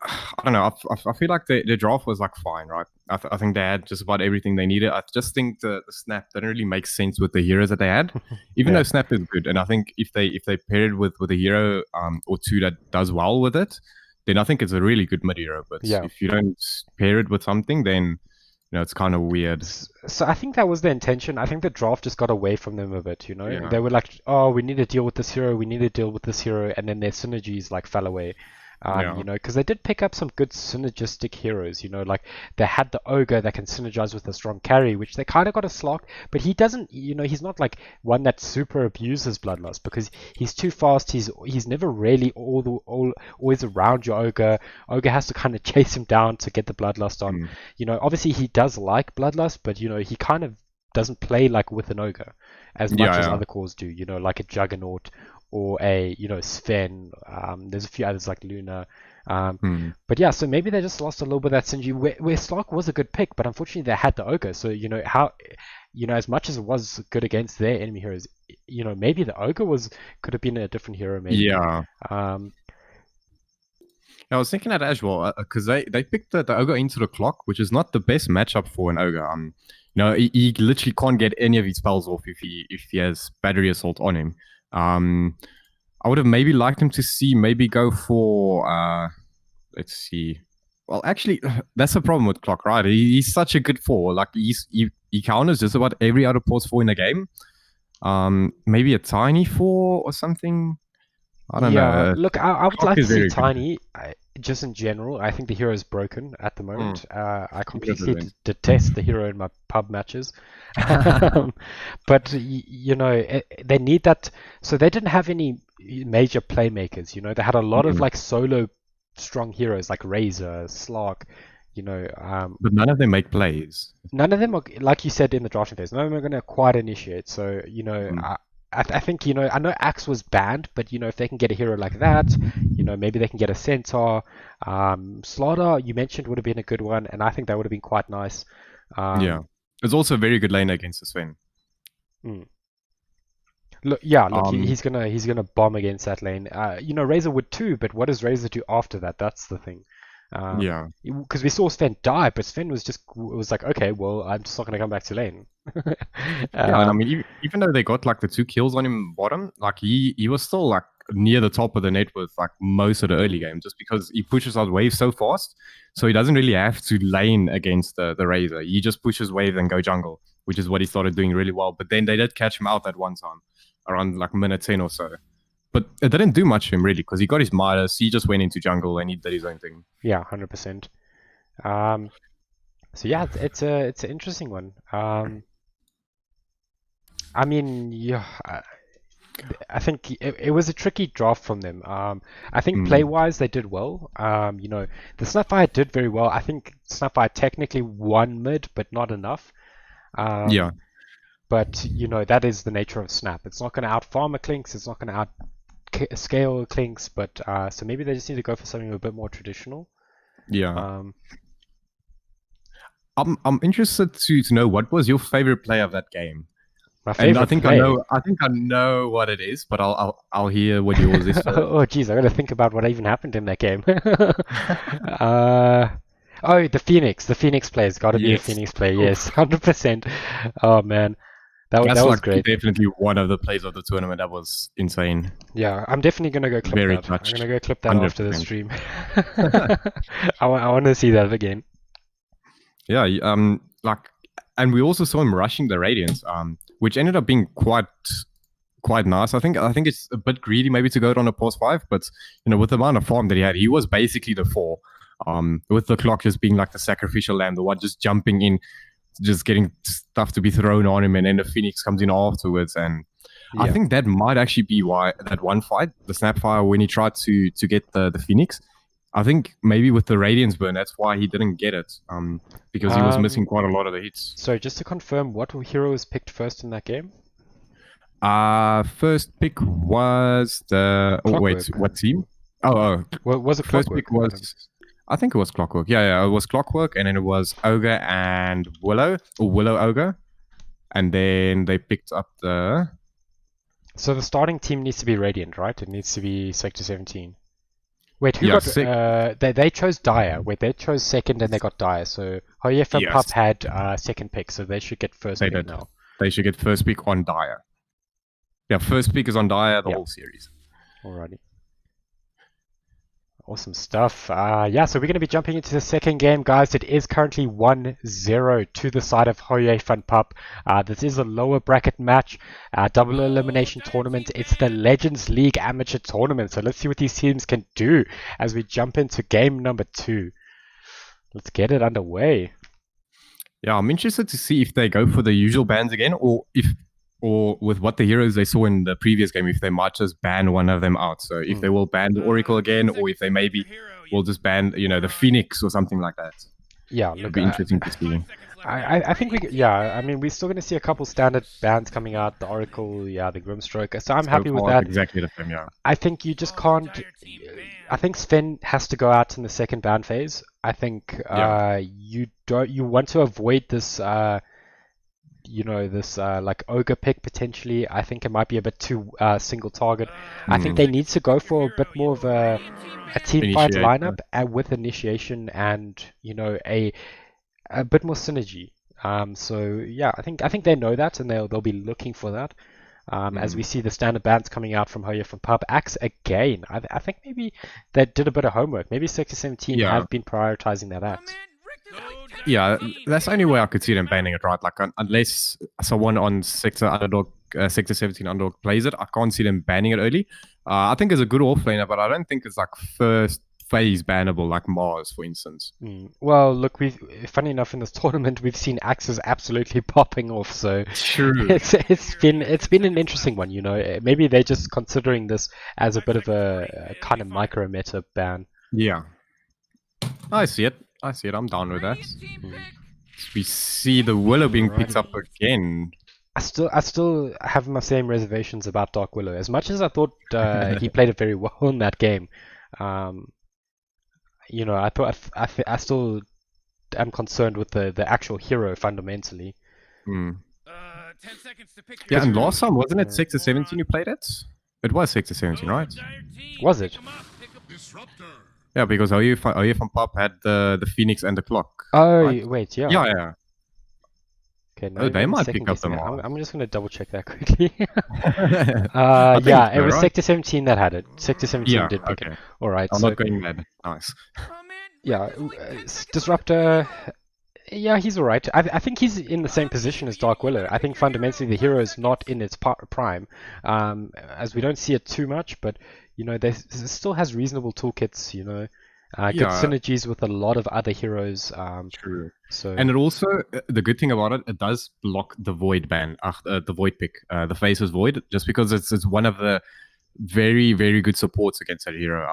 don't know. I feel like the draft was like fine, right? I think they had just about everything they needed. I just think the snap didn't really make sense with the heroes that they had, even though Yeah. snap is good. And I think if they pair it with a hero or two that does well with it, then I think it's a really good mid hero. But Yeah. if you don't pair it with something, then it's kind of weird. So I think that was the intention. I think the draft just got away from them a bit. Yeah. They were like, oh, we need to deal with this hero, we need to deal with this hero, and then their synergies like fell away. Yeah. Because they did pick up some good synergistic heroes, like they had the ogre that can synergize with a strong carry, which they kind of got a Slark, but he doesn't, he's not like one that super abuses Bloodlust because he's too fast. He's never really always around your ogre. Ogre has to kind of chase him down to get the Bloodlust on. Mm. Obviously he does like Bloodlust, but he kind of doesn't play like with an ogre as much as Yeah. other cores do. Like a Juggernaut or a Sven. There's a few others like Luna. Mm. But yeah, so maybe they just lost a little bit of that synergy. Where Slark was a good pick, but unfortunately they had the ogre. So as much as it was good against their enemy heroes, maybe the ogre could have been a different hero. Maybe. Yeah. I was thinking that as well because they picked the ogre into the clock, which is not the best matchup for an ogre. He literally can't get any of his spells off if he has battery assault on him. I would have maybe liked him to maybe go for let's see. Well, actually, that's the problem with Clock, right? He's such a good four. Like he counters just about every other pause four in the game. Maybe a tiny four or something. I don't Yeah, know. look, I would Clock like to is see very good. Tiny. Just in general, I think the hero is broken at the moment. I completely 100%. detest the hero in my pub matches. But they need that. So they didn't have any major playmakers. They had a lot of Mm. like solo strong heroes like Razor, Slark. But none of them make plays. None of them are, like you said in the drafting phase, none of them are going to quite initiate. So, Mm. I think, I know Axe was banned, but, if they can get a hero like that, maybe they can get a Centaur. Slaughter, you mentioned, would have been a good one, and I think that would have been quite nice. Yeah. It's also a very good lane against the Sven. Mm. Look, yeah, look, Um, he's gonna bomb against that lane. Razor would too, but what does Razor do after that? That's the thing. yeah. Because we saw Sven die, but Sven was like, okay, well, I'm just not gonna come back to lane. Yeah, and I um, mean, even though they got like the 2 kills on him bottom, like he was still like near the top of the net with like most of the early mm, game, just because he pushes out waves so fast, so he doesn't really have to lane against the Razor. He just pushes wave and go jungle, which is what he started doing really well. But then they did catch him out that one time, around like minute 10 or so. But it didn't do much for him really, because he got his Midas, he just went into jungle and he did his own thing. yeah, 100%. Um, so yeah, it's an interesting one. I mean, yeah, I think it was a tricky draft from them. I think play Mm, wise they did well. The Snapfire did very well. I think Snapfire technically won mid, but not enough. yeah, Um, but that is the nature of Snap. It's not going to out farm a Clinks. It's not going to out scale a Clinks. But so maybe they just need to go for something a bit more traditional. yeah. Um, I'm interested to know what was your favorite play of that game. my And I favorite think I play. know. I think I know what it is, but I'll hear what yours is first. Oh, geez, I got to think about what even happened in that game. uh, oh, the Phoenix. The Phoenix play has got to be the Yes. Phoenix play. Yes, Oof. 100%. Oh man, that That's was like great. definitely one of the plays of the tournament. That was insane. Yeah, I'm definitely gonna go clip Very that. I'm gonna clutch. go clip that after the 100%. stream. I want to see that again. Yeah. Like, and we also saw him rushing the Radiance, which ended up being quite nice. I think it's a bit greedy maybe to go it on a pause 5, but with the amount of farm that he had, he was basically the 4. With the clock just being like the sacrificial lamb, the one just jumping in, just getting stuff to be thrown on him, and then the Phoenix comes in afterwards. And I Yeah. think that might actually be why that one fight, the Snapfire, when he tried to get the Phoenix, I think maybe with the Radiance burn, that's why he didn't get it. Because he was missing Um. quite a lot of the hits. So just to confirm, what hero was picked first in that game? First pick was the. Oh wait, Clockwork. what team? Oh, Was it first pick Clockwork? was. I think it was Clockwork. Yeah, it was Clockwork, and then it was Ogre and Willow, or Willow Ogre, and then they picked up the. So the starting team needs to be Radiant, right? It needs to be Sector 17. Wait, who Yeah, got? sick. They chose Dire. Wait, they chose second and they got Dire. So Hoyef and Pup Yes, had second pick, so they should get first they pick did. now. They should get first pick on Dire. Yeah, first pick is on Dire the Yeah, whole series. alrighty. Awesome stuff. Yeah, so we're going to be jumping into the second game, guys. It is currently 1-0 to the side of Hoyef and Pup. This is a lower bracket match, double elimination tournament. It's the Legends League Amateur Tournament. So let's see what these teams can do as we jump into game number 2. Let's get it underway. Yeah, I'm interested to see if they go for the usual bans again, or with what the heroes they saw in the previous game, if they might just ban one of them out. So if they will ban the Oracle again, or if they maybe will just ban, the Phoenix or something like that. Yeah, It'd look, be interesting to see. I think yeah, I mean, we're still going to see a couple standard bans coming out, the Oracle, yeah, the Grimstroke, so I'm So happy with far, it's that. exactly the same, yeah. I think you just can't. I think Sven has to go out in the second ban phase. I think Yeah. you want to avoid this this like ogre pick potentially. I think it might be a bit too single target. I think they need to go for a bit more of a team fight Initiator. lineup with initiation and a bit more synergy. So yeah, I think they know that and they'll be looking for that. As we see the standard bans coming out from Hoya from Pub Axe again. I think maybe they did a bit of homework. Maybe Sector 17 Yeah. have been prioritizing that axe. Yeah, that's the only way I could see them banning it, right? Like, unless someone on Sector 17 Underdog plays it, I can't see them banning it early. I think it's a good off laner, but I don't think it's like first phase bannable like Mars, for instance. Well, look, funny enough in this tournament we've seen axes absolutely popping off. So True. it's been an interesting one. Maybe they're just considering this as a bit of a kind of micro meta ban. Yeah, I see it. I'm down with that. We see the Willow being picked up Alrighty. again. I still have my same reservations about Dark Willow. As much as I thought he played it very well in that game, um, I thought I still am concerned with the actual hero fundamentally. Mm. 10 seconds to pick Yeah, your and hero. last time, wasn't it Sector 17 you played it? It was Sector 17, right? Was it? Yeah, because Oye van Pop had the Phoenix and the clock. Oh, right? wait, yeah. Yeah. Okay, Oh, no, they maybe might second pick up guessing the it. Mars. I'm just going to double check that quickly. I think Yeah, so, it was right? Sector 17 that had it. Sector 17 Yeah, did pick okay. it. All right, I'm so not going mad. Nice. Oh man, yeah, Rick, there's only 10 seconds Disruptor. left. Yeah, he's all right. I think he's in the same position as Dark Willow. I think fundamentally the hero is not in its prime, as we don't see it too much. But you know, there still has reasonable toolkits. You know, good Yeah, synergies with a lot of other heroes. true. So And it also, the good thing about it, it does block the Void ban, the Void pick, the Faces Void, just because it's one of the very, very good supports against that hero.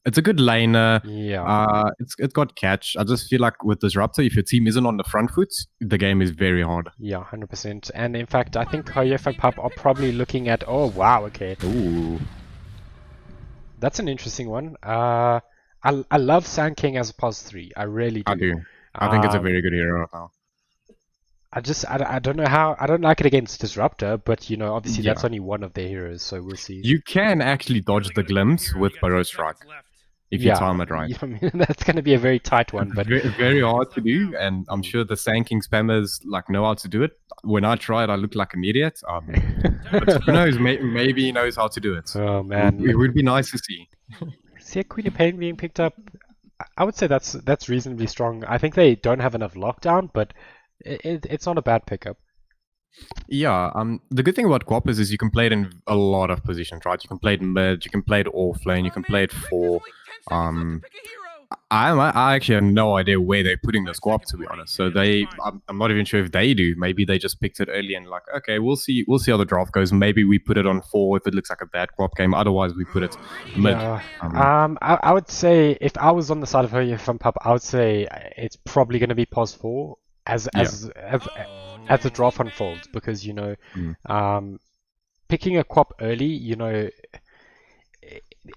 It's a good laner. yeah, It's got catch. I just feel like with Disruptor, if your team isn't on the front foot, the game is very hard. yeah, 100%. And in fact, I think Hoyef and Pup are probably looking at. Oh wow, okay, Ooh, that's an interesting one. I love Sand King as a pos 3. I really I do. do. I think it's a Um, very good hero right now. I don't know how. I don't like it against Disruptor, but you know, obviously that's Yeah. only one of their heroes, so we'll see. You can actually dodge the glimpse with Burrow Strike if you Yeah, time it right. you know, what I mean? That's going to be a very tight one, but Very, very hard to do, and I'm Mm. sure the Sanking spammers like know how to do it. When I tried, I looked like an idiot. But who knows? Maybe he knows how to do it. Oh man, It would be nice to see. see a Queen of Pain being picked up. I would say that's reasonably strong. I think they don't have enough lockdown, but it's not a bad pickup. Yeah. The good thing about Guapas is you can play it in a lot of positions, right? You can play it mid, you can play it off lane, you can play it for. I actually have no idea where they're putting the squad, to be honest. So I'm not even sure if they do. Maybe they just picked it early and like, okay, we'll see how the draft goes. Maybe we put it on 4 if it looks like a bad co-op game. Otherwise, we put it mid. Yeah. I would say if I was on the side of her from Pup, I would say it's probably going to be pos 4 as the draft unfolds because you know, picking a quap early, you know,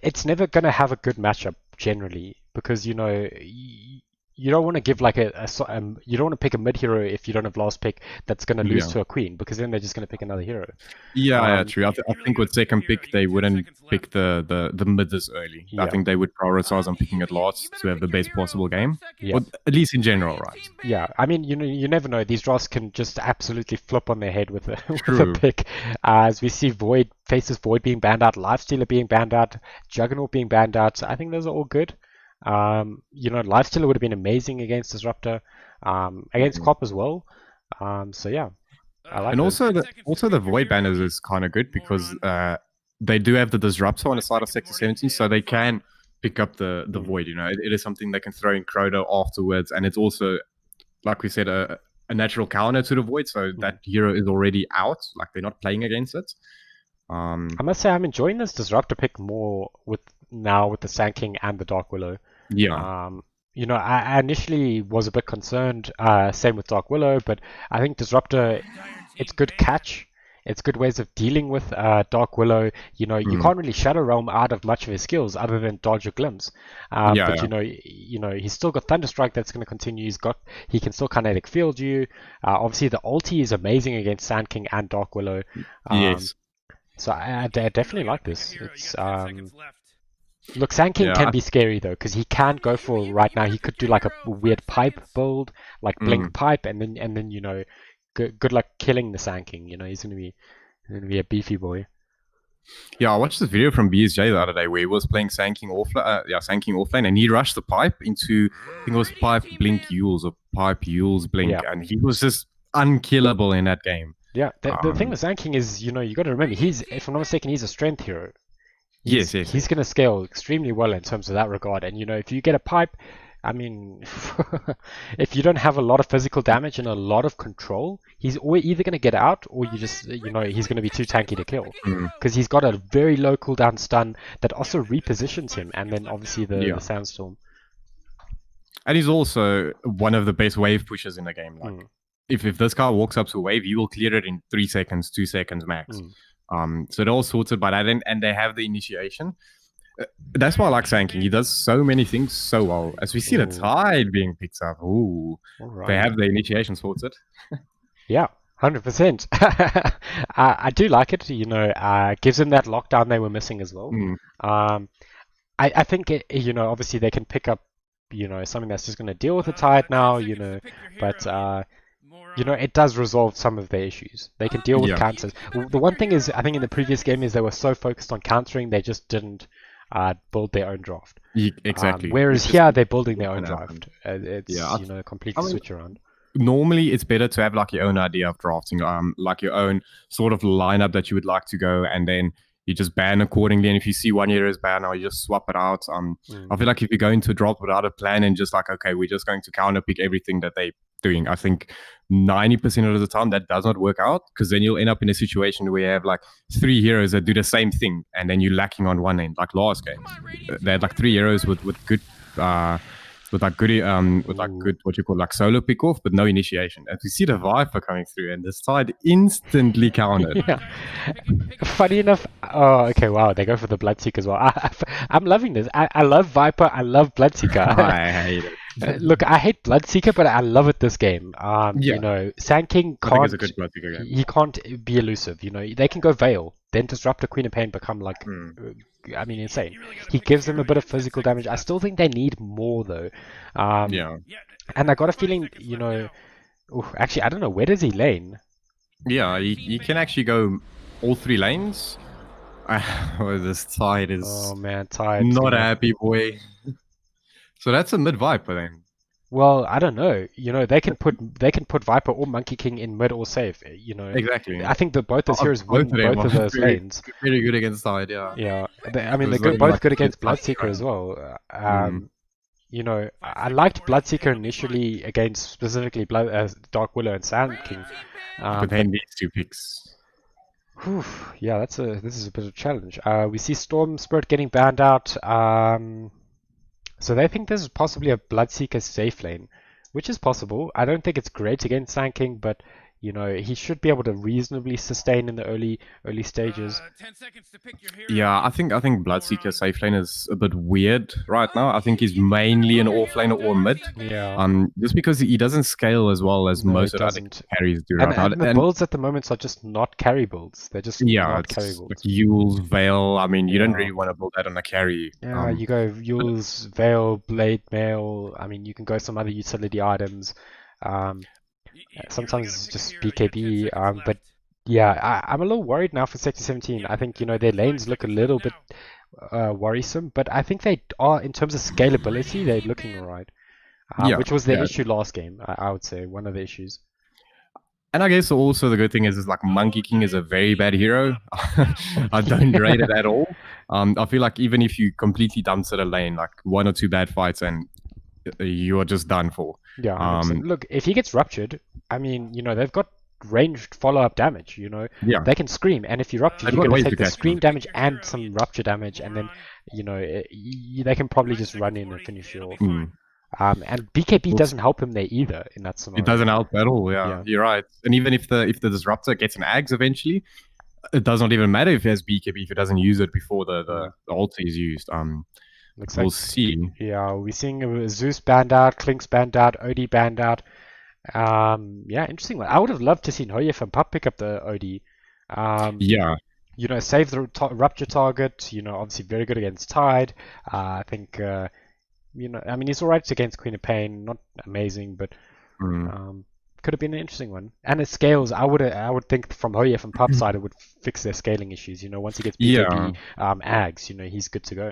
it's never going to have a good matchup generally because you know you don't want to give like you don't want to pick a mid hero if you don't have last pick that's going to lose to a queen because then they're just going to pick another hero. Yeah, true. I think with second pick they wouldn't pick the mid this early. Yeah. I think they would prioritize on picking it last to have the best possible game. Yeah. Or at least in general, right? Yeah, I mean, you know, you never know. These drafts can just absolutely flip on their head with a with a True. pick. As we see Void Faces Void being banned out, Lifestealer being banned out, Juggernaut being banned out. I think those are all good. You know, Lifestealer would have been amazing against Disruptor, against Quap as well. So yeah, I like And those. also the Void banners is kind of good because they do have the Disruptor on the side of Sector 17, so they can pick up the Void. You know, it is something they can throw in Crowder afterwards, and it's also, like we said, a natural counter to the Void, so that hero is already out. Like they're not playing against it. I must say I'm enjoying this Disruptor pick more with the Sand King and the Dark Willow. Yeah. You know, I initially was a bit concerned, same with Dark Willow, but I think Disruptor, it's good catch. It's good ways of dealing with Dark Willow. You know, you can't really Shadow Realm out of much of his skills other than dodge or glimpse. But you know, he's still got Thunderstrike that's going to continue. He can still kinetic field you. Obviously, the ulti is amazing against Sand King and Dark Willow. Yes. So I definitely like this. It's Look, Sand King can be scary though, because he can go for right now. He could do like a weird pipe build, like blink pipe, and then you know, good luck killing the Sand King. You know, he's gonna be a beefy boy. Yeah, I watched this video from BSJ the other day where he was playing Sand King offlane, and he rushed the pipe into, I think it was pipe blink Yules or pipe Yules blink, and he was just unkillable in that game. Yeah, the thing with Sand King is, you know, you got to remember, if I'm not mistaken, he's a strength hero. He's going to scale extremely well in terms of that regard. And, you know, if you get a pipe, I mean, if you don't have a lot of physical damage and a lot of control, he's either going to get out or he's going to be too tanky to kill. Because he's got a very low cooldown stun that also repositions him. And then obviously the Sandstorm. And he's also one of the best wave pushers in the game. Like, if this guy walks up to a wave, you will clear it in 3 seconds, 2 seconds max. So they're all sorted by that, and they have the initiation. That's why I like Sand King. He does so many things so well. As we see the Tide being picked up, they have the initiation sorted. Yeah, 100%. I do like it, gives them that lockdown they were missing as well. Mm. Um, I think obviously they can pick up, something that's just going to deal with the tide 10 now, seconds to pick your but hero. it does resolve some of their issues. They can deal with Yeah. counters. The one thing is, I think in the previous game is they were so focused on countering, they just didn't build their own draft. Exactly. Whereas It's just here they're building their own gonna happen. draft. It's Yeah, I completely mean, switch around. normally it's better to have like your own idea of drafting, like your own sort of lineup that you would like to go, and then you just ban accordingly. And if you see one hero is banned, or you just swap it out. I feel like if you go into a draft without a plan and just like, okay, we're just going to counter pick everything that they doing, I think 90% of the time that does not work out, because then you'll end up in a situation where you have like 3 heroes that do the same thing, and then you're lacking on one end. Like last game, they had like 3 heroes with good with like good what you call like solo pick off, but no initiation. And we see the Viper coming through, and this side instantly countered. Yeah. Funny enough, oh, okay, wow, they go for the Bloodseeker as well. I'm loving this. I love Viper, I love Bloodseeker. I hate it. Look, I hate Bloodseeker, but I love it this game. Yeah. Sand King I think can't, it's a good Bloodseeker game. he can't be elusive. They can go Veil, then Disruptor, Queen of Pain become like, insane. He gives them a bit of physical damage. I still think they need more though. Yeah. And I got a feeling, actually, I don't know, where does he lane? Yeah, you can actually go all 3 lanes. Oh, this Tide is Oh man, Tide. not a happy boy. So that's a mid Viper then. Well, I don't know. They can put Viper or Monkey King in mid or safe. Exactly. I think that both those heroes win them both of are those very, lanes. very good against Tide, yeah. Yeah, they're There's good, looking both like good a against good Bloodseeker run. as well. I liked Bloodseeker initially against specifically Dark Willow and Sand King. But then these 2 picks. Yeah, this is a bit of a challenge. We see Storm Spirit getting banned out. So they think this is possibly a Bloodseeker safe lane, which is possible. I don't think it's great against Sand King, but he should be able to reasonably sustain in the early stages. 10 seconds to pick your hero. Yeah, I think Bloodseeker safe lane is a bit weird right now. I think he's mainly an off laner or mid. Yeah. Just because he doesn't scale as well as No, most he of the other doesn't. carries do And, right now. and the builds at the moment are just not carry builds. They're just not carry it's like builds. Yule's Veil. I mean, you don't Yeah. really want to build that on a carry. Yeah, you go Yule's, Veil, Blade Mail. You can go some other utility items. Sometimes just BKB. But yeah, I'm a little worried now for Sector 17. I think, their lanes look a little bit worrisome, but I think they are, in terms of scalability, they're looking alright. Which was their issue last game, I would say, one of the issues. And I guess also the good thing is like Monkey King is a very bad hero. I don't rate it at all. I feel like even if you completely dump to the lane, like 1 or 2 bad fights, and you are just done for. Yeah, 100%. Look, if he gets ruptured, they've got ranged follow-up damage. Yeah. They can scream, and if you rupture, They've you're got going ways to to take the catch scream them. damage and some rupture damage, and then they can probably just run in and finish you off. And BKB doesn't help him there either in that scenario. It doesn't help at all. Yeah, you're right. And even if the disruptor gets an Ags eventually, it does not even matter if he has BKB if it doesn't use it before the ulti is used. We'll see. Yeah, we're seeing Zeus banned out, Klink's banned out, OD banned out. Yeah, interesting one. I would have loved to see Hoyef and Pup pick up the OD. Yeah. Save the rupture target. Obviously very good against Tide. I think, he's alright against Queen of Pain. Not amazing, but could have been an interesting one. And it scales. I would think from Hoyef and Pup side it would fix their scaling issues. Once he gets BKB, Ags, he's good to go.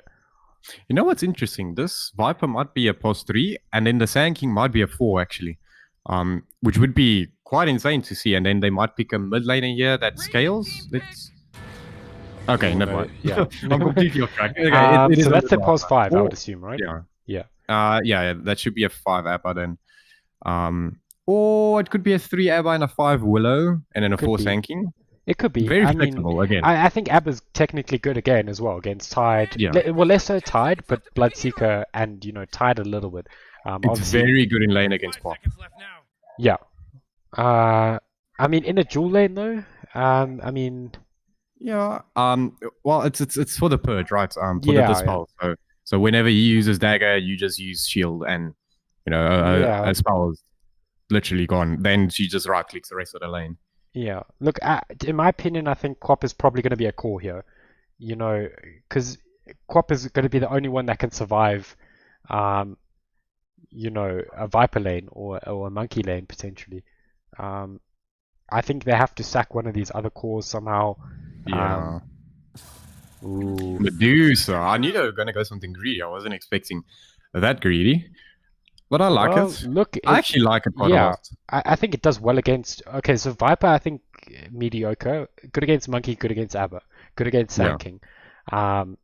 You know what's interesting? This Viper might be a post 3, and then the Sand King might be a 4 actually, which would be quite insane to see. And then they might pick a mid laner here that scales. Okay, never mind. Yeah. I'm completely off track. Okay, so that's the post 5, I would assume, right? Yeah. Yeah. That should be a 5 Abba then. Or it could be a 3 Abba and a 5 Willow, and then a 4 Sand King. It could be. Very flexible again. I think Abba's technically good again as well against Tide. Yeah. Less so Tide, but Bloodseeker and Tide a little bit. It's very good in lane against Pop. Yeah. In a dual lane though. Yeah. Well, it's for the purge, right? For the dispel. Yeah. So whenever he uses dagger, you just use shield, and a spell is literally gone. Then she just right clicks the rest of the lane. Yeah. Look, in my opinion, I think Quap is probably going to be a core here. You know, because Quap is going to be the only one that can survive, um, a Viper lane or a Monkey lane potentially. Um, I think they have to sack one of these other cores somehow. Um, Yeah. ooh. Medusa. I knew they were going to go something greedy. I wasn't expecting that greedy, but I like Well, it. look, I actually like it quite a yeah, lot. I think it does well against. Okay, so Viper, I think mediocre. Good against Monkey, good against Abba, good against Yeah. Sand King. Um,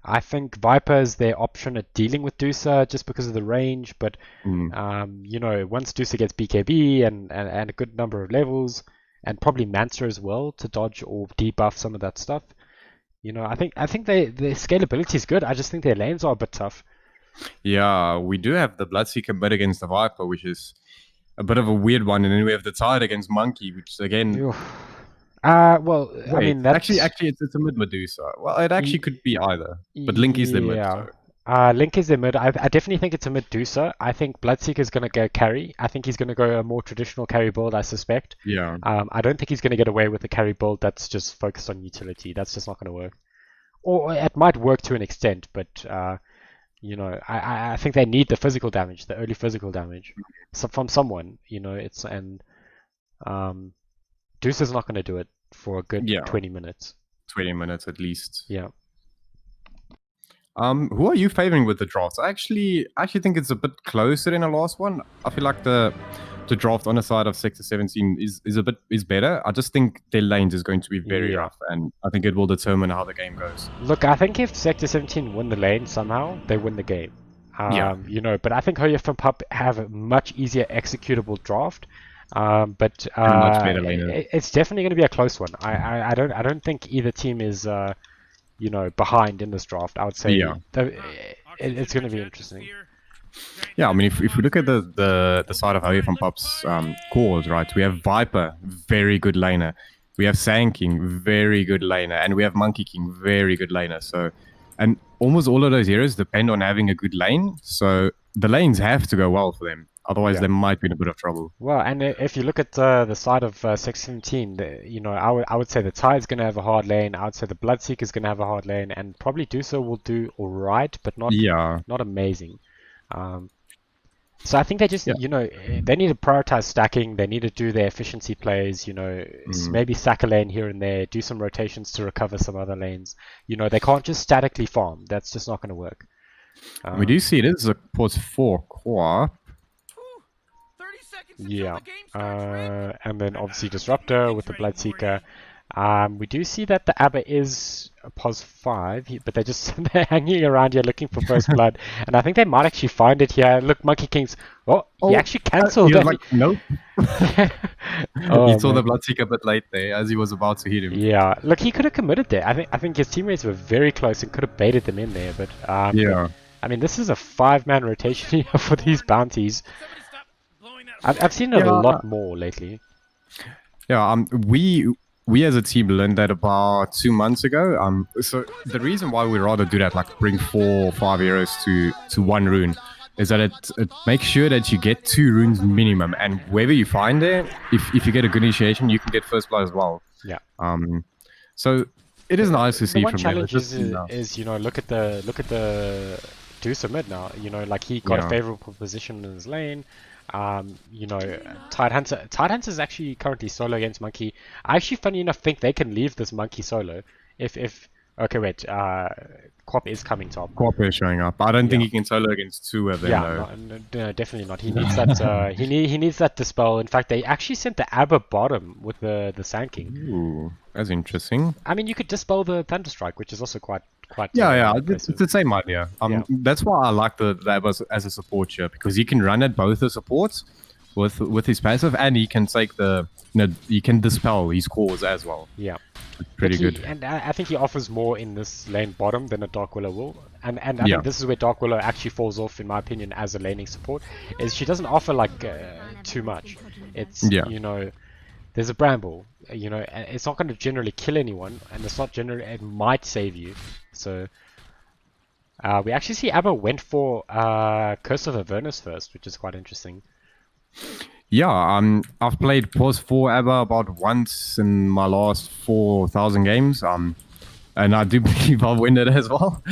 I think Viper is their option at dealing with Dusa just because of the range, but Mm. once Dusa gets BKB and a good number of levels, and probably Mancer as well to dodge or debuff some of that stuff. I think their scalability is good. I just think their lanes are a bit tough. Yeah, we do have the Bloodseeker mid against the Viper, which is a bit of a weird one, and then we have the Tide against Monkey, which again. Oof. Well, I Wait, mean actually, it's a mid Medusa. Well, it actually could be either, but Link is the mid, yeah. so Link is their mid. I definitely think it's a mid Medusa. I think Bloodseeker's going to go carry. I think he's going to go a more traditional carry build, I suspect. yeah. I don't think he's going to get away with a carry build that's just focused on utility. That's just not going to work. Or it might work to an extent, but I think they need the physical damage, the early physical damage, from someone. Um, Deuce is not going to do it for a good Yeah, 20 minutes. 20 minutes at least. Yeah. Who are you favoring with the drafts? I actually think it's a bit closer than the last one. I feel like the draft on the side of Sector 17 is better. I just think their lanes is going to be very Yeah. rough, and I think it will determine how the game goes. Look, I think if Sector 17 win the lane somehow, they win the game. Yeah. But I think Hoyef and Pup have a much easier executable draft. But And much better laner. it's definitely going to be a close one. I don't think either team is behind in this draft. I would say Yeah. it's going to be interesting. Yeah, I mean, if we look at the side of Howie from Pup's cores, right, we have Viper, very good laner. We have Sand King, very good laner. And we have Monkey King, very good laner. So, and almost all of those heroes depend on having a good lane. So the lanes have to go well for them. Otherwise, Yeah. they might be in a bit of trouble. Well, and if you look at the side of 17, I would say the Tide's going to have a hard lane. I would say the Bloodseeker's going to have a hard lane, and probably Duso will do all right, but Yeah. not amazing. So I think they just, Yeah. they need to prioritize stacking. They need to do their efficiency plays. Maybe sack a lane here and there, do some rotations to recover some other lanes. They can't just statically farm. That's just not going to work. We do see it is a pause 4 core. 30 seconds until Yeah, the game starts, Rick. and then obviously Disruptor with the Bloodseeker. We do see that the Abba is a pos 5, but they're hanging around here looking for first blood, and I think they might actually find it here. Look, Monkey King's. Oh, he actually cancelled He was it. like, nope. Oh, He saw the man. Bloodseeker a bit late there as he was about to hit him. Yeah, look, he could have committed there. I think his teammates were very close and could have baited them in there, but Yeah. I mean, this is a 5-man rotation here for these bounties. Somebody stop blowing that. I've seen it a Yeah. lot more lately. Yeah, we as a team learned that about 2 months ago. So the reason why we rather do that, like bring 4 or 5 heroes to one rune, is that it makes sure that you get 2 runes minimum, and wherever you find it, if you get a good initiation, you can get first blood as well. Yeah. So it is nice to The see one from them. challenge It's just, is look at the Deucer mid now. Like he got a Yeah. favorable position in his lane. Tide Hunter is actually currently solo against Monkey. I actually, funny enough, think they can leave this Monkey solo. If okay, wait, Quap is coming top. Corp is showing up. I don't think Yeah. he can solo against 2 of them though. No, definitely not. He needs that. he needs that dispel. In fact, they actually sent the Abba bottom with the Sand King. Ooh, that's interesting. I mean, you could dispel the Thunderstrike, which is also quite. Yeah, it's impressive. the same idea. Yeah. That's why I like the Lab as a support here, because he can run at both the supports with his passive, and he can take he can dispel his cores as well. Yeah. Pretty Look, good. And I think he offers more in this lane bottom than a Dark Willow will. And I Yeah. think this is where Dark Willow actually falls off, in my opinion, as a laning support. Is she doesn't offer too much. It's Yeah. there's a bramble. And it's not going to generally kill anyone, and it's not generally. It might save you. So we actually see Abba went for Curse of Avernus first, which is quite interesting. Yeah, I've played Pause 4 ABBA about once in my last 4,000 games. And I do believe I'll win it as well.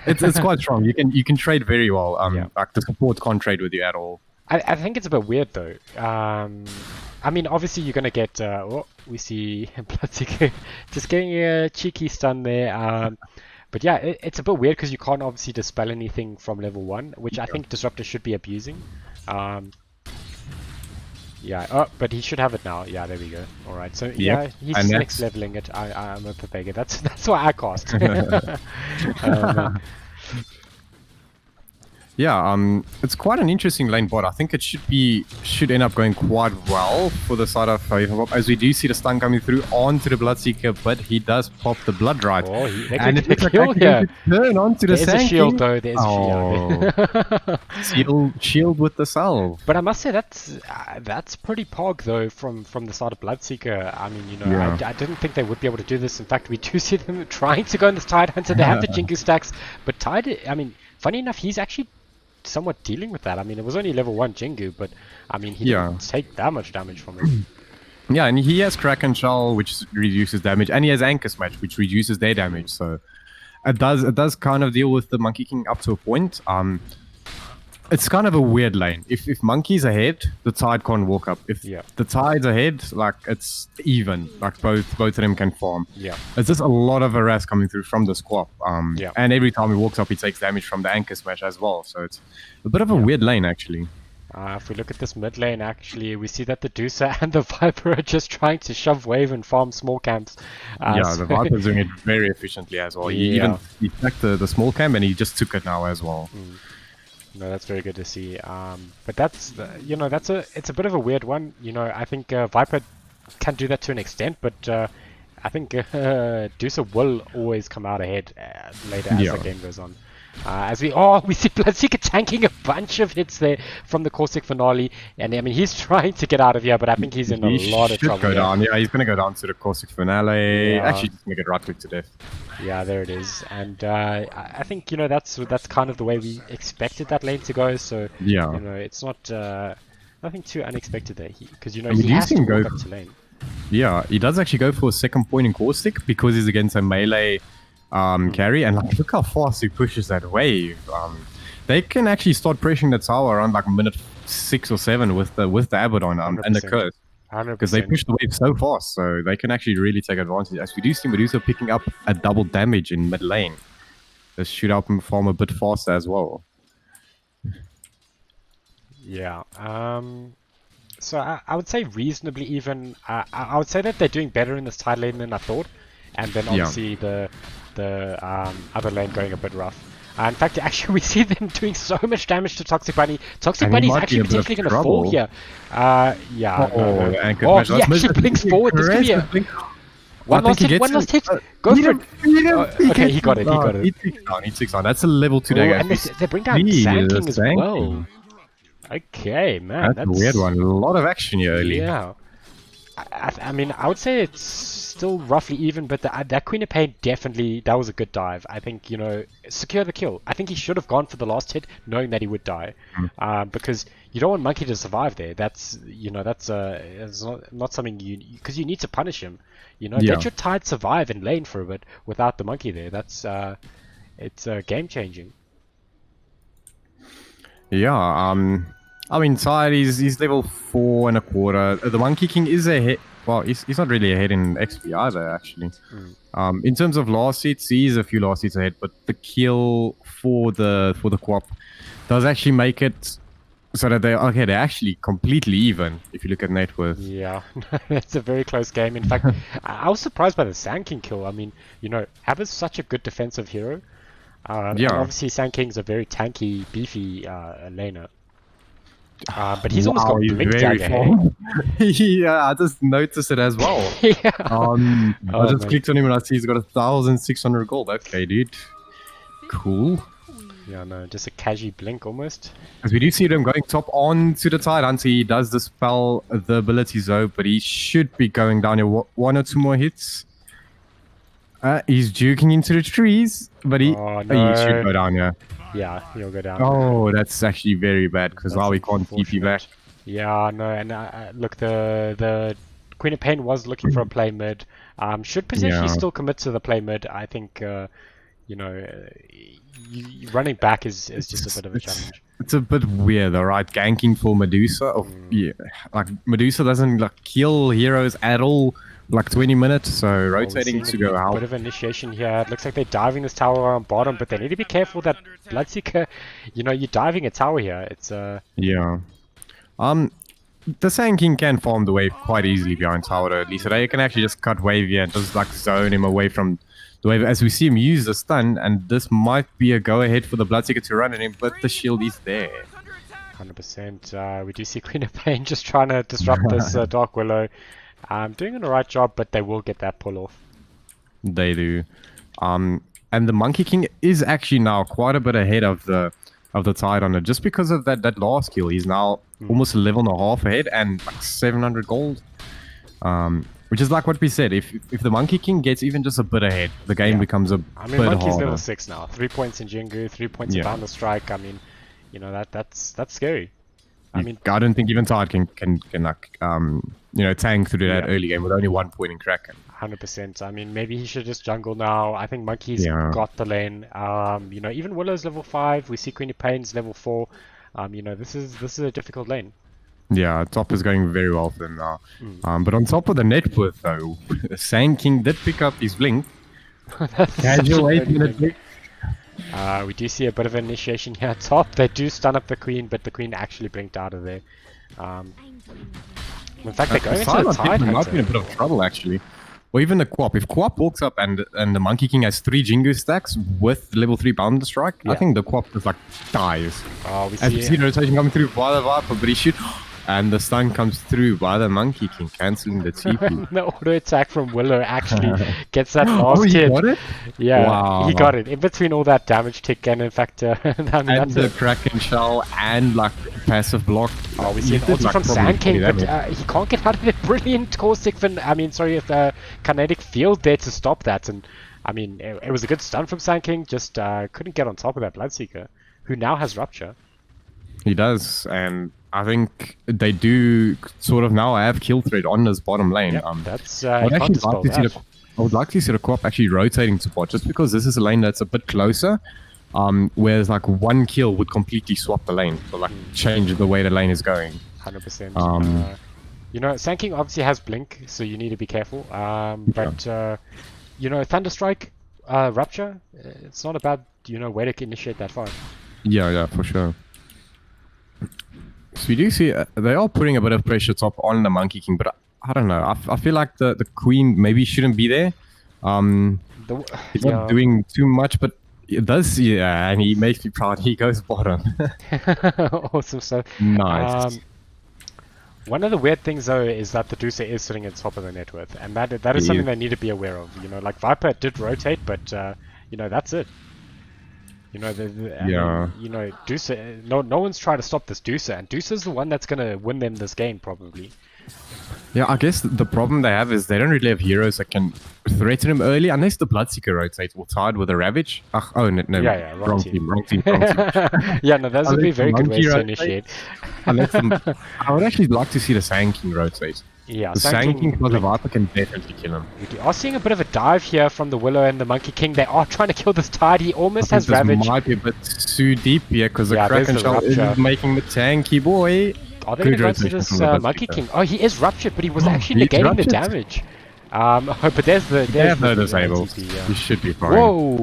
It's quite strong. You can trade very well. Yeah. Like the support can't trade with you at all. I think it's a bit weird though. I mean, obviously you're gonna get. We see Bloodseeker just getting a cheeky stun there. But yeah, it's a bit weird because you can't obviously dispel anything from level 1, which I think Disruptor should be abusing. Yeah. Oh, but he should have it now. Yeah, there we go. All right. So yeah, he's and next leveling it. I'm a Pepega. That's why I cast. Yeah, it's quite an interesting lane bot. I think it should end up going quite well for the side of HJVP, as we do see the stun coming through onto the Bloodseeker, but he does pop the Blood Right. Oh, and it looks like kill here. Turn onto the There's a Sand shield King. though. There's a shield. Shield with the salve. But I must say that's pretty pog though from the side of Bloodseeker. I mean, you know, Yeah. I didn't think they would be able to do this. In fact, we do see them trying to go in this Tide Hunter. They have the Jingu stacks, but Tide, I mean, funny enough, he's actually somewhat dealing with that. I mean, it was only level 1 Jingu, but I mean, he didn't take that much damage from it. Yeah, and he has Kraken Shell, which reduces damage, and he has Anchor Smash, which reduces their damage. So it does kind of deal with the Monkey King up to a point. It's kind of a weird lane. If Monkey's ahead, the Tide can't walk up. If the Tide's ahead, like it's even. Like both of them can farm. Yeah. It's just a lot of harass coming through from the Squap. And every time he walks up, he takes damage from the Anchor Smash as well. So it's a bit of a weird lane, actually. If we look at this mid lane, actually, we see that the Deucer and the Viper are just trying to shove wave and farm small camps. The Viper's doing it very efficiently as well. He attacked the small camp and he just took it now as well. No, that's very good to see. But that's, you know, it's a bit of a weird one. You know, I think Viper can do that to an extent, but I think Deucer will always come out ahead later as the game goes on. As we see Bloodseeker tanking a bunch of hits there from the Caustic Finale, and I mean he's trying to get out of here, but I think he's in a lot of trouble. Go down. Yeah, he's gonna go down to the Caustic Finale. Actually, just gonna get right click to death. Yeah, there it is, and I think, you know, that's kind of the way we expected that lane to go. So you know, it's not nothing too unexpected there, because you know he has to walk up to lane. Yeah, he does actually go for a second point in Caustic because he's against a melee carry, and like look how fast he pushes that wave. They can actually start pressuring the tower around like minute 6 or 7 with the Abaddon and the curse, because they push the wave so fast, so they can actually really take advantage. As we do see Medusa picking up a double damage in mid lane. Let's shoot up and farm a bit faster as well. Yeah. So I would say reasonably even. I would say that they're doing better in this Tide lane than I thought, and then obviously the other lane going a bit rough. In fact, actually, we see them doing so much damage to Toxic Bunny. Toxic Bunny is actually potentially going to fall here. He actually blinks forward. This could be a... One last hit. Go for it. Okay, he got it. He takes down. That's a level 2 dagger. And they bring down Sand King as well. Okay, man. That's a weird one. A lot of action here early. Yeah. I mean, I would say it's still roughly even, but that Queen of Pain definitely, that was a good dive. I think, you know, secure the kill. I think he should have gone for the last hit, knowing that he would die, because you don't want Monkey to survive there. That's, you know, that's it's not something because you need to punish him. You know, let your Tide survive in lane for a bit without the Monkey there. That's it's game changing. Yeah. I mean, Tide is level 4 1/4. The Monkey King is ahead. Well, he's not really ahead in XP either, actually. In terms of last seats, he's a few last seats ahead, but the kill for the Quap does actually make it so that they're actually completely even if you look at net worth. Yeah, it's a very close game. In fact, I was surprised by the Sand King kill. I mean, you know, Habba's such a good defensive hero. And obviously Sand King's a very tanky, beefy laner. But he's almost got Blink Dagger. Yeah, I just noticed it as well. I just clicked on him and I see he's got 1,600 gold. Okay, dude. Cool. Yeah, no, just a casual blink almost. As we do see them going top onto the Tide Hunter, he does dispel the ability zone, but he should be going down here. 1 or 2 more hits. He's juking into the trees, but he should go down here. Yeah, he'll go down. Oh, that's actually very bad because now we can't TP back. Yeah, no, and look, the Queen of Pain was looking for a play mid. Should potentially Yeah. still commit to the play mid. I think, running back is just a bit of a challenge. It's a bit weird, alright? Ganking for Medusa. Yeah, like Medusa doesn't like kill heroes at all. Like 20 minutes, so Well, we're rotating seeing to go a out. bit of initiation here. It looks like they're diving this tower on bottom, but they need to be careful that Bloodseeker, you're diving a tower here. It's Yeah. The Sand King can farm the wave quite easily behind tower though, at least. So they can actually just cut wave here and just like zone him away from the wave as we see him use the stun, and this might be a go ahead for the Bloodseeker to run at him, but the shield is there. 100%. We do see Queen of Pain just trying to disrupt this Dark Willow. Doing an alright job, but they will get that pull off. They do. And the Monkey King is actually now quite a bit ahead of the Tide on it, just because of that last kill. He's now almost a level and a half ahead and like 700 gold. Which is like what we said. If the Monkey King gets even just a bit ahead, the game becomes a bit Monkey's harder. level 6 now. 3 points in Jingu, 3 points in Thunder Strike. I mean, that's scary. I don't think even Tide can like tank through that early game with only 1 point in Kraken. 100%. I mean, maybe he should just jungle now. I think Monkey's got the lane. Even Willow's level 5. We see Queen of Pain's level 4. This is a difficult lane. Yeah, top is going very well for them now. But on top of the net worth though, Sand King did pick up his blink. Casual 8-minute blink. We do see a bit of an initiation here at top. They do stun up the Queen, but the Queen actually blinked out of there. In fact, they're going into the Tide Hunter. Might be in a bit of trouble actually. Or even the Quap. If Quap walks up and the Monkey King has 3 Jingu stacks with level 3 Boundless Strike, I think the Quap just like dies. Oh, As we see the rotation coming through by the Viper, but he should... And the stun comes through by the Monkey King, cancelling the TP. The auto attack from Willow actually gets that last hit. He got it? Yeah, wow. He got it. In between all that damage tick, and in fact, I mean, and that's the Kraken Shell and like passive block. Oh, we see an ulti from Sand King, but he can't get out of it. Brilliant Caustic Fin. I mean, sorry, if Kinetic Field there to stop that. And I mean, it was a good stun from Sand King, just couldn't get on top of that Bloodseeker, who now has Rupture. He does, and I think they do sort of now have kill threat on this bottom lane. Yep, that's I would like to see the Quap actually rotating to bot, just because this is a lane that's a bit closer. Whereas like 1 kill would completely swap the lane, so like change the way the lane is going. 100%. Sand King obviously has blink, so you need to be careful. But Thunderstrike, Rupture, it's not a bad way to initiate that fight. Yeah, for sure. So we do see they are putting a bit of pressure top on the Monkey King, but I don't know. I feel like the Queen maybe shouldn't be there. He's not doing too much, but it does. Yeah, and he makes me proud. He goes bottom. Awesome stuff. Nice. One of the weird things though is that the Deucer is sitting at the top of the net worth, and that is something they need to be aware of. Like Viper did rotate, but that's it. Deucer, no one's trying to stop this Deucer, and Deucer's the one that's going to win them this game, probably. Yeah, I guess the problem they have is they don't really have heroes that can threaten him early, unless the Bloodseeker rotates or tied with a Ravage. No, wrong team. Yeah, no, those would be very good ways to initiate. I would actually like to see the Sand King rotate. Yeah, the Sand King plus the Viper can definitely kill him. We are seeing a bit of a dive here from the Willow and the Monkey King. They are trying to kill this Tide. He almost has Ravage. This might be a bit too deep here, because the Kraken Shell is making the tanky boy. Are they going to go to this Monkey King? Oh, he is Ruptured, but he was actually negating the damage. But there's the... There's no disable. He should be fine. Whoa!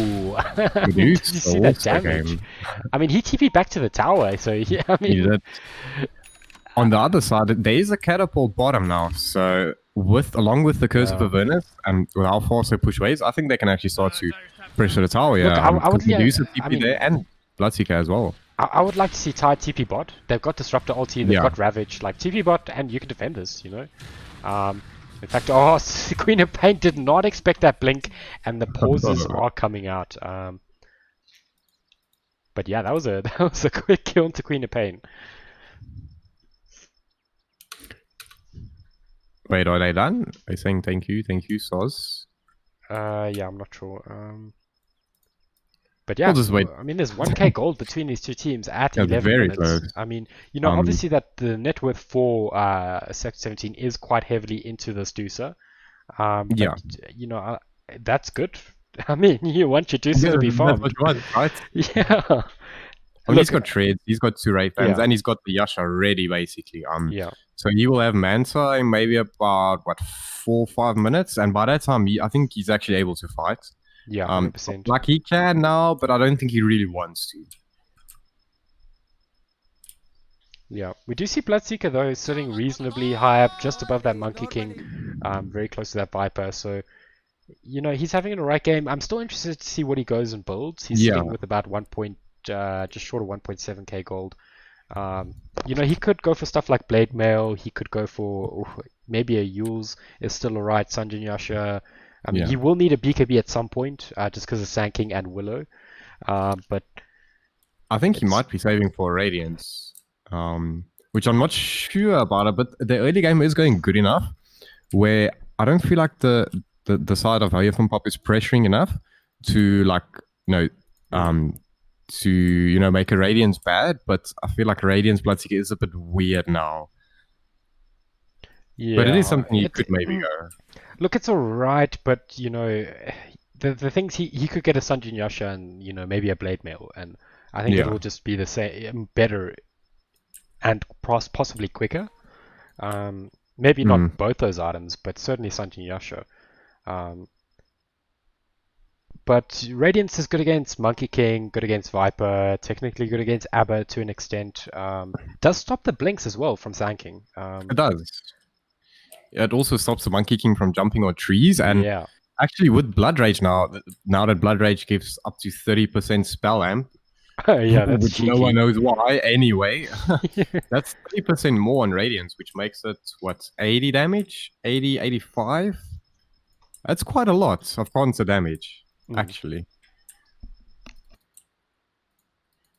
Did you see that damage? I mean, he TP'd back to the tower, so yeah, I mean... He did. On the other side, there is a catapult bottom now, so along with the Curse of Avernus and with how fast they push waves, I think they can actually start to pressure the tower. Look, I would use the TP there and Bloodseeker as well. I would like to see Tide TP bot. They've got Disruptor ulti, they've got Ravage, like TP bot, and you can defend this, In fact, Queen of Pain did not expect that blink, and the pauses are coming out. But yeah, that was a quick kill into Queen of Pain. Wait, are they done? They're saying thank you, Soz. Yeah, I'm not sure. But yeah, We'll just wait. I mean, there's 1k gold between these two teams at Yeah, 11 very minutes. close. I mean, you know, obviously that the net worth for Sector 17 is quite heavily into this Deucer. Yeah. But, you know, that's good. I mean, you want your Deucer to be That's what farmed. you want, right? Yeah. I mean, he's Look, got Treads, he's got two Ray fans, yeah, and he's got the Yasha ready, basically. yeah, So he will have Mansa in maybe about, what, 4 or 5 minutes, and by that time, I think he's actually able to fight. yeah, 100%. Like, he can now, but I don't think he really wants to. Yeah, we do see Bloodseeker though sitting reasonably high up, just above that Monkey King, very close to that Viper. So, you know, he's having a right game. I'm still interested to see what he goes and builds. He's Yeah. sitting with about just short of 1.7k gold. You know, he could go for stuff like Blade Mail. He could go for maybe a Yules is still alright. Sanjin Yasha. I mean, Yeah. he will need a BKB at some point, just because of Sand King and Willow. But I think he might be saving for Radiance, which I'm not sure about it, but the early game is going good enough where I don't feel like the side of Hayafun Pop is pressuring enough to, like, to, you know, make a Radiance bad, but I feel like Radiance Bloodseeker is a bit weird now. yeah, But it is something you could maybe go. Look, it's alright, but you know, the things he could get a Sanjin Yasha and, you know, maybe a Blade Mail, and I think it Yeah. will just be the same, better, and possibly quicker. Maybe not both those items, but certainly Sanjin Yasha. But Radiance is good against Monkey King, good against Viper, technically good against Abba to an extent. Does stop the blinks as well from Sand King. It does. It also stops the Monkey King from jumping on trees, and Yeah. actually with Blood Rage now that Blood Rage gives up to 30% spell amp, Yeah, that's which cheeky. no one knows why anyway. That's 30% more on Radiance, which makes it, what, 80 damage? 80, 85? That's quite a lot of counter damage, actually.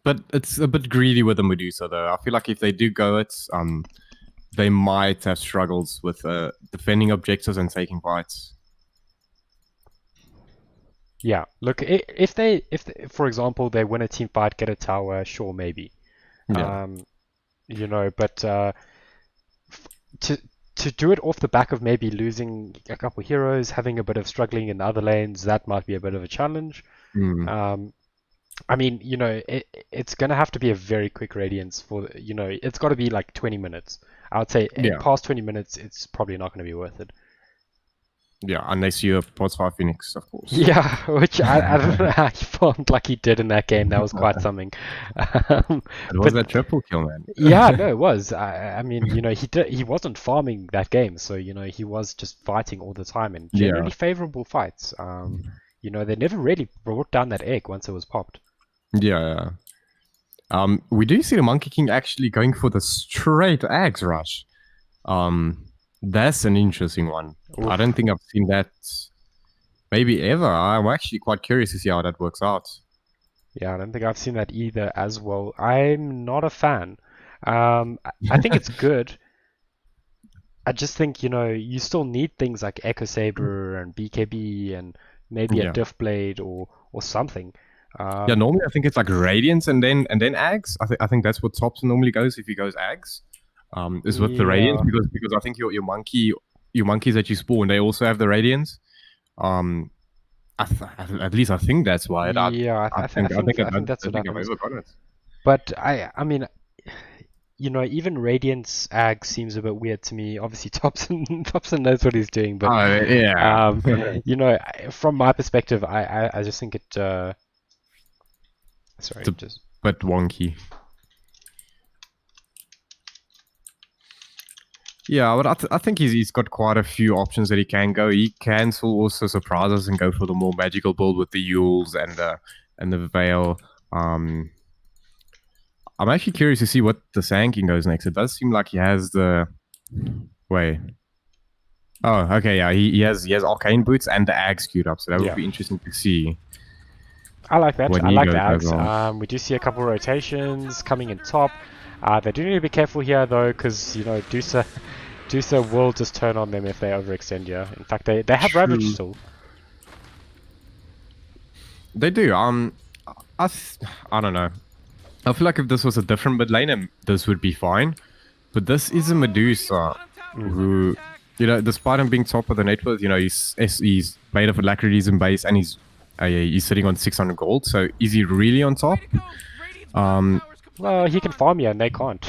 But it's a bit greedy with the Medusa, though. I feel like if they do go it, they might have struggles with defending objectives and taking fights. Yeah, look, if they, for example, they win a team fight, get a tower, sure, maybe. Yeah. You know, but to do it off the back of maybe losing a couple heroes, having a bit of struggling in the other lanes, that might be a bit of a challenge. I mean, you know, it's going to have to be a very quick Radiance for, you know, it's got to be like 20 minutes. I would say past 20 minutes, it's probably not going to be worth it. Yeah, unless you're Pods 5 Phoenix, of course. Yeah, which I don't know how he farmed like he did in that game. That was quite something. It was that triple kill, man. Yeah, no, it was. I mean, you know, he wasn't farming that game, so, you know, he was just fighting all the time and generally favorable fights. You know, they never really brought down that egg once it was popped. Yeah. We do see the Monkey King actually going for the straight axe rush. That's an interesting one. Oof. I don't think I've seen that maybe ever. I'm actually quite curious to see how that works out. Yeah, I don't think I've seen that either as well. I'm not a fan. I think it's good. I just think, you know, you still need things like Echo Saber and BKB and maybe a Diff Blade or something. Yeah, normally I think it's like Radiance and then Ags. I think that's what Tops normally goes if he goes Ags. Is with the Radiance because I think your monkeys that you spawn, they also have the Radiance. At least I think that's why. I think that's what happens. But I mean, you know, even Radiance Ag seems a bit weird to me. Obviously, Thompson knows what he's doing, but you know, from my perspective, I just think it. Sorry, it's a bit wonky. Yeah, but I think he's got quite a few options that he can go. He can still also surprise us and go for the more magical build with the Yules and the Veil. I'm actually curious to see what the Sand King goes next. It does seem like he has the... Wait. Oh, okay, yeah. He has Arcane Boots and the Ags queued up, so that would be interesting to see. I like that. I like the Ags. We do see a couple of rotations coming in top. They do need to be careful here, though, because, you know, Deucer will just turn on them if they overextend here. In fact, they have Ravage still. They do. I don't know. I feel like if this was a different mid laner, this would be fine. But this is a Medusa who, you know, despite him being top of the net worth, you know, he's played of alacrities in base and he's sitting on 600 gold. So is he really on top? Well, he can farm you and they can't.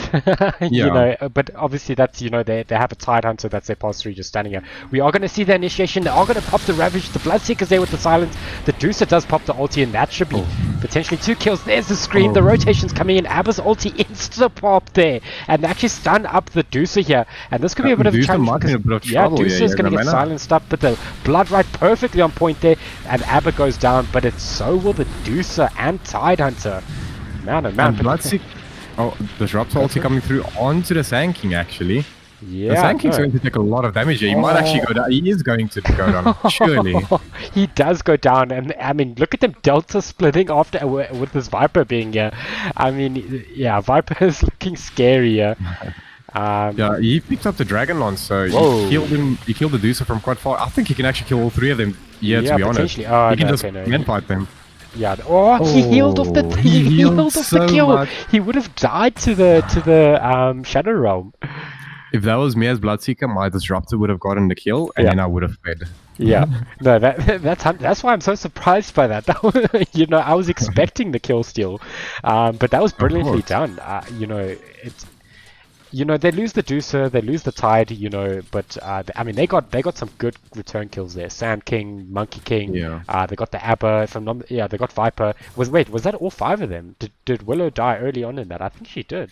You Yeah. know, but obviously that's, you know, they have a Tide Hunter, that's their pass through just standing here. We are going to see the initiation. They are going to pop the Ravage. The Bloodseeker's there with the silence. The Deucer does pop the ulti and that should be potentially 2 kills. There's the scream. The rotation's coming in. Abba's ulti insta-pop there. And they actually stun up the Deucer here. And this could be a bit of a Medusa challenge. might be in a bit of trouble, Deucer's yeah, going to get Ramana. silenced up, but the Blood right perfectly on point there. And Abba goes down, but it's so will the Deucer and Tide Hunter. Man, oh man. And Bloodseeker. Oh, Disruptor ulti coming through onto the Sand King actually. Yeah, the Sand King's no. going to take a lot of damage here. He might actually go down. He is going to go down, surely. He does go down, and I mean, look at them Delta splitting after with this Viper being here. I mean, yeah, Viper is looking scary here. Yeah, he picked up the Dragon Lance, so Whoa. he killed him. He killed the Deucer from quite far. I think he can actually kill all 3 of them. Yeah, Yeah, to be honest, potentially. Oh, he can no, just okay, no. man fight them. Yeah. Oh, he healed off the he he healed healed off so the kill. much. He would have died to the Shadow Realm. If that was me as Bloodseeker, my Disruptor would have gotten the kill, and Yeah. then I would have fed. Yeah, no, that's why I'm so surprised by that. You know, I was expecting the kill steal, but that was brilliantly course. done. You know, it's, you know, they lose the Deucer, they lose the Tide, you know, but I mean, they got some good return kills there. Sand King, Monkey King, Yeah. they got the Abba. If I'm not, yeah, they got Viper. Was that all 5 of them? Did Willow die early on in that? I think she did.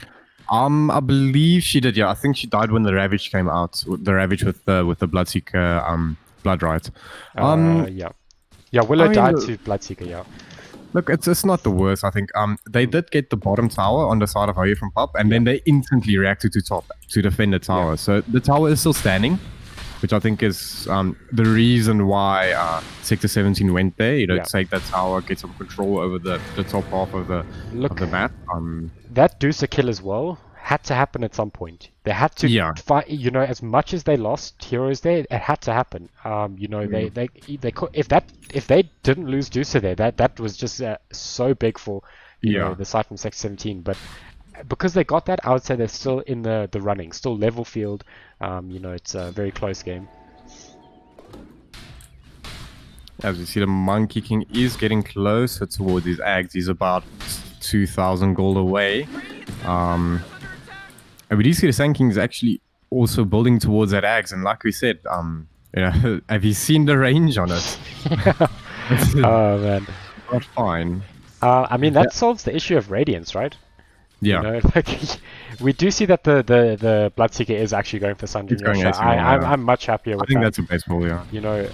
I believe she did. Yeah, I think she died when the Ravage came out. The Ravage with the Bloodseeker Blood Right. Yeah, Willow I mean, died the- to Bloodseeker. Yeah. Look, it's not the worst. I think they did get the bottom tower on the side of Hoya from Pop, and then they instantly reacted to top to defend the tower. Yeah. So the tower is still standing, which I think is the reason why Sector 17 went there. You know, Yeah. take that tower, get some control over the top half of the map. That Deucer kill as well had to happen at some point. They had to Yeah. fight. You know, as much as they lost heroes there, it had to happen. You know, they could, if they didn't lose Deucer there, that was just so big for you know, the side from Sector 17. But because they got that, I would say they're still in the running, still level field. You know, it's a very close game. As you see, the Monkey King is getting closer towards his Ags. He's about 2,000 gold away. And we do see the Sand King is actually also building towards that Ags. And like we said, you know, have you seen the range on it? Oh man. Not fine. I mean, that solves the issue of Radiance, right? Yeah. You know, like, we do see that the Bloodseeker is actually going for Sun It's going Junior. AC now, yeah. I'm much happier I with think that. that's a baseball, yeah. You know,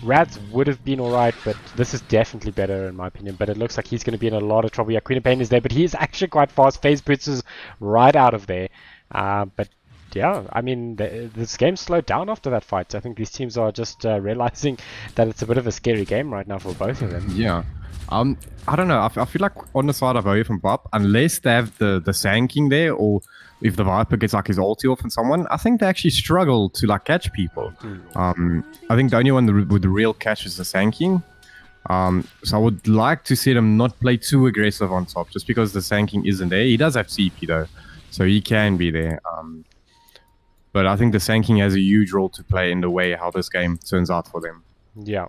Rads would have been alright, but this is definitely better in my opinion. But it looks like he's going to be in a lot of trouble. Yeah, Queen of Pain is there, but he's actually quite fast. Phase Boots is right out of there. But yeah, I mean, this game slowed down after that fight. I think these teams are just realizing that it's a bit of a scary game right now for both of them. Yeah. I don't know. I feel like on the side of Hoya from Bob, unless they have the Sand King there, or if the Viper gets like his ulti off on someone, I think they actually struggle to like catch people. I think the only one with the real catch is the Sand King. So I would like to see them not play too aggressive on top, just because the Sand King isn't there. He does have CP though, so he can be there. But I think the Sand King has a huge role to play in the way how this game turns out for them. Yeah.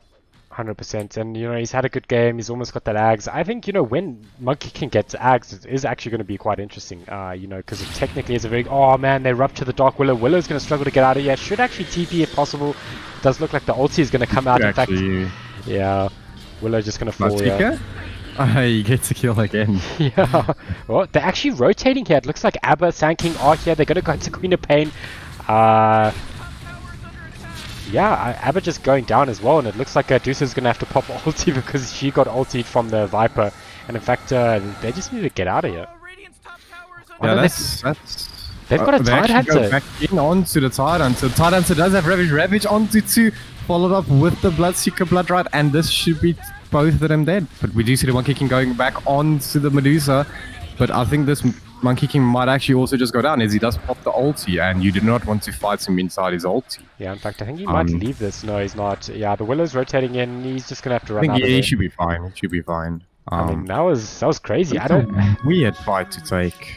100%, and you know, he's had a good game. He's almost got that Ags. I think, you know, when Monkey King gets Ags, it is actually going to be quite interesting. You know, because it technically is a very. Oh man, they rupture the Dark Willow. Willow's going to struggle to get out of here. Should actually TP if possible. Does look like the ulti is going to come out. In fact, yeah, Willow just going to fall. Yeah. He gets a kill again. Yeah. Well, they're actually rotating here. It looks like Abba, Sand King are here. They're going to go into Queen of Pain. Yeah, Abba just going down as well, and it looks like Deuce's going to have to pop ulti because she got ultied from the Viper. And in fact, they just need to get out of here. Yeah, no, that's they've got a they Tide actually Hunter. go back in onto the Tide Hunter. Tide Hunter does have Ravage onto 2, followed up with the Bloodseeker Bloodright, and this should be both of them dead. But we do see the Monkey King going back onto the Medusa. But I think this Monkey King might actually also just go down as he does pop the ulti, and you do not want to fight him inside his ulti. Yeah, in fact, I think he might leave this. No, he's not. Yeah, the Willow's rotating in. He's just going to have to I run think out of he there. should be fine. It should be fine. I mean, that was crazy. I don't weird fight to take.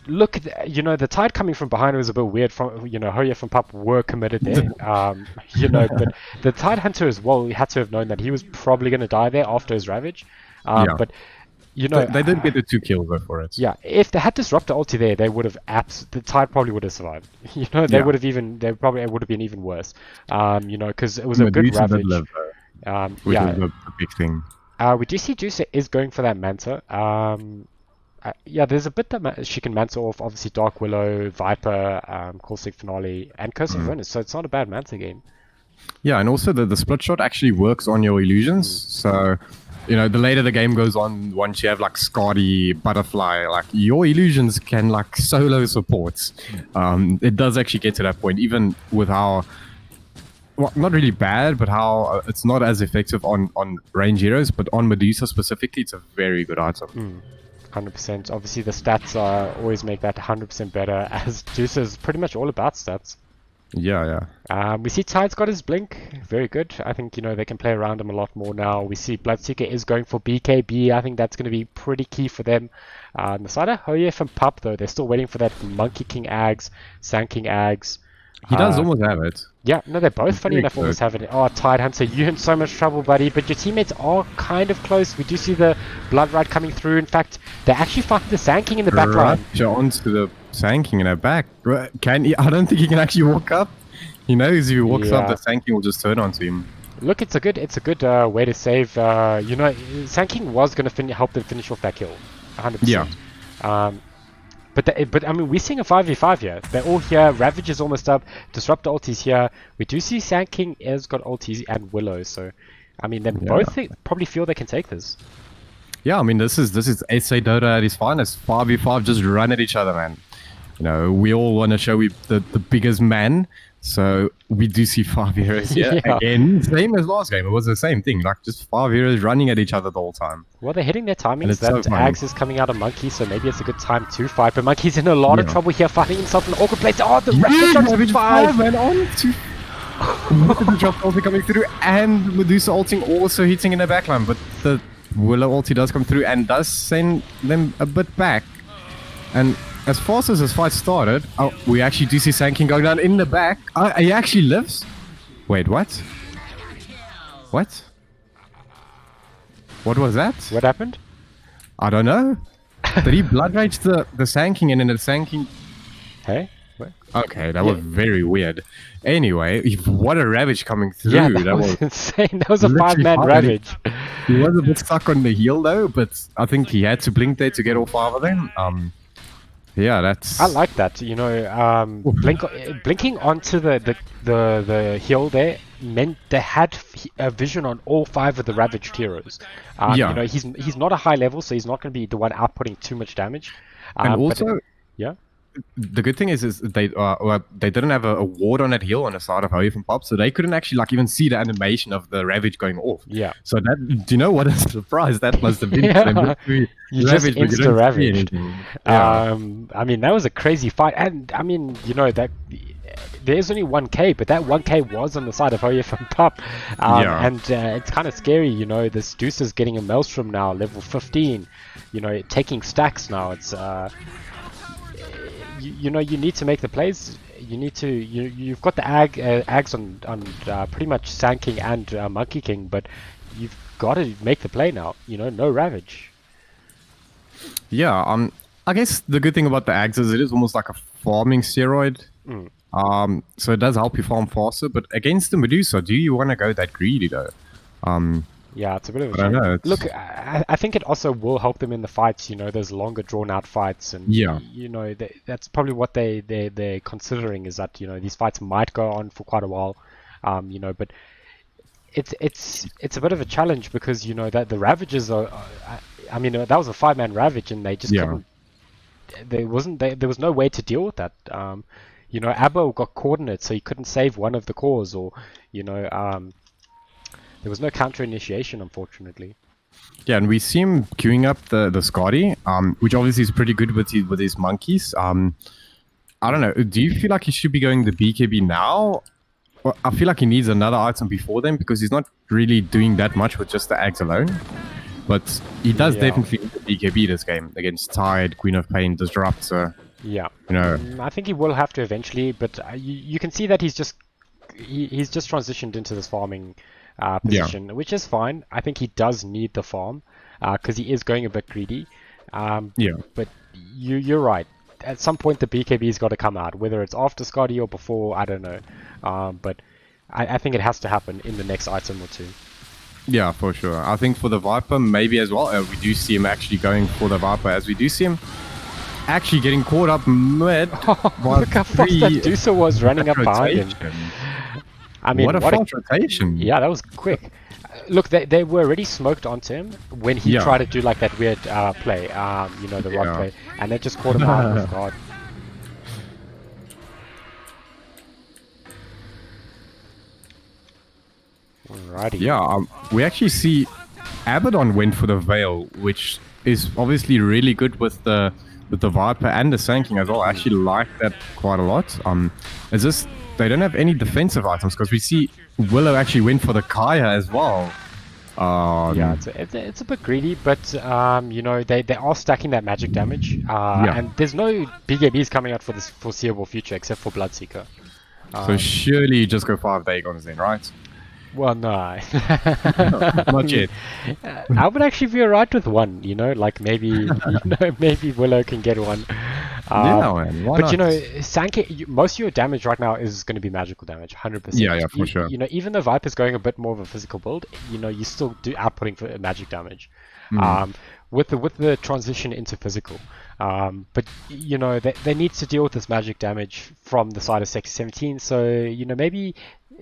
look at the tide coming from behind was a bit weird. From Hoya from Pup were committed there. But the tide hunter as well, we had to have known that he was probably going to die there after his ravage. Yeah. But They did get the 2 kills though for it. yeah, if they had disruptor ulti there, they would have the tide probably would have survived. They would have they probably would have been even worse. Because it was a good Medusa did ravage. live, though, which is the big thing. We do see Juicer is going for that Manta. There's a bit that she can Manta off. Obviously, Dark Willow, Viper, Caustic Finale, and Curse of Furnace. So it's not a bad Manta game. Yeah, and also the split shot actually works on your illusions. So, the later the game goes on, once you have like Scotty, Butterfly, like your illusions can like solo supports. It does actually get to that point, even with how. Well, not really bad, but how it's not as effective on range heroes, but on Medusa specifically, it's a very good item. 100%. Obviously, the stats always make that 100% better, as Juice is pretty much all about stats. Yeah. We see Tide's got his blink. Very good. I think, they can play around him a lot more now. We see Bloodseeker is going for BKB. I think that's going to be pretty key for them. On the side of Hoyef and Pup, though, they're still waiting for that Monkey King Ags, Sand King Ags. He does almost have it. Yeah, no, they're both funny enough almost having it. Oh, Tide Hunter, you're in so much trouble, buddy, but your teammates are kind of close. We do see the Blood Ride coming through. In fact, they're actually fighting the Sand King in the back line. Onto the Sand King in the back. Can he? I don't think he can actually walk up. He knows if he walks up, the Sand King will just turn onto him. Look, it's a good way to save. Sand King was going to help them finish off that kill, 100%. Yeah. But I mean, we're seeing a 5v5 here. They're all here. Ravage is almost up. Disruptor ulti's here. We do see Sand King has got ultis and Willow. So, I mean, they both probably feel they can take this. Yeah, I mean, this is SA Dota at its finest. 5v5, just run at each other, man. We all want to show the biggest man. So we do see 5 heroes here again. Same as last game. It was the same thing. Like just 5 heroes running at each other the whole time. Well, they're hitting their timings. That Ags is coming out of Monkey, so maybe it's a good time to fight. But Monkey's in a lot of trouble here, finding himself in an awkward place. Oh, the Ravage 5! Man, on to the drop ulti coming through, and Medusa ulting also hitting in the backline. But the Willow ulti does come through and does send them a bit back. And as fast as this fight started, we actually do see Sand King going down in the back. He actually lives. Wait, what? What? What was that? What happened? I don't know. Did he blood rage the Sand King and then the Sand King? Hey? What? Okay, that was very weird. Anyway, what a Ravage coming through. Yeah, that was insane. That was a 5-man Ravage. He was a bit stuck on the heel though, but I think he had to blink there to get all 5 of them. Yeah, that's. I like that. Blinking onto the hill there meant they had a vision on all 5 of the ravaged heroes. He's not a high level, so he's not going to be the one outputting too much damage. And also, yeah. The good thing is they didn't have a ward on that hill on the side of Hoey from Pop, so they couldn't actually even see the animation of the Ravage going off. Yeah. So do you know what a surprise that must have been? You just insta-ravaged. Yeah. I mean, that was a crazy fight, and I mean, that there's only 1k, but that 1k was on the side of Hoya from Pop. And it's kind of scary, this Deuce is getting a Maelstrom now, level 15, taking stacks now. It's you need to make the plays. You've got the Ags on pretty much Sand King and Monkey King, but you've got to make the play now. No Ravage. Yeah. I guess the good thing about the Ags is it is almost like a farming steroid. So it does help you farm faster. But against the Medusa, do you want to go that greedy though? Yeah, it's a bit of a I don't know, look. I think it also will help them in the fights. Those longer, drawn-out fights, and that's probably what they're considering is that these fights might go on for quite a while. But it's a bit of a challenge because that the Ravages are. I mean, that was a 5-man Ravage, and they just couldn't. There was no way to deal with that. Abbo got caught in it, so he couldn't save one of the cores, or there was no counter initiation, unfortunately. Yeah, and we see him queuing up the Scotty, which obviously is pretty good with his monkeys. I don't know. Do you feel like he should be going the BKB now? Well, I feel like he needs another item before then because he's not really doing that much with just the Ags alone. But he does Yeah. definitely need the BKB this game against Tide, Queen of Pain, Disruptor. Yeah. You know. I think he will have to eventually, but you can see that he's just transitioned into this farming position, which is fine. I think he does need the farm because he is going a bit greedy. Yeah. But you're right. At some point, the BKB's got to come out, whether it's after Scotty or before. I don't know. But I think it has to happen in the next item or two. Yeah, for sure. I think for the Viper, maybe as well. We do see him actually going for the Viper, as we do see him actually getting caught up mid. Look how fast that Deucer was running up behind him. I mean, what a fast rotation. Yeah, that was quick. Look, they were already smoked onto him when he tried to do like that weird play, you know, the rod play, and they just caught him out of guard. Alrighty. Yeah, we actually see Abaddon went for the Veil, which is obviously really good with the Viper and the Sanking as well. I actually like that quite a lot. It's just they don't have any defensive items because we see Willow actually went for the Kaya as well. Yeah, it's a bit greedy, but you know they are stacking that magic damage, and there's no BKBs coming out for this foreseeable future except for Bloodseeker. So surely you just go 5 Dagons then, right? Well, no. Not yet. I would actually be alright with one, you know, like maybe maybe Willow can get one. Yeah, man, why but not? you know, Sanke, most of your damage right now is going to be magical damage, 100%. Yeah, for sure. You know, even though Viper's going a bit more of a physical build, you know, you still do outputting for magic damage. With the transition into physical. But you know, they need to deal with this magic damage from the side of S17, so you know, maybe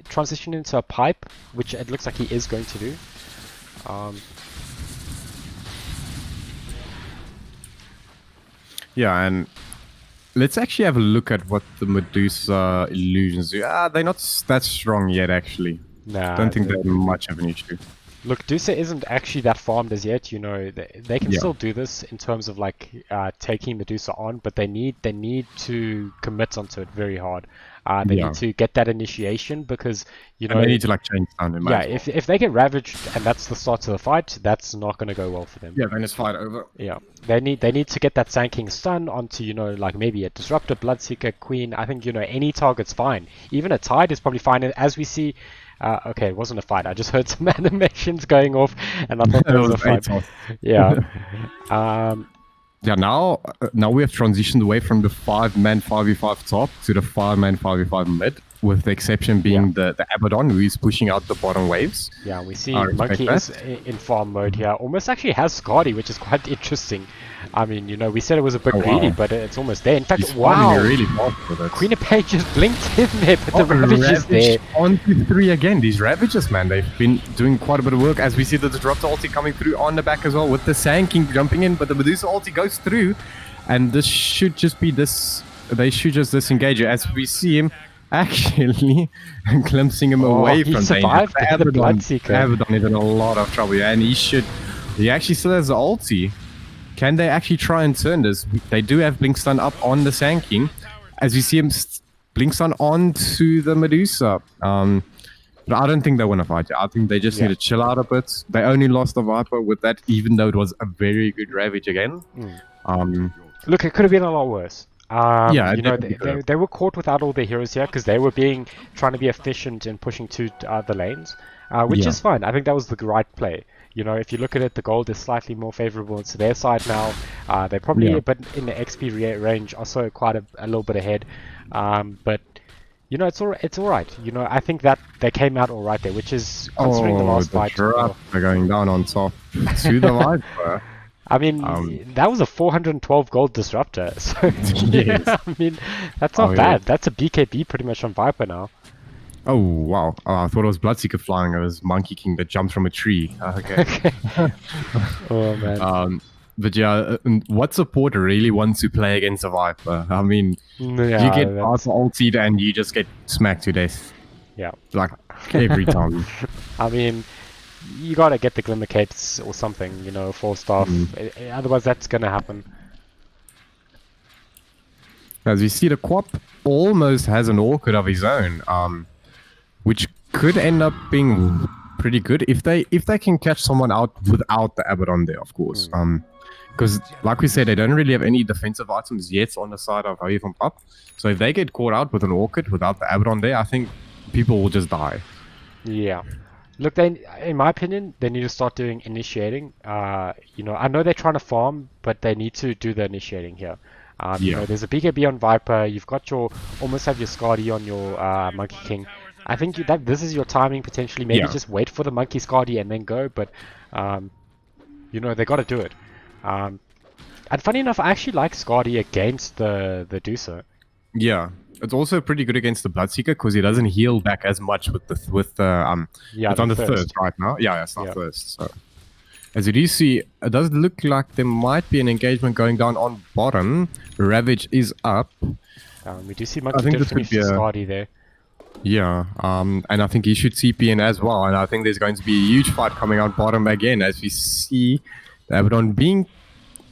transition into a pipe, which it looks like he is going to do. Yeah, and let's actually have a look at what the Medusa illusions do. They're not that strong yet, actually. Nah, Don't think they're much of an issue. Look, Dusa isn't actually that farmed as yet. You know, they can still do this in terms of like taking Medusa on, but they need to commit onto it very hard. They need to get that initiation because you know they need to like change sound in yeah, if they get ravaged and that's the start of the fight, that's not going to go well for them. Yeah, then it's fight over. Yeah, they need to get that Sanking stun onto, you know, like maybe a Disruptor, Bloodseeker, Queen. I think, you know, any target's fine. Even a Tide is probably fine. And as we see, okay, it wasn't a fight. I just heard some animations going off, and I thought that was a fight. Yeah. Yeah, now we have transitioned away from the 5-man 5v5 top to the 5-man 5v5 mid, with the exception being the Abaddon, who is pushing out the bottom waves. Yeah, we see Monkey is in farm mode here. Almost actually has Scotty, which is quite interesting. I mean, you know, we said it was a bit greedy, but it's almost there. In fact, He's wow! Really fast with it. Queen of Pain just blinked in there, but the Ravage is there. On to 3 again. These Ravages, man, they've been doing quite a bit of work. As we see the Disruptor ulti coming through on the back as well, with the Sand King jumping in, but the Medusa ulti goes through, and this should just be this. They should just disengage it. As we see him actually glimpsing him away from survived danger. the Bloodseeker. Abaddon is in a lot of trouble, and he actually still has the ulti. Can they actually try and turn this? They do have Blink Stun up on the Sand King, as we see him Blink Stun onto the Medusa. But I don't think they want to fight it. I think they just need to chill out a bit. They only lost the Viper with that, even though it was a very good Ravage again. Look, it could have been a lot worse. Yeah, you know, they were caught without all their heroes here because they were trying to be efficient in pushing to the lanes, which is fine. I think that was the right play. You know, if you look at it, the gold is slightly more favorable to their side now. They probably, but in the XP range, also quite a little bit ahead. But you know, it's all right. You know, I think that they came out all right there, which is considering the last fight. They're going down on top to the Viper. I mean, that was a 412 gold Disruptor. So Yes. I mean, that's not bad. That's a BKB pretty much on Viper now. Oh, wow. I thought it was Bloodseeker flying. It was Monkey King that jumped from a tree. Okay. Oh, man. But yeah, what supporter really wants to play against a Viper? I mean, you get Viper ultied and you just get smacked to death. Yeah. Like, every time. I mean, you gotta get the Glimmer Capes or something, you know, 4 staff. Otherwise, that's gonna happen. As you see, the Quap almost has an Orchid of his own, which could end up being pretty good if they can catch someone out without the Abaddon there, of course. Because like we said, they don't really have any defensive items yet on the side of Hoye from Pop. So if they get caught out with an Orchid without the Abaddon there, I think people will just die. Yeah. Look, they, in my opinion, they need to start doing initiating. You know, I know they're trying to farm, but they need to do the initiating here. You know, there's a BKB on Viper. You've got your almost have your Skadi on your Monkey King. I think that this is your timing potentially. Maybe just wait for the Monkey Skadi and then go. But you know, they got to do it. And funny enough, I actually like Skadi against the Deucer. Yeah, it's also pretty good against the Bloodseeker because he doesn't heal back as much with the it's on the thirst right now. Yeah, it's not first. So as you do see, it does look like there might be an engagement going down on bottom. Ravage is up. We do see Monkey did finish the Skadi there. Yeah, and I think he should CP in as well. And I think there's going to be a huge fight coming out bottom again as we see the Abaddon being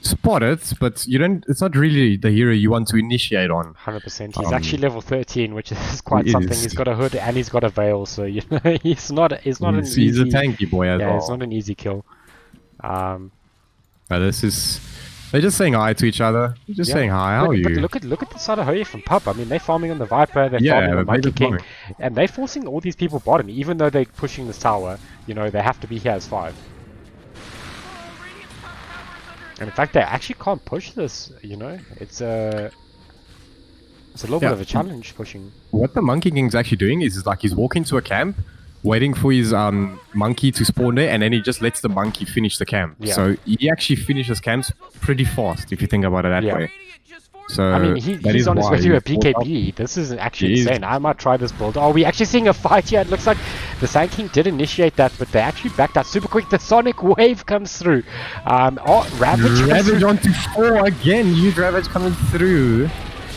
spotted, but you don't. It's not really the hero you want to initiate on. 100%. He's actually level 13, which is quite something. He's got a hood and he's got a veil, so you know he's not an easy. He's a tanky boy as well. Yeah, it's not an easy kill. This is. They're just saying hi to each other. They're just saying hi. How are you? But look at the side of Hoye from Pub. I mean, they're farming on the Viper. They're farming on the Monkey King, and they're forcing all these people bottom. Even though they're pushing this tower, you know they have to be here as 5. And in fact, they actually can't push this, you know? It's a little bit of a challenge pushing. What the Monkey King's actually doing is like he's walking to a camp, waiting for his monkey to spawn there, and then he just lets the monkey finish the camp. Yeah. So he actually finishes camps pretty fast, if you think about it that way. So I mean, he's on his way to a BKB. This is actually insane. I might try this build. Oh, we're actually seeing a fight here. It looks like the Sand King did initiate that, but they actually backed out super quick. The Sonic Wave comes through. Ravage onto 4 again. Huge Ravage coming through.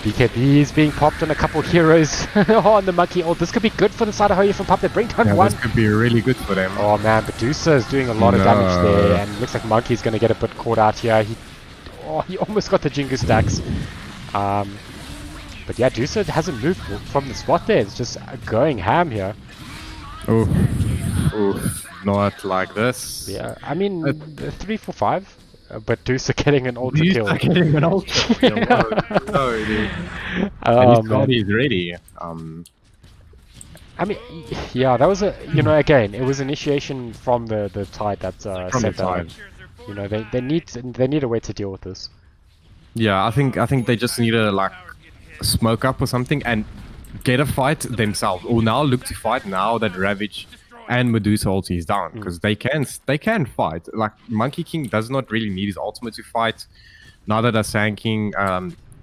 BKB is being popped on a couple heroes on the Monkey. Oh, this could be good for the side of Hoye from Pop. They bring down 1. This could be really good for them. Oh man, Medusa is doing a lot of damage there, and looks like Monkey's going to get a bit caught out here. He almost got the Jingu stacks. But yeah, Deucer hasn't moved from the spot there. It's just going ham here. Not like this. Yeah, I mean, 3 for 5. But Deucer getting an ultra kill. Getting an ultra kill. No, dude. And he's ready. I mean, yeah, that was again, it was initiation from the Tide that set that. You know, they need a way to deal with this. Yeah, I think they just need to like smoke up or something and get a fight themselves. Or now look to fight now that Ravage and Medusa ulti is down, because they can fight. Like Monkey King does not really need his ultimate to fight. Neither does Sand King,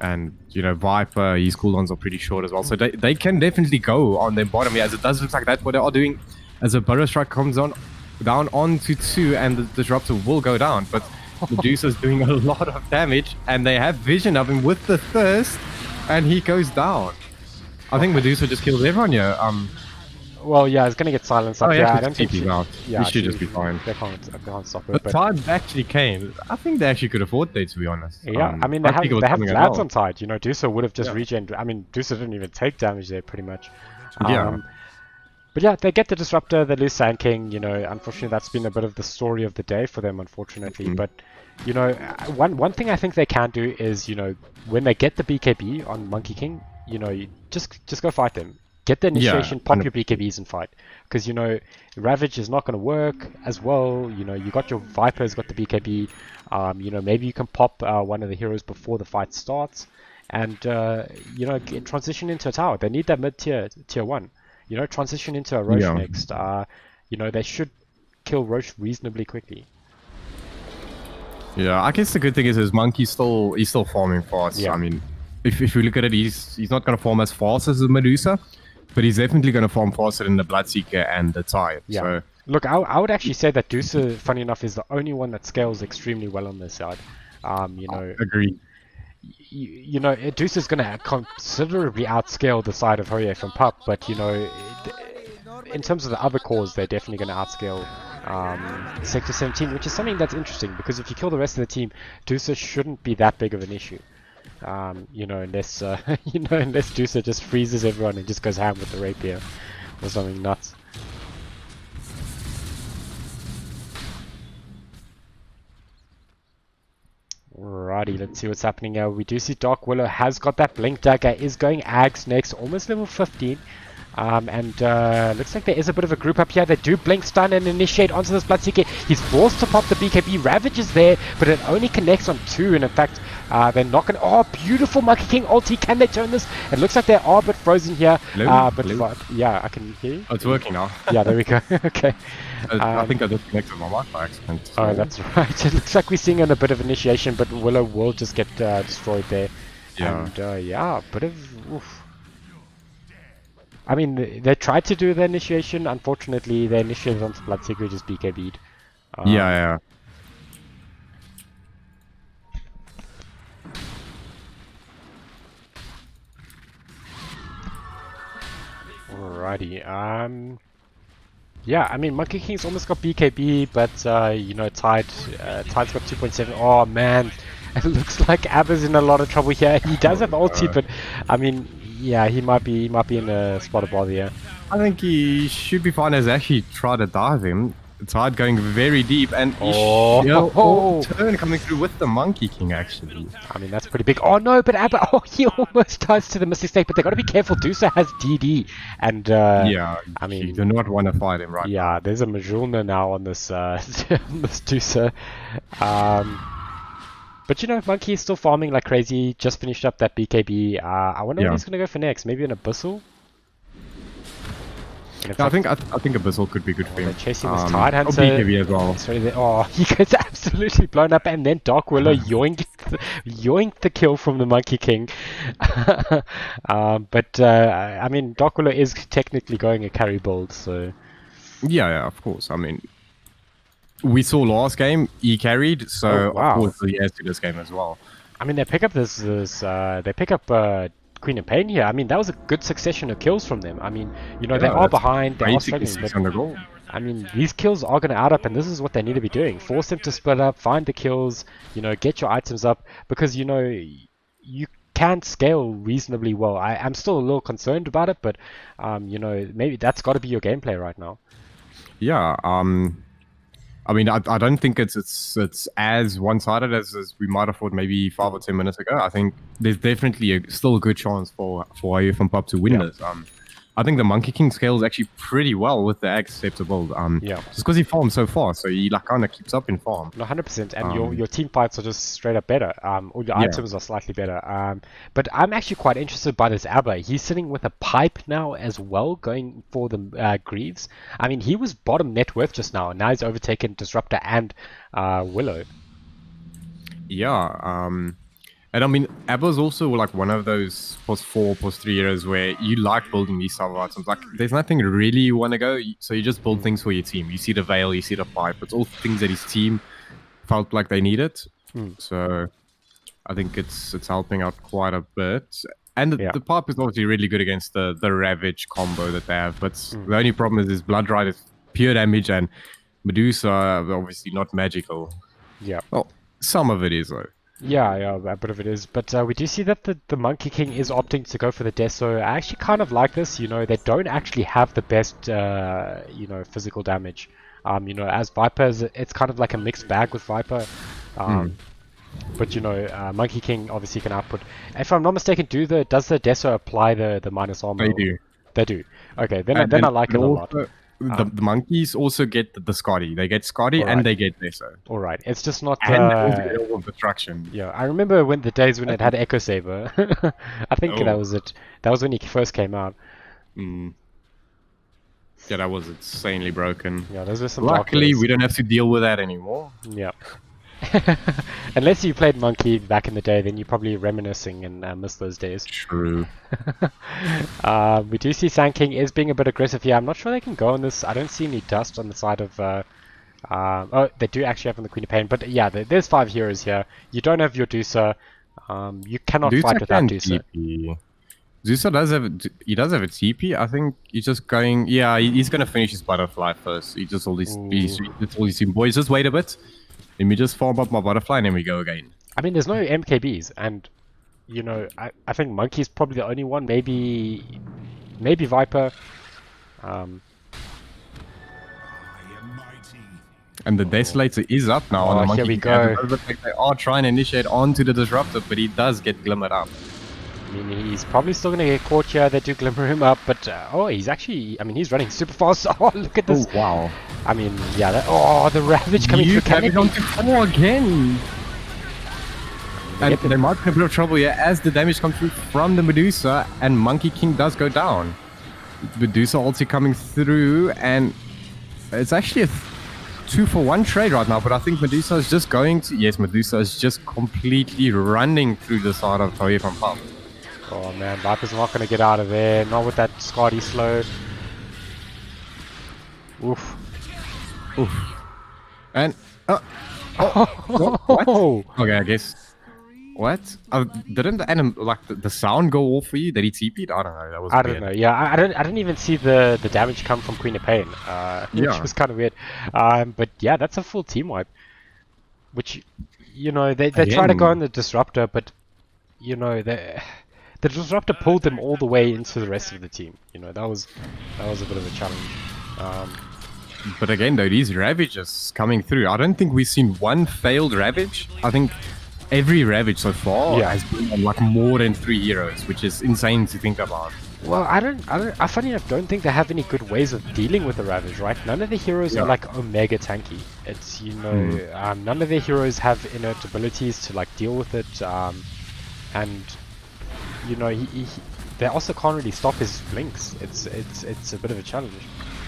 and you know Viper. His cooldowns are pretty short as well, so they can definitely go on their bottom. Yeah, as it does look like that's what they are doing. As a Burrow Strike comes down onto 2, and the Disruptor will go down, but Medusa's doing a lot of damage, and they have vision of him with the Thirst, and he goes down. I think Medusa just kills everyone here. Well, yeah, it's gonna get silenced up. I don't think he should just be fine. They can't stop it. But Tide actually came. I think they actually could afford that, to be honest. Yeah, I mean they have lads on Tide. You know, Deucer would have just regened. I mean, Deucer didn't even take damage there, pretty much. But yeah, they get the Disruptor, they lose Sand King. You know, unfortunately, that's been a bit of the story of the day for them, unfortunately. But you know, one thing I think they can do is, you know, when they get the BKB on Monkey King, you know, you just go fight them. Get the initiation, pop your BKBs and fight. Because, you know, Ravage is not going to work as well. You know, you got your Viper's got the BKB. You know, maybe you can pop one of the heroes before the fight starts. And, you know, transition into a tower. They need that mid-tier, tier 1. You know, transition into a Roche next. You know, they should kill Roche reasonably quickly. Yeah, I guess the good thing is his Monkey's still farming fast. I mean, if you look at it, he's not going to farm as fast as the Medusa. But he's definitely going to farm faster than the Bloodseeker and the Tide. Yeah. So. Look, I would actually say that Deucer, funny enough, is the only one that scales extremely well on this side. You know, agreed. You know, Deucer's going to considerably outscale the side of Hoye from Pup, but you know, in terms of the other cores, they're definitely going to outscale Sector 17, which is something that's interesting because if you kill the rest of the team, Deucer shouldn't be that big of an issue. You know, unless unless Deucer just freezes everyone and just goes ham with the rapier or something nuts. Alrighty, let's see what's happening here. We do see Dark Willow has got that Blink Dagger, is going Ags next, almost level 15. Looks like there is a bit of a group up here. They do blink stun and initiate onto this Bloodseeker. He's forced to pop the BKB. Ravage is there, but it only connects on 2. And in fact, they're not going to... Oh, beautiful Monkey King ulti. Can they turn this? It looks like they are a bit frozen here. Hello? Yeah, I can hear you. Oh, it's working now. Yeah, there we go. Okay. I think I disconnected my mic by accident. Oh, that's right. It looks like we're seeing a bit of initiation, but Willow will just get destroyed there. Yeah. And yeah, a bit of... Oof. I mean, they tried to do the initiation. Unfortunately, they initiated onto Bloodseeker, just BKB'd. Yeah. Alrighty. Yeah, I mean, Monkey King's almost got BKB, but you know, Tide's got 2.7. Oh man, it looks like Abba's in a lot of trouble here. He does have ulti, but I mean, yeah, he might be in a spot of bother here. I think he should be fine as actually tried to dive him. Tide going very deep and turn coming through with the Monkey King actually. I mean, that's pretty big. Oh no, but Abba, he almost dies to the Mystic Snake, but they got to be careful. Dusa has DD, and yeah, I mean, you do not want to fight him right yeah, there's a Majulna now on this on this Dusa. But you know, Monkey is still farming like crazy. Just finished up that BKB. I wonder what he's gonna go for next. Maybe an Abyssal. Yeah, I think Abyssal could be good for him. Chasing this Tide Hunter. BKB as well. Oh, he gets absolutely blown up, and then Dark Willow yoinked the kill from the Monkey King. I mean, Dark Willow is technically going a carry build, so... Yeah, of course. I mean, we saw last game, he carried, so of course he has to this game as well. I mean, they pick up they pick up Queen and Pain here. I mean, that was a good succession of kills from them. I mean, you know, they are behind, they are struggling, but I mean, these kills are going to add up, and this is what they need to be doing. Force them to split up, find the kills, you know, get your items up, because, you know, you can scale reasonably well. I'm still a little concerned about it, but, you know, maybe that's got to be your gameplay right now. Yeah, I mean, I don't think it's as one-sided as we might have thought maybe 5 or 10 minutes ago. I think there's definitely still a good chance for AF and Pop to win this. I think the Monkey King scales actually pretty well with the Acceptor build. Just because he farms so fast, so he like kind of keeps up in farm. No, 100%, and your team fights are just straight up better. All your items are slightly better. But I'm actually quite interested by this Abba. He's sitting with a pipe now as well, going for the Greaves. I mean, he was bottom net worth just now, and now he's overtaken Disruptor and Willow. Yeah, and I mean, Abba's also like one of those +4, +3 years where you like building these type of items. Like, there's nothing really you want to go, so you just build things for your team. You see the Veil, you see the pipe. It's all things that his team felt like they needed. So I think it's helping out quite a bit. And the pipe is obviously really good against the Ravage combo that they have. But the only problem is his Blood Ride is pure damage, and Medusa obviously not magical. Yeah. Well, some of it is though. Yeah, a bit of it is, but we do see that the Monkey King is opting to go for the Deso. I actually kind of like this. You know, they don't actually have the best, you know, physical damage. You know, as Vipers, it's kind of like a mixed bag with Viper. But you know, Monkey King obviously can output. If I'm not mistaken, does the Deso apply the minus armor? They do. They do. Okay, then I like it a lot. The monkeys also get the Scotty. They get Scotty and they get Deso. Alright, it's just not... And destruction. Yeah, I remember the days when it had Echo Saber. I think that was it. That was when he first came out. Yeah, that was insanely broken. Yeah, those were some Luckily, we don't have to deal with that anymore. Yeah. Unless you played Monkey back in the day, then you're probably reminiscing and miss those days. True. We do see Sand King is being a bit aggressive here. I'm not sure they can go on this. I don't see any dust on the side of... oh, they do actually have on the Queen of Pain. But yeah, there's 5 heroes here. You don't have your Dusa. You cannot fight without Dusa. Dusa does have a TP. I think he's just going... Yeah, he's going to finish his butterfly first. He just all these boys. Just wait a bit. Let me just farm up my butterfly and then we go again. I mean, there's no MKBs, and you know, I think Monkey's probably the only one. Maybe Viper. And the Desolator is up now on the Oh, Monkey here we King. And go. it looks like they are trying to initiate onto the Disruptor, but he does get glimmered up. I mean, he's probably still going to get caught here. They do glimmer him up, but oh, he's actually, I mean, he's running super fast. Oh, look at this. Oh, wow. I mean, yeah, oh, the Ravage coming through. Can Ravage it onto 4 again. And get the- they might be in a bit of trouble here as the damage comes through from the Medusa, and Monkey King does go down. Medusa also coming through, and it's actually a 2-for-1 trade right now, but I think Medusa is just going to... Yes, Medusa is just completely running through the side of Toye from Pump. Oh man, Viper's not going to get out of there. Not with that Scotty slow. Oof. Oof. And... what? Okay, I guess... What? Didn't the sound go off for you? Did he TP'd? I don't know. That was I weird. don't know. Yeah, I didn't even see the damage come from Queen of Pain, which Yeah. was kind of weird. But yeah, that's a full team wipe. Which, you know, they try to go on the Disruptor, but you know, the Disruptor pulled them all the way into the rest of the team. You know, that was a bit of a challenge. But again, though, these Ravages coming through, I don't think we've seen one failed Ravage. I think every Ravage so far has been on like more than 3 heroes, which is insane to think about. Well, I funny enough don't think they have any good ways of dealing with the Ravage, right? None of the heroes are like Omega tanky. It's, you know, none of their heroes have inert abilities to like deal with it, and you know, they also can't really stop his blinks. It's a bit of a challenge.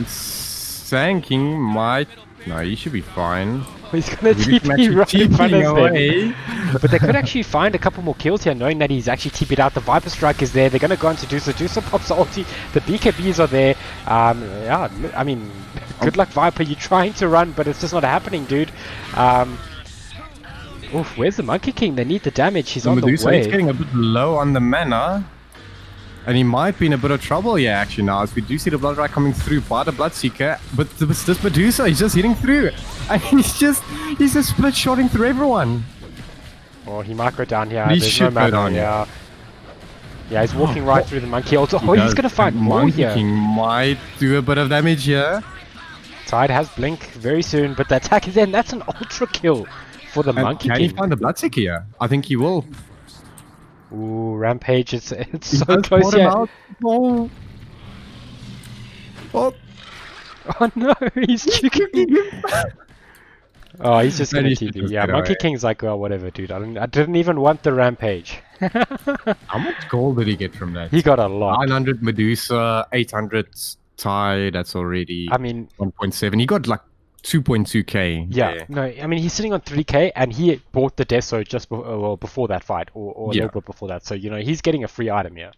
Sand King might... No, he should be fine. He's gonna TP right in front of them. But they could actually find a couple more kills here, knowing that he's actually TP'd out. The Viper Strike is there. They're gonna go on to Dusa. Dusa pops the ulti. The BKBs are there. Yeah, I mean, good luck, Viper. You're trying to run, but it's just not happening, dude. Oof, where's the Monkey King? They need the damage. He's on the Medusa, way. he's getting a bit low on the mana. And he might be in a bit of trouble here, actually, now, as we do see the Blood Rite coming through by the Bloodseeker. But this Medusa, he's just hitting through. I mean, he's just split-shotting through everyone. Oh, he might go down here. He There's should no go mana, down, yeah. Yeah, he's walking right through the Monkey. Oh, he's gonna find more Monkey here. King might do a bit of damage here. Tide has Blink very soon, but the attack is in. That's an ultra kill for the Monkey Can King. he find the Bloodseeker here? I think he will. Ooh, Rampage, it's He so does close bought him here. out. Oh. Oh. Oh no, he's juking. Oh, he's just Then gonna he should TP. just Yeah, get Monkey away. King's like, oh, whatever, dude. I didn't even want the Rampage. How much gold did he get from that? He got a lot. 900 Medusa, 800 Tide, that's already I mean, 1.7. He got like 2.2k. yeah, there. no, I mean, he's sitting on 3k, and he bought the Deso just before that fight, or a little bit before that. So, you know, he's getting a free item here.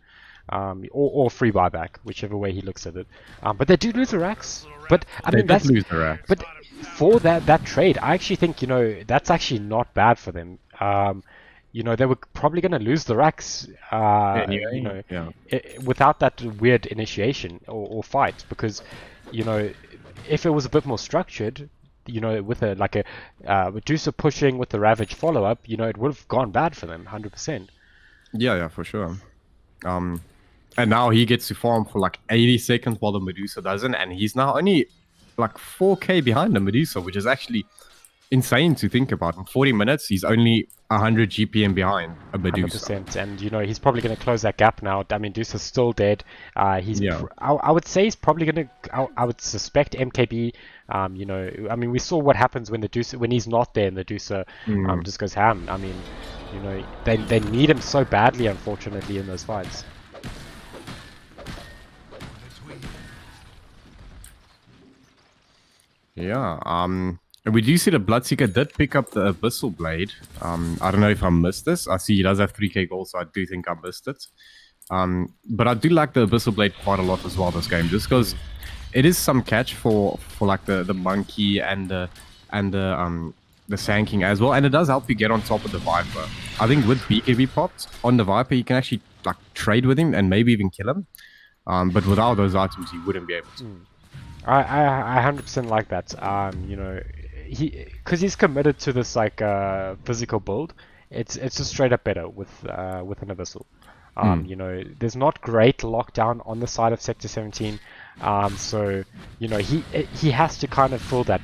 Or free buyback, whichever way he looks at it. But they do lose the racks. But, I They mean, did that's... lose the rack. But for that trade, I actually think, you know, that's actually not bad for them. You know, they were probably going to lose the racks, Anyway, you know, yeah. without that weird initiation or fight, because, you know, if it was a bit more structured, you know, with a Medusa pushing with the Ravage follow-up, you know, it would have gone bad for them, 100%. Yeah, for sure. And now he gets to farm for like 80 seconds while the Medusa doesn't, and he's now only like 4k behind the Medusa, which is actually insane to think about. In 40 minutes, he's only 100 GPM behind a Medusa. 100%, and you know he's probably going to close that gap now. I mean, Medusa's still dead. He's, Yeah. I would say he's probably going to. I would suspect MKB. You know, I mean, we saw what happens when when he's not there, and the Medusa just goes ham. I mean, you know, they need him so badly, unfortunately, in those fights. Yeah, and we do see the Bloodseeker did pick up the Abyssal Blade. I don't know if I missed this. I see he does have 3k gold, so I do think I missed it. But I do like the Abyssal Blade quite a lot as well this game, just because it is some catch for like the Monkey and the Sand King as well, and it does help you get on top of the Viper. I think with BKB popped on the Viper, you can actually like trade with him and maybe even kill him. But without those items, you wouldn't be able to. I 100% like that. You know, because he's committed to this like physical build. It's just straight up better with an Abyssal. You know, there's not great lockdown on the side of Sector 17. So you know he has to kind of fill that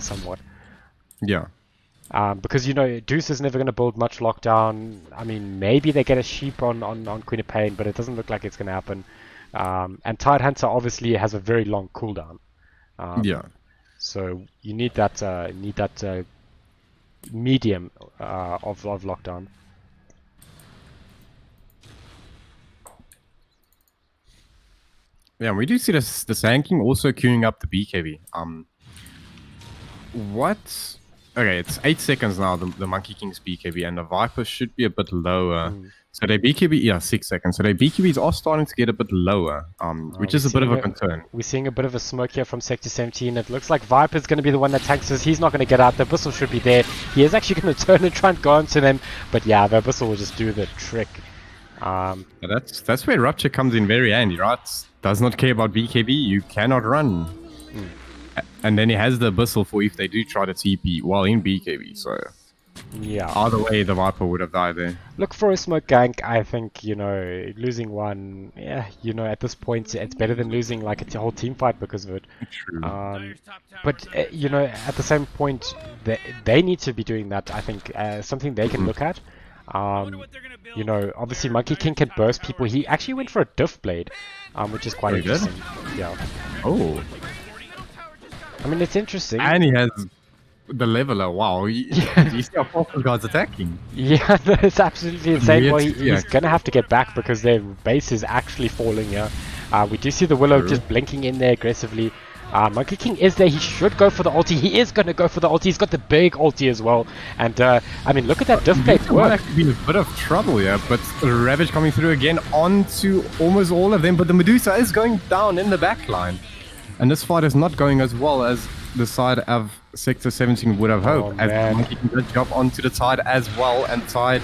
somewhat. Yeah. Because Deuce is never going to build much lockdown. I mean, maybe they get a sheep on Queen of Pain, but it doesn't look like it's going to happen. And Tide Hunter obviously has a very long cooldown. Yeah. So you need that medium of lockdown. Yeah, we do see this the Sand King also queuing up the BKB. What? Okay, it's 8 seconds now, the Monkey King's BKB, and the Viper should be a bit lower. So their BKB, yeah, 6 seconds. So their BKBs are starting to get a bit lower, which is a bit of a concern. We're seeing a bit of a smoke here from Sector 17. It looks like Viper's going to be the one that tanks this. He's not going to get out. The Abyssal should be there. He is actually going to turn and try and go onto them. But yeah, the Abyssal will just do the trick. That's where Rupture comes in very handy, right? Does not care about BKB. You cannot run. And then he has the Abyssal for if they do try to TP while in BKB. So yeah, either way, the Viper would have died there. Look for a smoke gank. I think losing one. Yeah, at this point, it's better than losing like a whole team fight because of it. True. But at the same point, they need to be doing that. I think something they can look at. Obviously Monkey King can burst people. He actually went for a Diff Blade, which is quite interesting. Yeah. Oh. I mean, it's interesting. And he has the leveler. Wow. You see how fast the guy's attacking? Yeah, it's absolutely insane. Well, he's going to have to get back because their base is actually falling here. We do see the Willow just blinking in there aggressively. Monkey King is there. He should go for the ulti. He is going to go for the ulti. He's got the big ulti as well. And, I mean, look at that Diff Blade work. Might have been a bit of trouble here, but Ravage coming through again onto almost all of them. But the Medusa is going down in the back line. And this fight is not going as well as the side of Sector 17 would have hoped. As Monkey King does jump onto the side as well, and Tide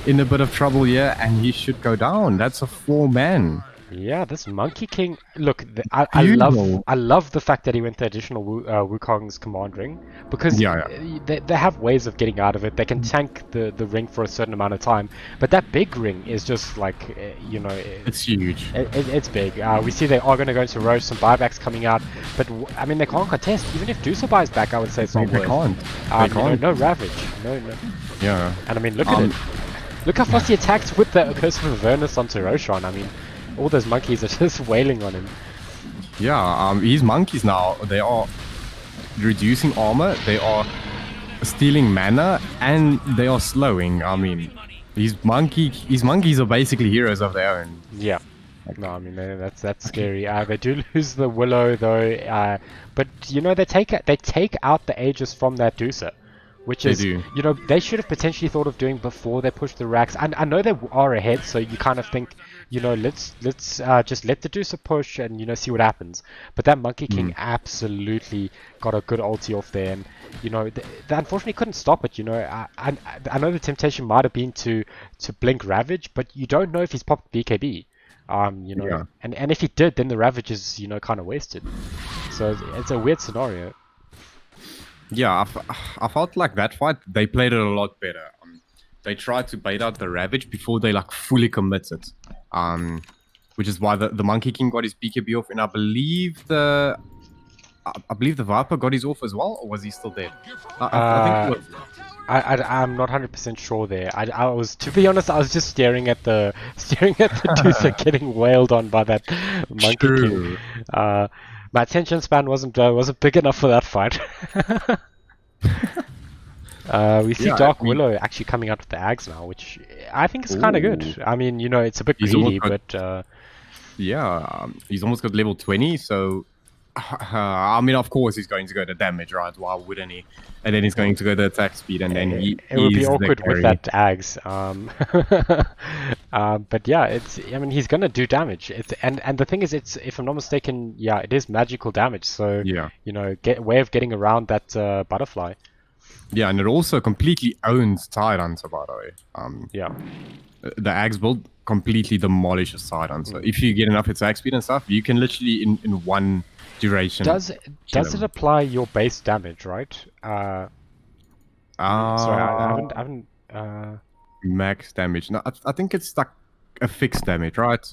in a bit of trouble here, and he should go down. That's a 4-man. Yeah, this Monkey King. Look, I love the fact that he went the additional Wukong's command ring because they have ways of getting out of it. They can tank the ring for a certain amount of time, but that big ring is just like it's huge. It's big. We see they are going to go into Roche, some buybacks coming out, but I mean they can't contest. Even if Dusa buys back, I would say it's not worth. They can't. No Ravage. No. Yeah. And I mean look at it. Look how fast he attacks with the Curse of Avernus onto Roshan. I mean. All those monkeys are just wailing on him. Yeah, his monkeys now, they are reducing armor, they are stealing mana, and they are slowing. I mean, his monkeys are basically heroes of their own. Yeah. No, I mean that's scary. They do lose the Willow though, but they take out the Aegis from that Dusa. Which is, they should have potentially thought of doing before they push the racks. And I know they are ahead, so you kind of think, let's just let the Dusa push and, see what happens. But that Monkey King absolutely got a good ulti off there. And, they unfortunately couldn't stop it, I know the temptation might have been to blink Ravage, but you don't know if he's popped BKB. And if he did, then the Ravage is, kind of wasted. So it's a weird scenario. Yeah, I felt like that fight, they played it a lot better. They tried to bait out the Ravage before they fully committed. Which is why the Monkey King got his BKB off, and I believe the Viper got his off as well, or was he still dead? I think it was. I'm not 100% sure there. I was, to be honest, I was just staring at the Dusa getting wailed on by that Monkey King. My attention span wasn't big enough for that fight. We see Dark Willow actually coming out with the Ags now, which I think is kind of good. I mean, it's a bit greedy, but... he's almost got level 20, so... I mean, of course he's going to go to damage, right? Why wouldn't he? And then he's going to go to attack speed, and then it would be awkward with that Ags. But yeah, I mean, he's gonna do damage. And the thing is, if I'm not mistaken, it is magical damage. So way of getting around that butterfly. Yeah, and it also completely owns Tide Hunter, by the way. The Ags build completely demolishes Tide Hunter. So if you get enough attack speed and stuff, you can literally in one duration. Does it apply your base damage, right? Sorry, I haven't. Max damage. No, I think it's like a fixed damage, right?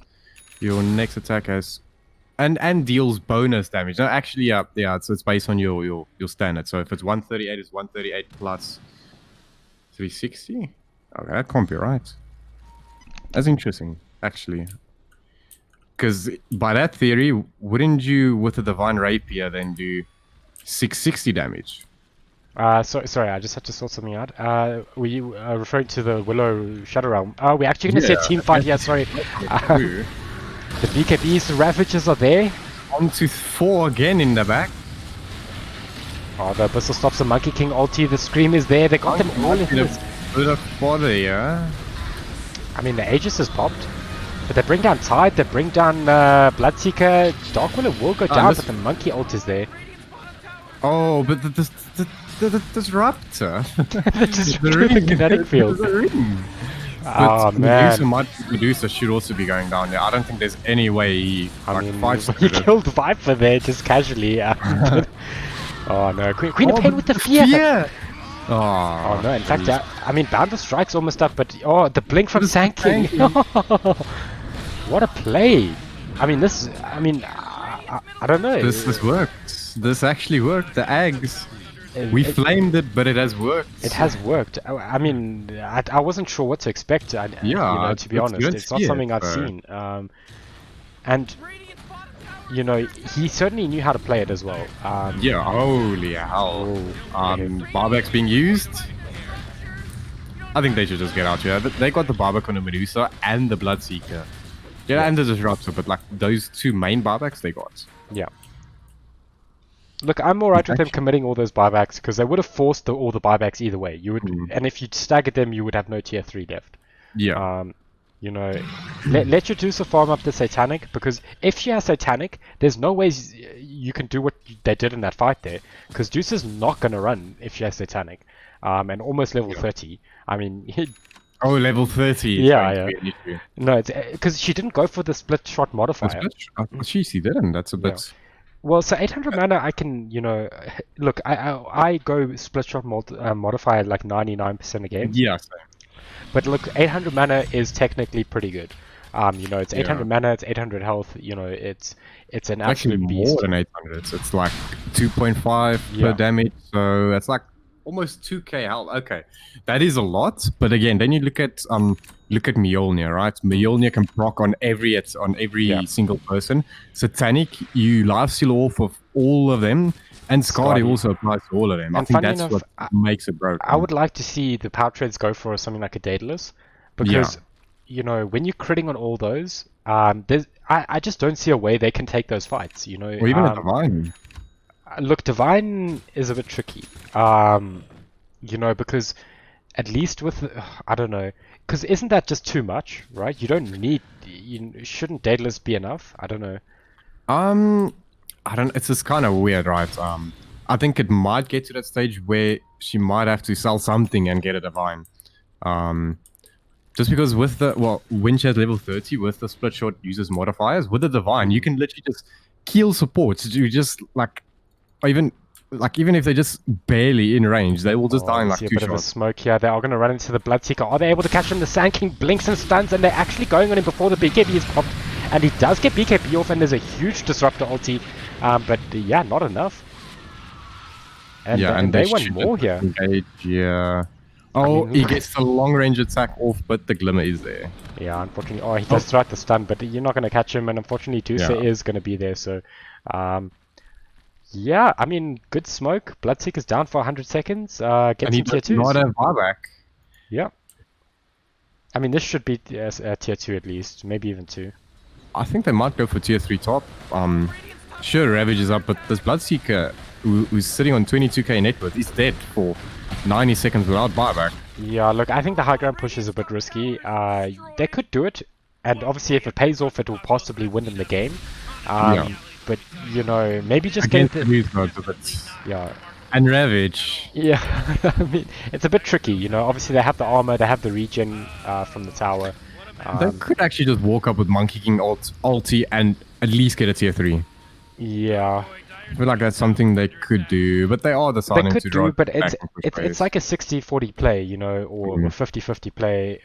Your next attack has and deals bonus damage. No, actually, yeah. So it's based on your standard. So if it's 138, it's 138 plus 360. Okay, that can't be right. That's interesting, actually. Because by that theory, wouldn't you with the Divine Rapier then do 660 damage? Sorry, I just had to sort something out. Were you referring to the Willow Shadow Realm? We're actually going to see a team fight here, sorry. The BKBs, the Ravages are there. On to 4 again in the back. Oh, the Abyssal stops the Monkey King ulti, the Scream is there, they got them all in this. Bit of fodder, yeah. I mean, the Aegis has popped. But they bring down Tide, they bring down Bloodseeker. Dark Willow will go down, but the Monkey ult is there. Oh, but the Disruptor. The Disruptor kinetic field. Oh, man. Medusa should also be going down there. I don't think there's any way he he killed Viper there just casually. Oh no, Queen of Pain with the fear! Oh no, in fact, I mean, Boundless Strike's almost up, but the blink from Sanking. What a play! I mean, I don't know. This worked. This actually worked. The eggs. We flamed it, but it has worked. It has worked. I mean, I wasn't sure what to expect. To be honest, it's not something I've seen. And you know, he certainly knew how to play it as well. Yeah, holy hell. Barback's being used. I think they should just get out here. They got the Barback on the Medusa and the Bloodseeker. Yeah, and the Disruptor, but like those 2 main Barbacks they got. Yeah. Look, I'm alright with them committing all those buybacks because they would have forced all the buybacks either way. You would, and if you staggered them, you would have no tier 3 left. Yeah. You know, let your Juicer farm up the Satanic, because if she has Satanic, there's no ways you can do what they did in that fight there, because Juicer's not going to run if she has Satanic, and almost level 30. I mean... level 30. Yeah. No, it's because she didn't go for the split shot modifier. She didn't. That's a bit... Yeah. Well, so 800 mana, I can, you know, look, I go split shot modifier like 99% of games. Yeah, same. But look, 800 mana is technically pretty good. You know, it's 800 mana, it's 800 health. You know, it's an absolute beast. More than 800. It's like 2.5 per damage, so it's like almost 2k health. Okay, that is a lot. But again, then you look at Mjolnir, right? Mjolnir can proc on every single person. Satanic, you lifesteal off of all of them. And Skadi also applies to all of them. I think that's what makes it broken. I would like to see the Power Trades go for something like a Daedalus. Because, you know, when you're critting on all those, I just don't see a way they can take those fights, you know. Or even a Divine. Look, Divine is a bit tricky. You know, because at least with... I don't know. Because isn't that just too much, right? You don't need... shouldn't Daedalus be enough? I don't know. I don't. It's just kind of weird, right? I think it might get to that stage where she might have to sell something and get a Divine. Just because with when she has level 30 with the split shot uses modifiers, with the Divine, you can literally just kill supports. You just even if they're just barely in range, they will just die in like 2 shots. A bit of a smoke here. They are going to run into the Bloodseeker. Are they able to catch him? The Sand King blinks and stuns, and they're actually going on him before the BKB is popped. And he does get BKB off, and there's a huge Disruptor ulti. But yeah, not enough. And they want more here. Engage, yeah. Oh, he gets the long range attack off, but the Glimmer is there. Yeah, unfortunately. Oh, he does throw out the stun, but you're not going to catch him. And unfortunately, Dusa is going to be there. So, yeah, I mean, good smoke. Bloodseeker's down for 100 seconds. Gets some tier 2s. Not a buyback. Yeah. I mean, this should be tier 2 at least. Maybe even 2. I think they might go for tier 3 top. Sure, Ravage is up, but this Bloodseeker, who's sitting on 22k net worth, is dead for 90 seconds without buyback. Yeah, look, I think the high ground push is a bit risky. They could do it, and obviously if it pays off, it will possibly win them the game. But, you know, maybe just get the... Yeah. And Ravage. Yeah, I mean, it's a bit tricky, you know. Obviously they have the armor, they have the regen from the tower. They could actually just walk up with Monkey King ulti and at least get a tier 3. Yeah. I feel like that's something they could do, but they are deciding to draw. But it's like a 60-40 play, you know, or 50-50 play.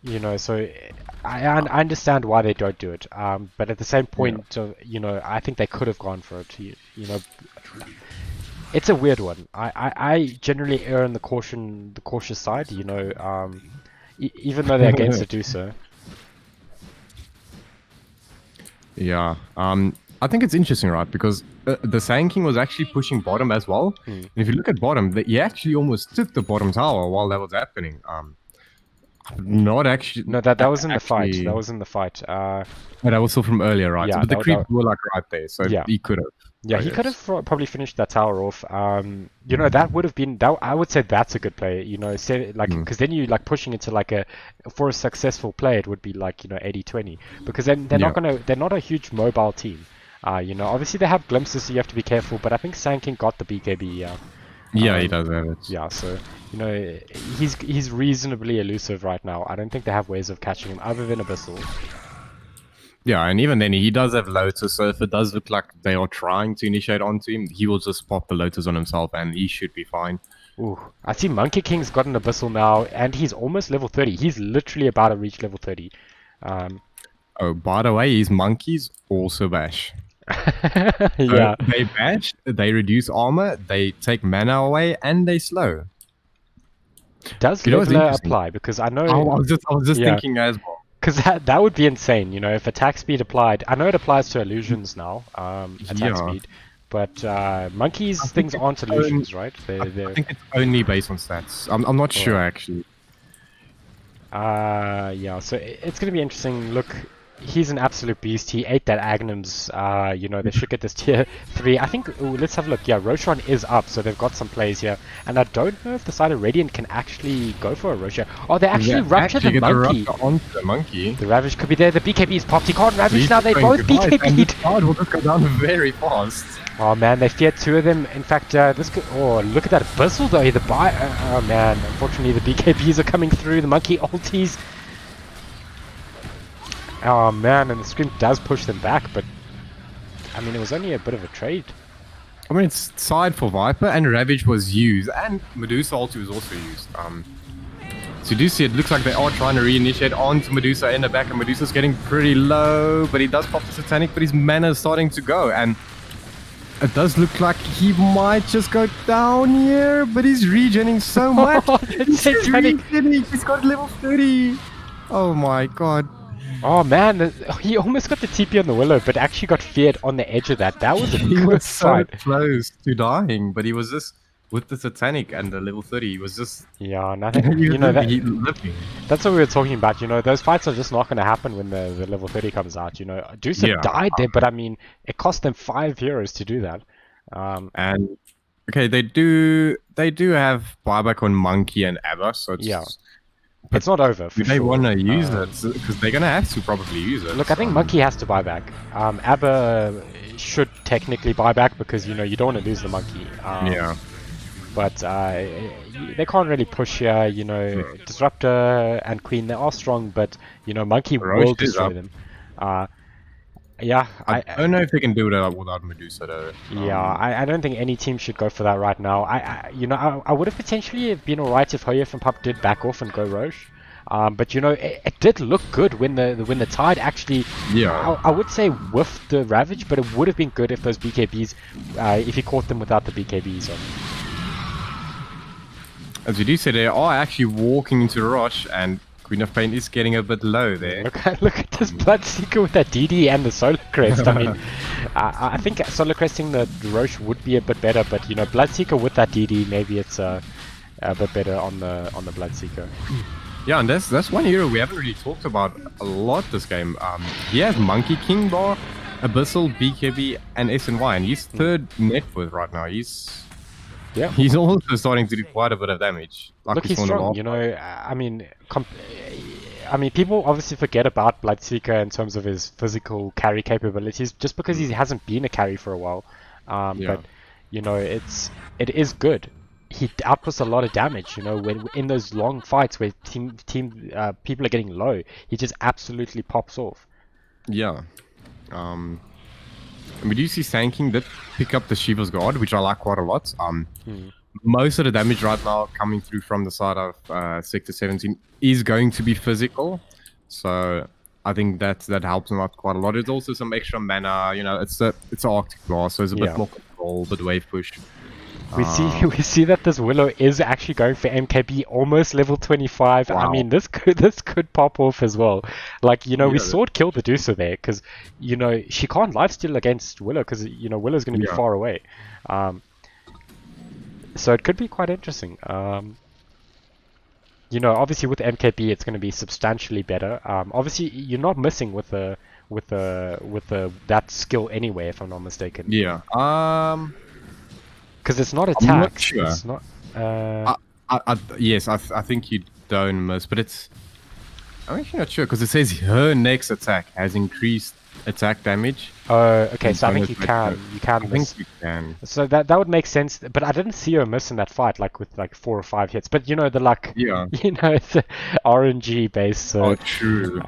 You know, so I understand why they don't do it. But at the same point, you know, I think they could have gone for it. You know, it's a weird one. I generally err on the cautious side. You know, even though they're against to do so. Yeah. I think it's interesting, right? Because the Sand King was actually pushing bottom as well. And if you look at bottom, he actually almost took the bottom tower while that was happening. Not actually. No, that was in the fight. That was in the fight. But that was still from earlier, right? Yeah, So, but the creeps were like right there, so yeah. he could have. Yeah, he could have probably finished that tower off. You know, that would have been that. I would say that's a good play. You know, say like because then you like pushing into like for a successful play, it would be like, you know, 80-20, because then they're not a huge mobile team. You know, obviously they have glimpses, so you have to be careful. But I think Sand King got the BKB. Yeah, he does have it. Yeah, so you know he's reasonably elusive right now. I don't think they have ways of catching him other than Abyssal. Yeah, and even then, he does have Lotus, so if it does look like they are trying to initiate onto him, he will just pop the Lotus on himself, and he should be fine. Ooh, I see Monkey King's got an Abyssal now, and he's almost level 30. He's literally about to reach level 30. Oh, by the way, his monkeys also bash. Yeah. They bash, they reduce armor, they take mana away, and they slow. Does Leveler apply? Because I know... I was just thinking as well. Because that would be insane, you know, if attack speed applied. I know it applies to illusions now, attack speed. But monkeys things aren't illusions, right? I think it's only based on stats. I'm not sure, actually. Yeah, so it's going to be interesting. Look, he's an absolute beast. He ate that Agnum's, you know, they should get this tier 3. I think, let's have a look. Yeah, Roshan is up, so they've got some plays here. And I don't know if the side of Radiant can actually go for a Roshan. Oh, they actually rupture the monkey. Onto the monkey. The Ravage could be there. The BKB's popped. He can't Ravage now. They both BKB'd. The card will go down very fast. Oh man, they feared 2 of them. In fact, this could... Oh, look at that Abyssal though. Oh man, unfortunately the BKBs are coming through. The monkey ulties. Oh man, and the Scream does push them back, but I mean, it was only a bit of a trade. I mean, it's side for Viper, and Ravage was used, and Medusa ulti was also used. So you do see it looks like they are trying to reinitiate onto Medusa in the back, and Medusa's getting pretty low, but he does pop the Satanic, but his mana is starting to go, and it does look like he might just go down here, but he's regening so much. He's got level 30. Oh my god. Oh man, he almost got the TP on the Willow, but actually got feared on the edge of that. That was a good so close to dying, but he was just with the Satanic and the level 30. He was just nothing. You know that's what we were talking about. You know, those fights are just not going to happen when the level 30 comes out. You know, Dusa died there, but I mean, it cost them 5 heroes to do that. And okay, they do have buyback on Monkey and Abba, so it's it's not over. Do they want to use it? Because they're going to have to probably use it. Look, I think Monkey has to buy back. Abba should technically buy back because, you know, you don't want to lose the Monkey. But they can't really push here, you know. Disruptor and Queen, they are strong, but, you know, Monkey will destroy them. Yeah, I don't know if they can do it without Medusa though. Yeah, I don't think any team should go for that right now. I would have potentially been alright if Hoyef and Pup did back off and go Roche. But you know, it did look good when the Tide actually, I would say whiffed the Ravage, but it would have been good if those BKBs, if he caught them without the BKBs on. As you do say, they are actually walking into Roche, and Queen of Pain is getting a bit low there. Look at this Bloodseeker with that DD and the Solar Crest. I mean, I think Solar Cresting the Roche would be a bit better, but you know, Bloodseeker with that DD, maybe it's a bit better on the Bloodseeker. Yeah, and that's one hero we haven't really talked about a lot this game. He has Monkey King Bar, Abyssal, BKB, and SNY, and he's third net worth right now. He's also starting to do quite a bit of damage. Like Look, he's strong, you know, I mean, people obviously forget about Bloodseeker in terms of his physical carry capabilities, just because he hasn't been a carry for a while. But, you know, it is good. He outputs a lot of damage, you know, when in those long fights where people are getting low, he just absolutely pops off. Yeah. And we do see Sand King did pick up the Shiva's Guard, which I like quite a lot. most of the damage right now coming through from the side of Sector 17 is going to be physical. So I think that helps them out quite a lot. There's also some extra mana. You know, it's an Arctic Blast, so it's a bit more control, but wave push. We see that this Willow is actually going for MKB almost level 25. Wow. I mean, this could pop off as well. Like, you know, we sword kill the Deucer there because, you know, she can't lifesteal against Willow because, you know, Willow's going to be far away. So it could be quite interesting. You know, obviously with MKB it's going to be substantially better. Obviously you're not missing with that skill anyway, if I'm not mistaken. Yeah. Because it's not attacks. I'm not sure. It's not. Yes, I think you don't miss, but it's. I'm actually not sure because it says her next attack has increased attack damage. Oh, okay. So I think you can. You can I miss. think you can. So that would make sense. But I didn't see her miss in that fight, like with like 4 or 5 hits. But you know the luck. Yeah. You know it's RNG based. So, oh, true.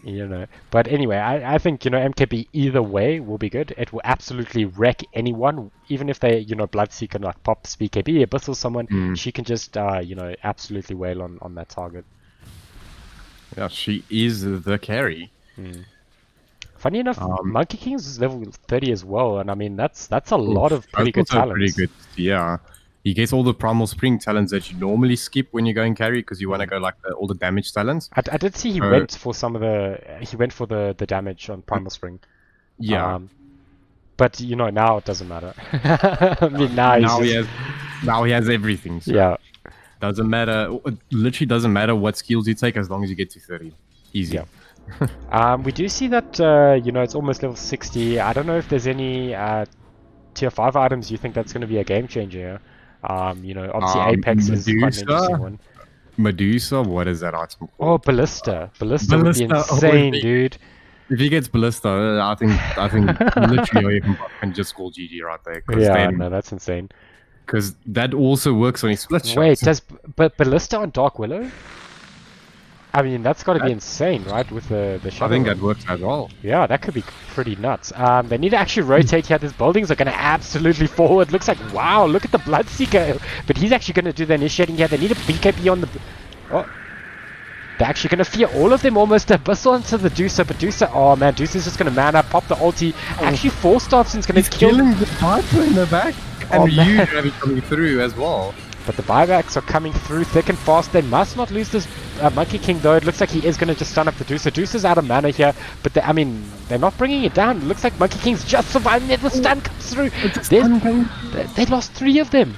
You know, but anyway, I think, you know, MKB either way will be good. It will absolutely wreck anyone, even if they, you know, Bloodseeker like pops BKB, Abyssal someone, she can just, you know, absolutely wail on that target. Yeah, she is the carry. Funny enough, Monkey King's is level 30 as well, and I mean that's a lot of pretty good talents. Pretty good, yeah. He gets all the Primal Spring talents that you normally skip when you go and carry because you want to go like all the damage talents. I did see he went for some of the the damage on Primal Spring. Yeah. But you know, now it doesn't matter. I mean now he has everything. So yeah. Doesn't matter. It literally doesn't matter what skills you take as long as you get to 30. Easy. Yeah. We do see that you know, it's almost level 60. I don't know if there's any tier 5 items you think that's going to be a game changer here. You know, obviously Apex is quite an interesting one. Medusa, what is that item called? Oh, Ballista. Ballista would be insane, dude. If he gets Ballista, I think literally you can just call GG right there. Yeah, no, that's insane. Because that also works on his split shots. Wait, but Ballista on Dark Willow? I mean, that's got to be insane, right? With the shadow. I think that works as well. Yeah, that could be pretty nuts. They need to actually rotate here. These buildings are going to absolutely fall. It looks like, wow, look at the Bloodseeker. But he's actually going to do the initiating here. They need a BKB on the... Oh. They're actually going to fear all of them almost. Abyssal onto the Deucer. But Deucer... Oh, man, Deucer's just going to man up, pop the ulti. Actually, Falstaff's going to kill... killing the Viper in the back. And you have it coming through as well. But the buybacks are coming through thick and fast. They must not lose this Monkey King, though. It looks like he is going to just stun up the Deucer. Deucer's out of mana here, but I mean, they're not bringing it down. It looks like Monkey King's just surviving. The stun comes through. They lost 3 of them.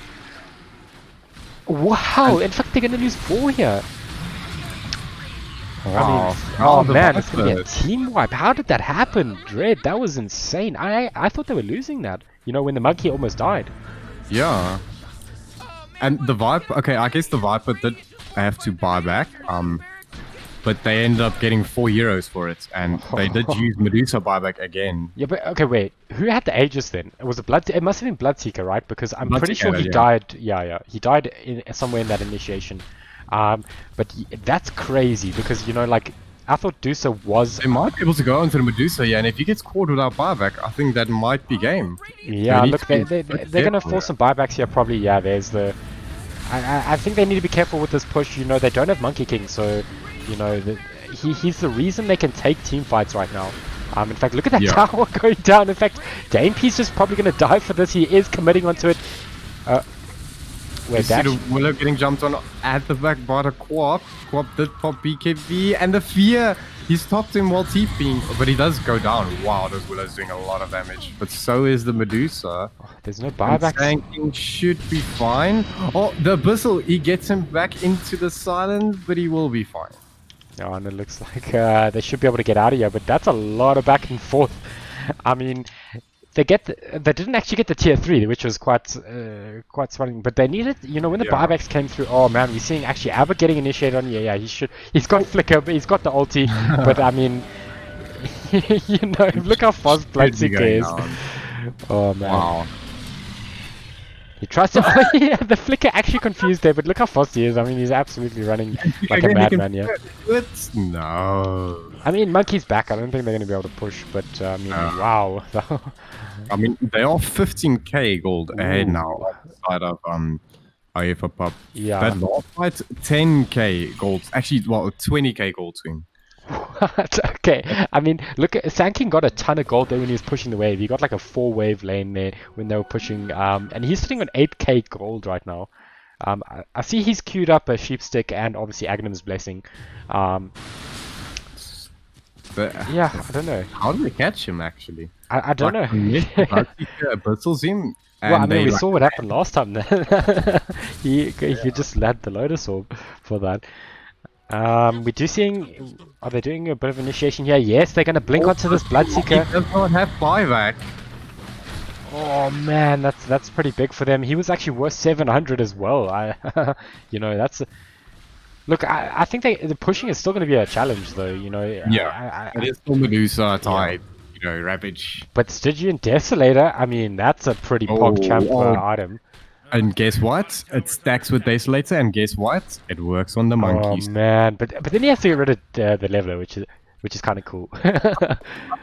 Wow. In fact, they're going to lose 4 here. Wow. I mean, oh man, it's going to be a team wipe. How did that happen, Dread? That was insane. I thought they were losing that. You know, when the Monkey almost died. Yeah. And the Viper, okay, I guess the Viper did have to buy back, but they ended up getting 4 euros for it, and they did use Medusa buyback again. Yeah, but okay, wait, who had the Aegis then? It was it must have been Bloodseeker, right? Because I'm pretty sure he died. Yeah, he died somewhere in that initiation. But that's crazy because, you know, like, I thought Deucer was... They might be able to go into the Medusa, yeah, and if he gets caught without buyback, I think that might be game. Yeah, look, they're going to force some buybacks here, probably. Yeah, there's the... I think they need to be careful with this push. You know, they don't have Monkey King, so, you know, he's the reason they can take team fights right now. In fact, look at that tower going down. In fact, Dane Peace is probably going to die for this. He is committing onto it. You see the Willow getting jumped on at the back by the Quap. Quap did pop BKB, and the Fear, he stopped him while TPing, but he does go down. Wow, those Willow's doing a lot of damage. But so is the Medusa. There's no buyback. Tanking should be fine. Oh, the Abyssal, he gets him back into the silence, but he will be fine. Oh, and it looks like they should be able to get out of here, but that's a lot of back and forth. I mean... They didn't actually get the tier 3, which was quite stunning. But they needed, you know, when the buybacks came through. Oh man, we're seeing actually Abbott getting initiated on. Yeah, he's got flicker, but he's got the ulti. But I mean, you know, look how fast Bloodseeker is. Oh man. Wow. He tries to. Oh, yeah, the flicker actually confused there, but look how fast he is. I mean, he's absolutely running like a Again, he can madman here. do it. No. I mean, Monkey's back. I don't think they're going to be able to push, but I mean, wow. I mean, they are 15k gold ahead now Ooh. on the side of HJVP. Yeah. That last fight, 10k gold. Actually, well, 20k gold swing. Okay, I mean, look, Sanking got a ton of gold there when he was pushing the wave. He got like a 4-wave lane there when they were pushing, and he's sitting on 8k gold right now. I see he's queued up a Sheepstick and obviously Aghanim's Blessing. But Yeah, I don't know. how do they catch him, actually? I don't know. Bristles him. Well, I mean, they, we like, saw what happened last time. he just land the Lotus Orb for that. We do seeing. Are they doing a bit of initiation here? Yes, they're gonna blink onto this Bloodseeker. He does not have buyback. Oh man, that's pretty big for them. He was actually worth 700 as well. You know, that's. Look, I think the pushing is still going to be a challenge, though. You know. Yeah, it is still Medusa type, you know, Ravage. But Stygian Desolator, I mean, that's a pretty pog champ item. And guess what? It stacks with Desolator, and guess what? It works on the monkeys. Oh man, but then he has to get rid of the leveler, which is kind of cool. I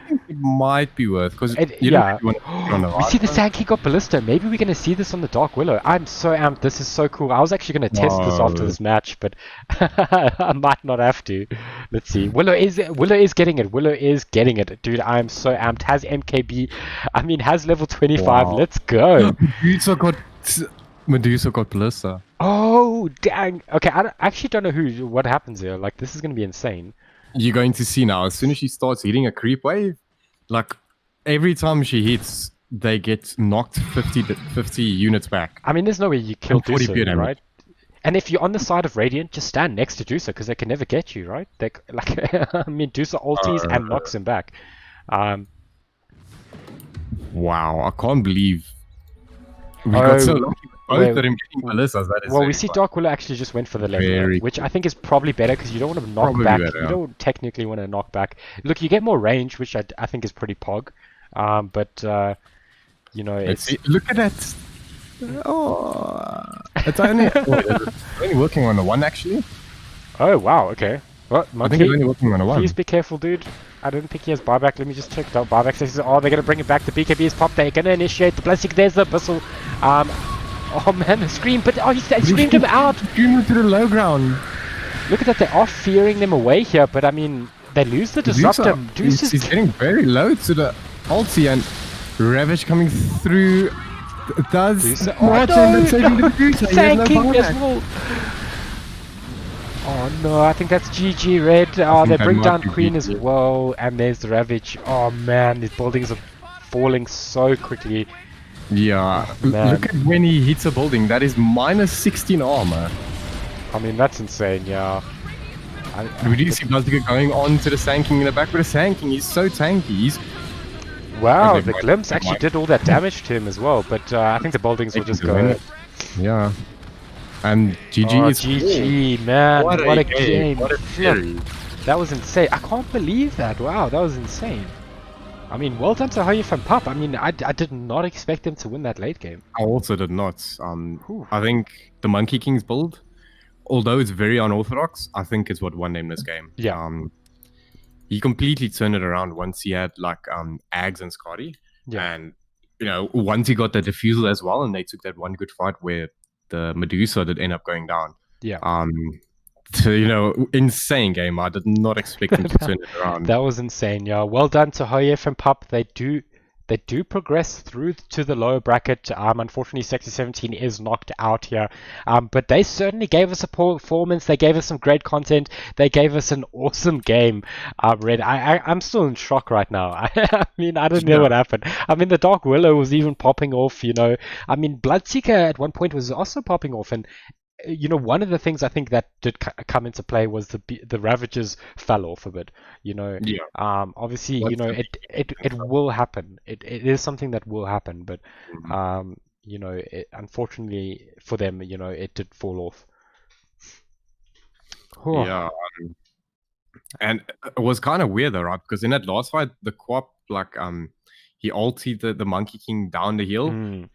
think it might be worth, because you yeah. don't really want to put it on the We see the right. Sankey got Ballista. Maybe we're gonna see this on the Dark Willow. I'm so amped. This is so cool. I was actually gonna test this after this match, but I might not have to. Let's see. Willow is getting it. Willow is getting it, dude. I'm so amped. Has MKB. I mean, has level 25. Wow. Let's go. Medusa got Ballista. Oh dang. Okay, I actually don't know what happens here. Like, this is gonna be insane. You're going to see now, as soon as she starts hitting a creep wave, like, every time she hits, they get knocked 50 units back. I mean, there's no way you kill 40 Dusa, damage. right? And if you're on the side of Radiant, just stand next to Dusa, because they can never get you, right? They like, I mean, Dusa ulties and knocks him back. Wow, I can't believe we got so lucky with both wait, of them getting ballistas. That is well, we very see fun. Dark Willow actually just went for the leveler, Very which I think is probably better because you don't want to knock Probably back. better, You yeah. don't technically want to knock back. Look, you get more range, which I think is pretty pog. But you know, Let's it's see. Look at that. Oh, it's only working on the one, actually. oh wow, okay. Well, I think Monkey, it's only working on the one. please be careful, dude. I don't think he has buyback. Let me just check. No, buyback says, oh, they're going to bring it back. The BKB is popped. They're going to initiate the plastic. There's the Abyssal. Oh man, the scream. But oh, he screamed him out. Screamed to the low ground. Look at that. They are fearing them away here. But I mean, they lose the disruptor. He's getting very low to the ulti, and Ravage coming through. Does Medusa. what? Oh, Saving no, the Medusa. He has no Thanking as buyback. well. Oh no, I think that's GG Red. Oh, they think that bring might down be Queen as GG. well. And there's the Ravage. Oh man, these buildings are falling so quickly. Yeah, man. look at when he hits a building. That is minus 16 armor. I mean, that's insane, yeah. We do see Bloodseeker going on to the Sanking in the back, but the Sanking is so tanky. He's Wow, Okay, the might- glimpse might- actually did all that damage to him as well, but I think the buildings will just go. Yeah. And GG Oh, is GG, man. What a game. What a Flip. series. That was insane. I can't believe that. Wow, that was insane. I mean, well done to HJVP. I mean, I did not expect them to win that late game. I also did not. Whew. I think the Monkey King's build, although it's very unorthodox, I think is what won him this game. Yeah. He completely turned it around once he had like Ags and Scotty. Yeah. And you know, once he got the defusal as well, and they took that one good fight where the Medusa did end up going down. Yeah. So, you know, insane game. I did not expect him to turn it around. That was insane, yeah. Well done to HJVP. They do progress through to the lower bracket. Unfortunately, S17 is knocked out here. But they certainly gave us a performance. They gave us some great content. They gave us an awesome game. Red, I'm still in shock right now. I mean, I don't know what happened. I mean, the Dark Willow was even popping off, you know. I mean, Bloodseeker at one point was also popping off. And you know, one of the things I think that did come into play was the Ravages fell off a bit. You know, Yeah. obviously, you What's know, the it will happen. It is something that will happen, but Mhm. you know, unfortunately for them, you know, it did fall off. Whew. Yeah. And it was kind of weird though, right? Because in that last fight, the Quap, like, he ulted the Monkey King down the hill. The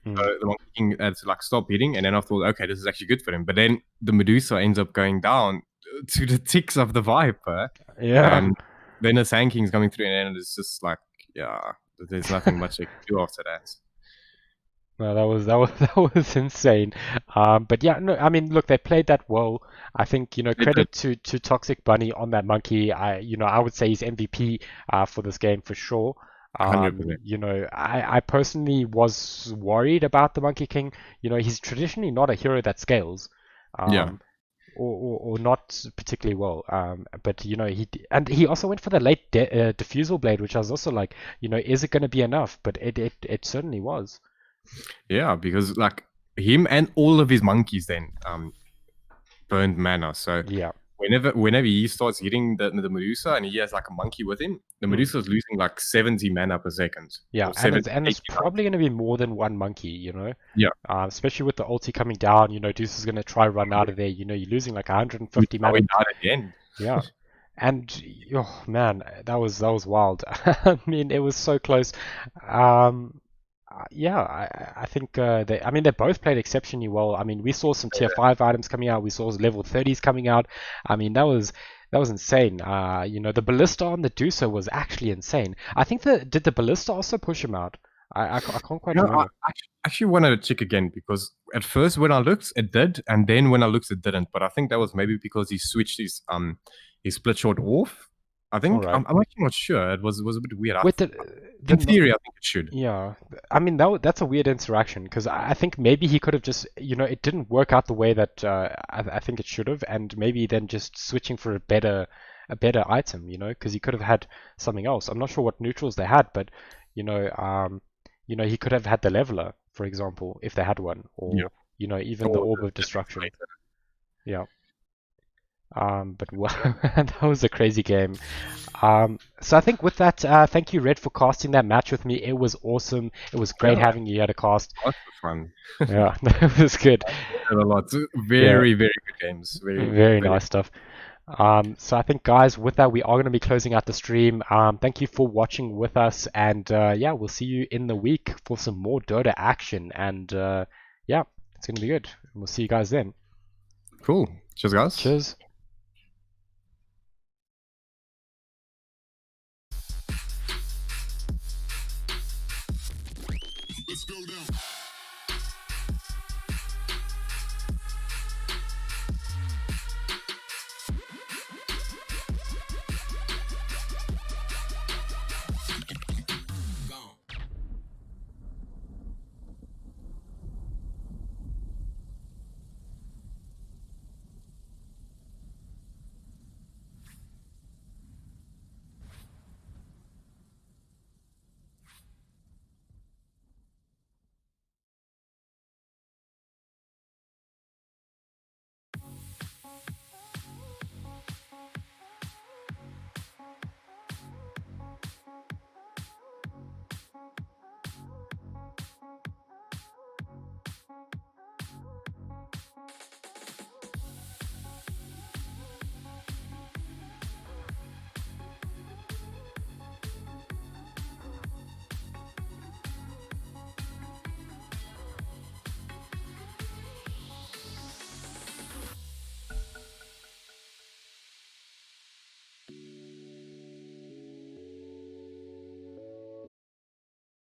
Monkey King had to like stop hitting, and then I thought, okay, this is actually good for him. But then the Medusa ends up going down to the ticks of the Viper, Yeah. and then the Sand King's coming through, and it's just like, yeah, there's nothing much they can do after that. No, that was insane. But yeah, no, I mean, look, they played that well. I think, credit to Toxic Bunny on that monkey. I would say he's MVP for this game for sure. 100%. I personally was worried about the Monkey King. He's traditionally not a hero that scales. Yeah. Or not particularly well. But he also went for the late diffusal blade, which I was also like, is it going to be enough? But it certainly was. Yeah, because like him and all of his monkeys then burned mana. So Yeah. whenever he starts hitting the Medusa and he has like a monkey with him, the Medusa is losing like 70 mana per second. Yeah, or and 70, it's 80 probably going to be more than one monkey, Yeah. especially with the ulti coming down, Deuce is going to try run out of there. You're losing like 150 mana. Going out at the end. Yeah. And oh man, that was wild. I mean, it was so close. Yeah, I think they both played exceptionally well. I mean, we saw some tier 5 items coming out. We saw level 30s coming out. I mean, that was insane. The ballista on the Dusa was actually insane. I think did the ballista also push him out? I can't quite remember. I actually wanted to check again because at first when I looked, it did, and then when I looked, it didn't. But I think that was maybe because he switched his split shot off. I think Alright. I'm actually not sure. It was a bit weird. With in theory, I think it should. Yeah, I mean that's a weird interaction because I think maybe he could have just it didn't work out the way that I think it should have, and maybe then just switching for a better item, because he could have had something else. I'm not sure what neutrals they had, but he could have had the leveler, for example, if they had one, or even the orb of destruction. Yeah. But wow, that was a crazy game. So I think with that, thank you, Red, for casting that match with me. It was awesome. It was great having you here to cast. Lots of fun. Yeah, it was good. A lot. Very good games. Very nice stuff. So I think, guys, with that, we are going to be closing out the stream. Thank you for watching with us, and yeah, we'll see you in the week for some more Dota action. And yeah, it's going to be good. We'll see you guys then. Cool. Cheers, guys. Cheers. Let's go down.